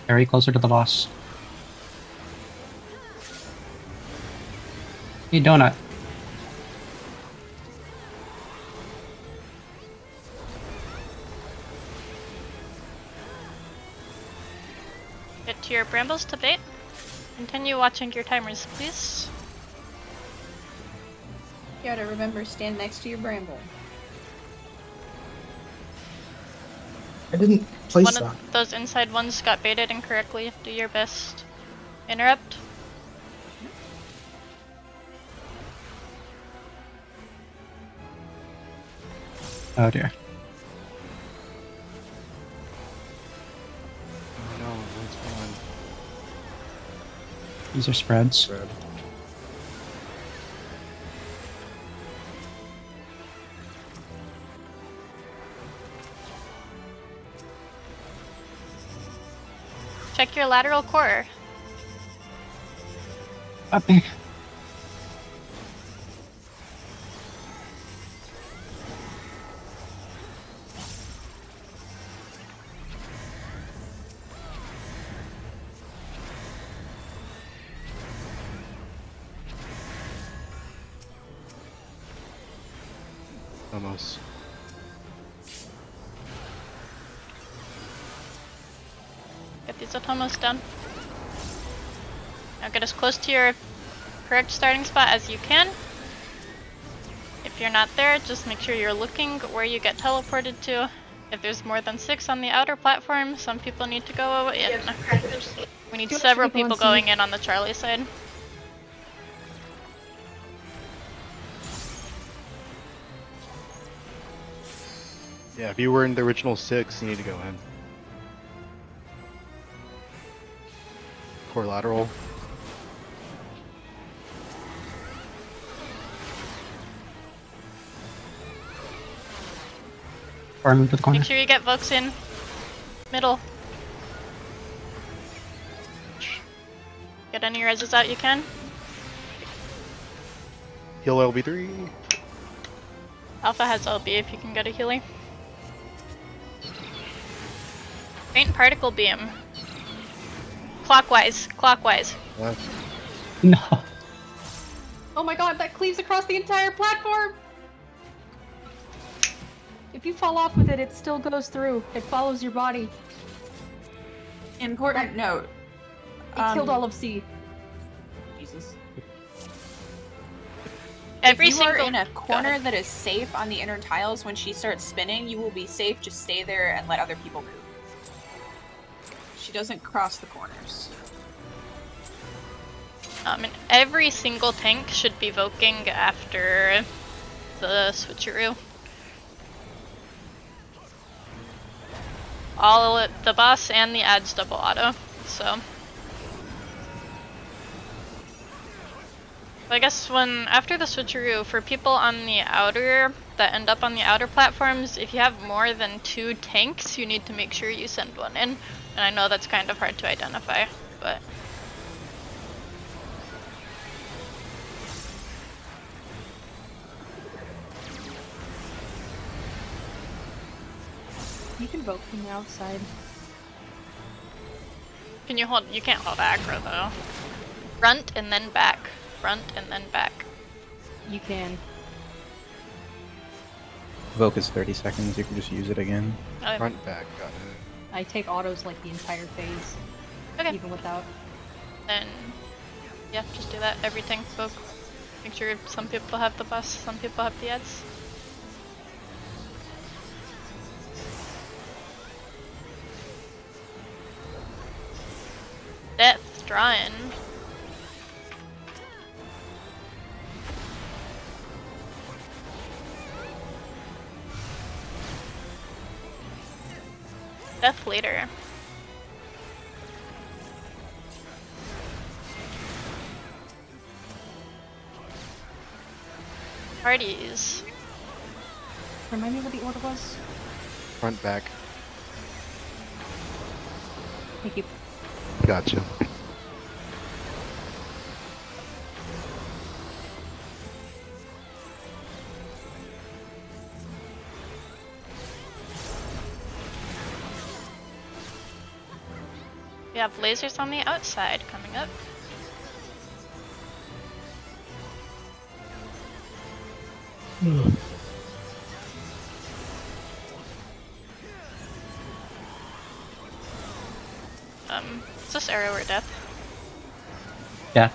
Very closer to the boss. Hey, donut. Get to your brambles to bait. Continue watching your timers, please. You gotta remember, stand next to your bramble. I didn't place One that. of those inside ones got baited incorrectly. Do your best. Interrupt. Oh dear. No, what's going on? These are spreads. Check your lateral core. Up there. Almost. Get these automos done. Now get as close to your correct starting spot as you can. If you're not there, just make sure you're looking where you get teleported to. If there's more than 6 on the outer platform, some people need to go in. We need several people going in on the Charlie side. Yeah, if you were in the original 6, you need to go in. Core lateral. Or move to the corner. Make sure you get Vokes in. Middle. Get any reses out you can. Heal LB3. Alpha has LB if you can get a healer. Faint particle beam. Clockwise, clockwise. No. Oh my god, that cleaves across the entire platform! If you fall off with it, it still goes through. It follows your body. Important note. It killed all of C. Jesus. Every if you are single- in a corner that is safe on the inner tiles, when she starts spinning, you will be safe. Just stay there and let other people move. She doesn't cross the corners. And every single tank should be Voking after the switcheroo. All the boss and the ads double auto, so. I guess after the switcheroo, for people on the outer, that end up on the outer platforms, if you have more than 2 tanks, you need to make sure you send one in. And I know that's kind of hard to identify, but. You can vote from the outside. Can you hold? You can't hold aggro though. Front and then back. Front and then back. You can. Evoke is 30 seconds, you can just use it again. Front, back, got it. I take autos like the entire phase. Okay. Even without. Then, yeah, just do that. Everything. Vogue. Make sure some people have the bus, some people have the ads. Death, drawing. Death later. Parties. Remind me what the order was? Front, back. Thank you. Gotcha. We have lasers on the outside coming up. Is this arrow or death? Yeah.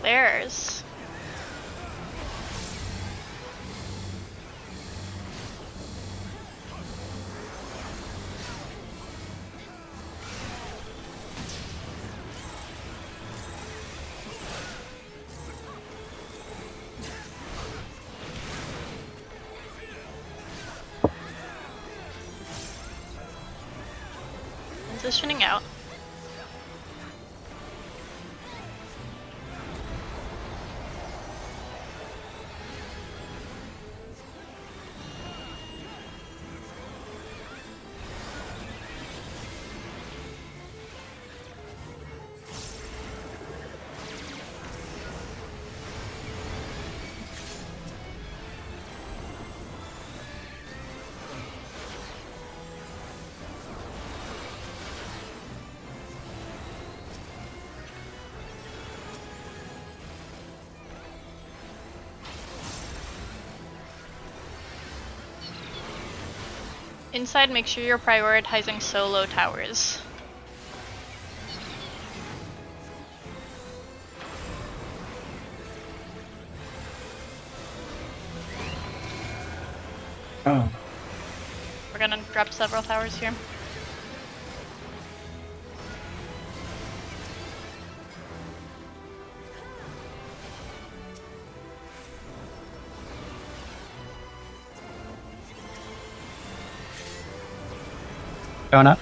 Flares. Transitioning out. Inside, make sure you're prioritizing solo towers. Oh. We're gonna drop several towers here. Going up.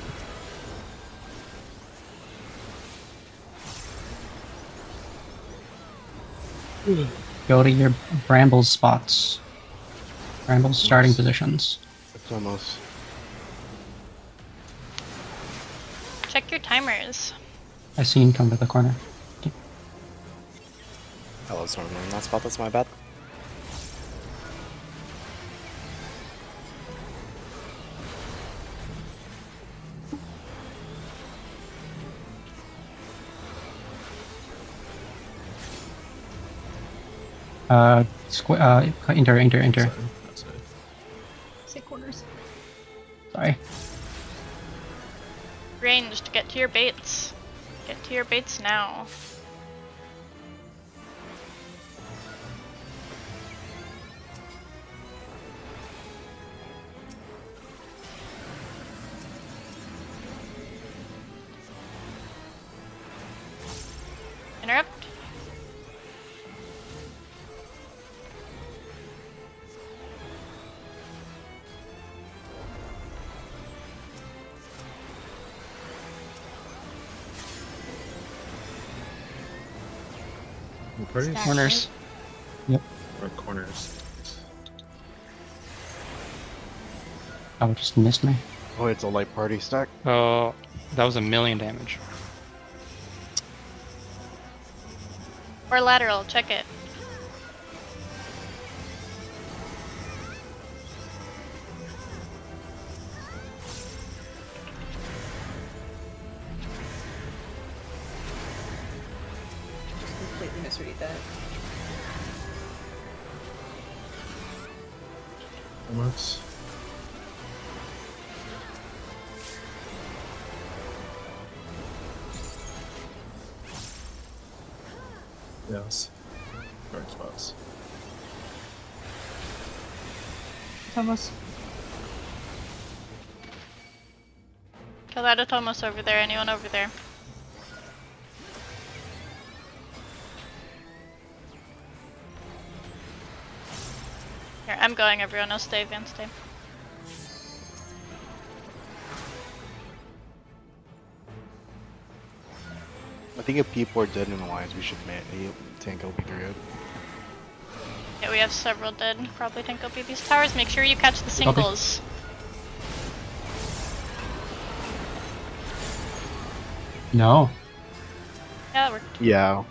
Go to your brambles spots. Brambles starting positions. It's almost. Check your timers. I seen come to the corner. I was normally in that spot, that's my bad. Enter. Say corners. Sorry. Ranged, get to your baits. Get to your baits now. Interrupt. Parties? Corners. Yep. Or corners. Oh, just missed me. Oh, it's a light party stack. Oh, that was 1,000,000 damage. Or lateral, check it. Completely misread that. Almost. Yes. Right spots. Thomas. Kill that Atomos over there. Anyone over there? Here, I'm going. Everyone else stay. Van, stay. I think if people are dead in alliance, we should tank LB3. Yeah, we have several dead. Probably tank up these towers. Make sure you catch the singles. No. Yeah, that worked. Yeah.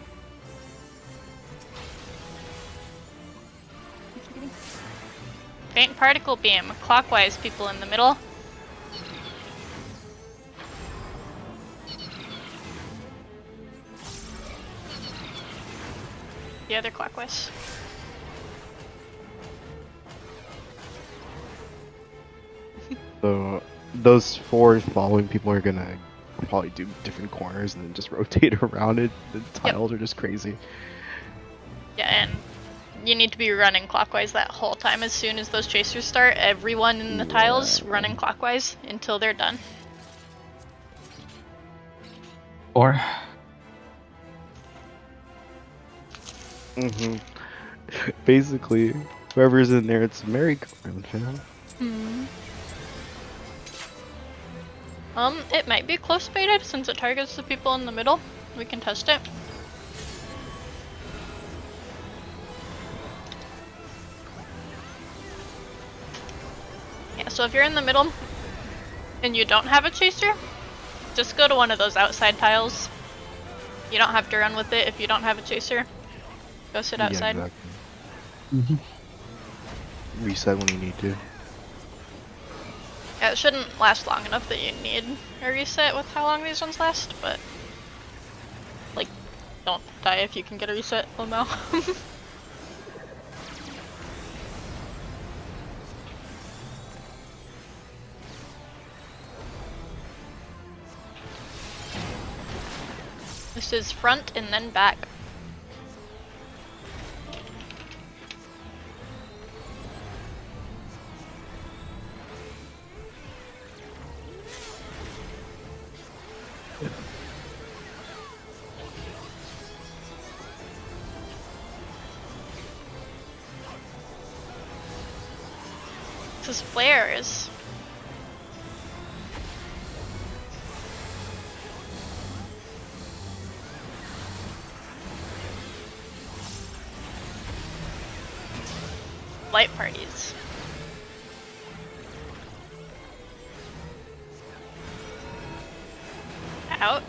Faint particle beam. Clockwise, people in the middle. The other clockwise. So those 4 following people are gonna probably do different corners and then just rotate around it. The tiles are just crazy. Yeah, and you need to be running clockwise that whole time. As soon as those chasers start, everyone in the tiles running clockwise until they're done. Or Basically, whoever's in there, it's merry-go-round, fam. It might be close baited since it targets the people in the middle. We can test it. Yeah, so if you're in the middle and you don't have a chaser, just go to one of those outside tiles. You don't have to run with it if you don't have a chaser. Go sit outside. Yeah, exactly. Reset when you need to. Yeah, it shouldn't last long enough that you need a reset with how long these ones last, but like, don't die if you can get a reset, Lamo. This is front and then back. This flares. Light parties. Out.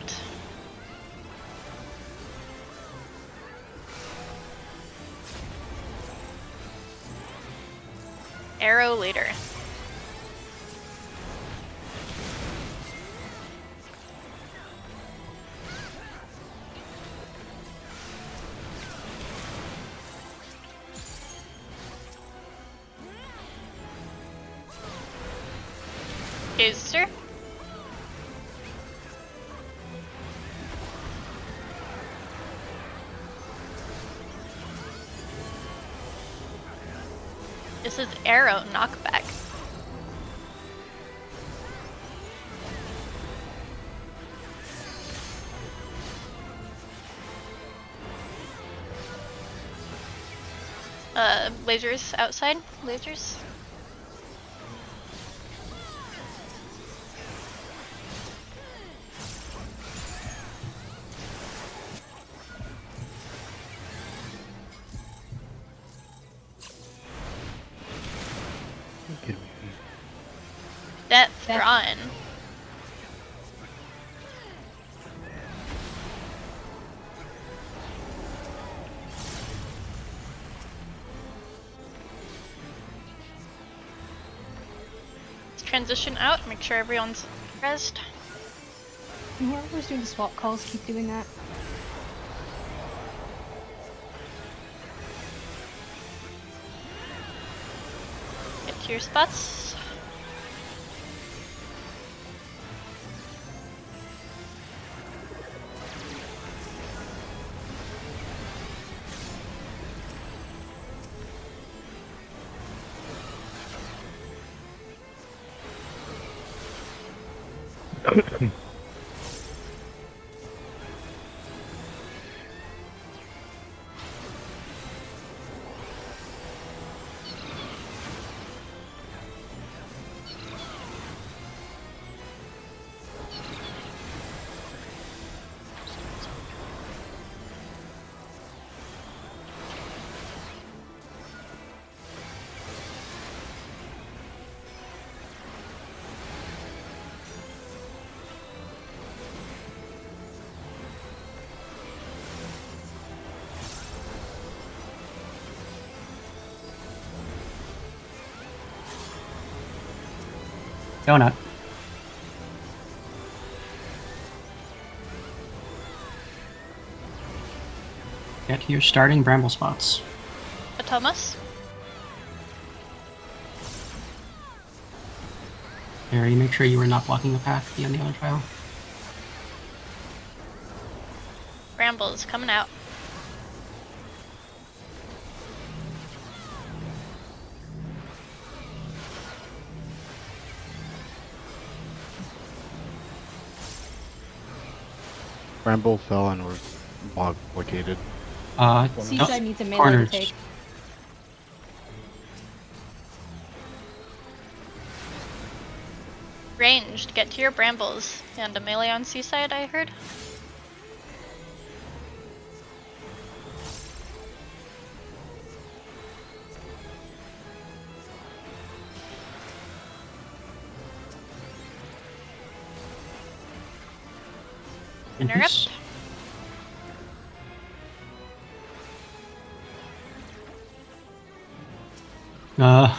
Arrow later. Gazer. This is arrow knockback. Lasers outside. Lasers. Depth drawn. Let's transition out, make sure everyone's rezzed. Whoever's doing the swap calls, keep doing that. Get to your spots. Donut. Get to your starting bramble spots. Thomas. Harry, make sure you are not blocking the path beyond the other tile. Brambles coming out. Bramble fell and we're blockaded. Seaside needs a melee corners. to take. Ranged, get to your brambles. And a melee on Seaside, I heard. Interrupt. My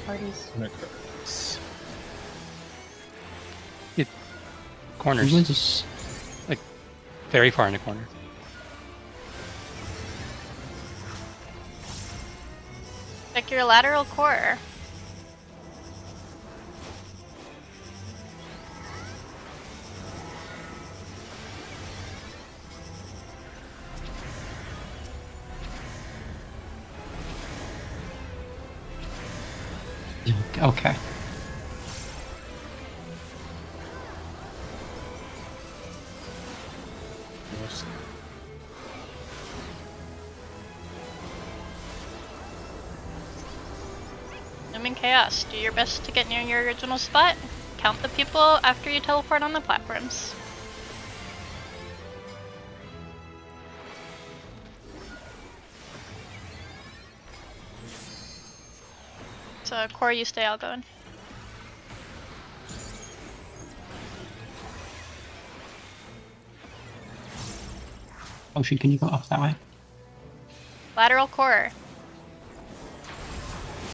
parties. Corners. Just like very far in the corner. Check your lateral core. Okay. almost. Assuming chaos, do your best to get near your original spot. Count the people after you teleport on the platforms. So, Core, you stay outgoing. Ocean, can you go up that way? Lateral Core.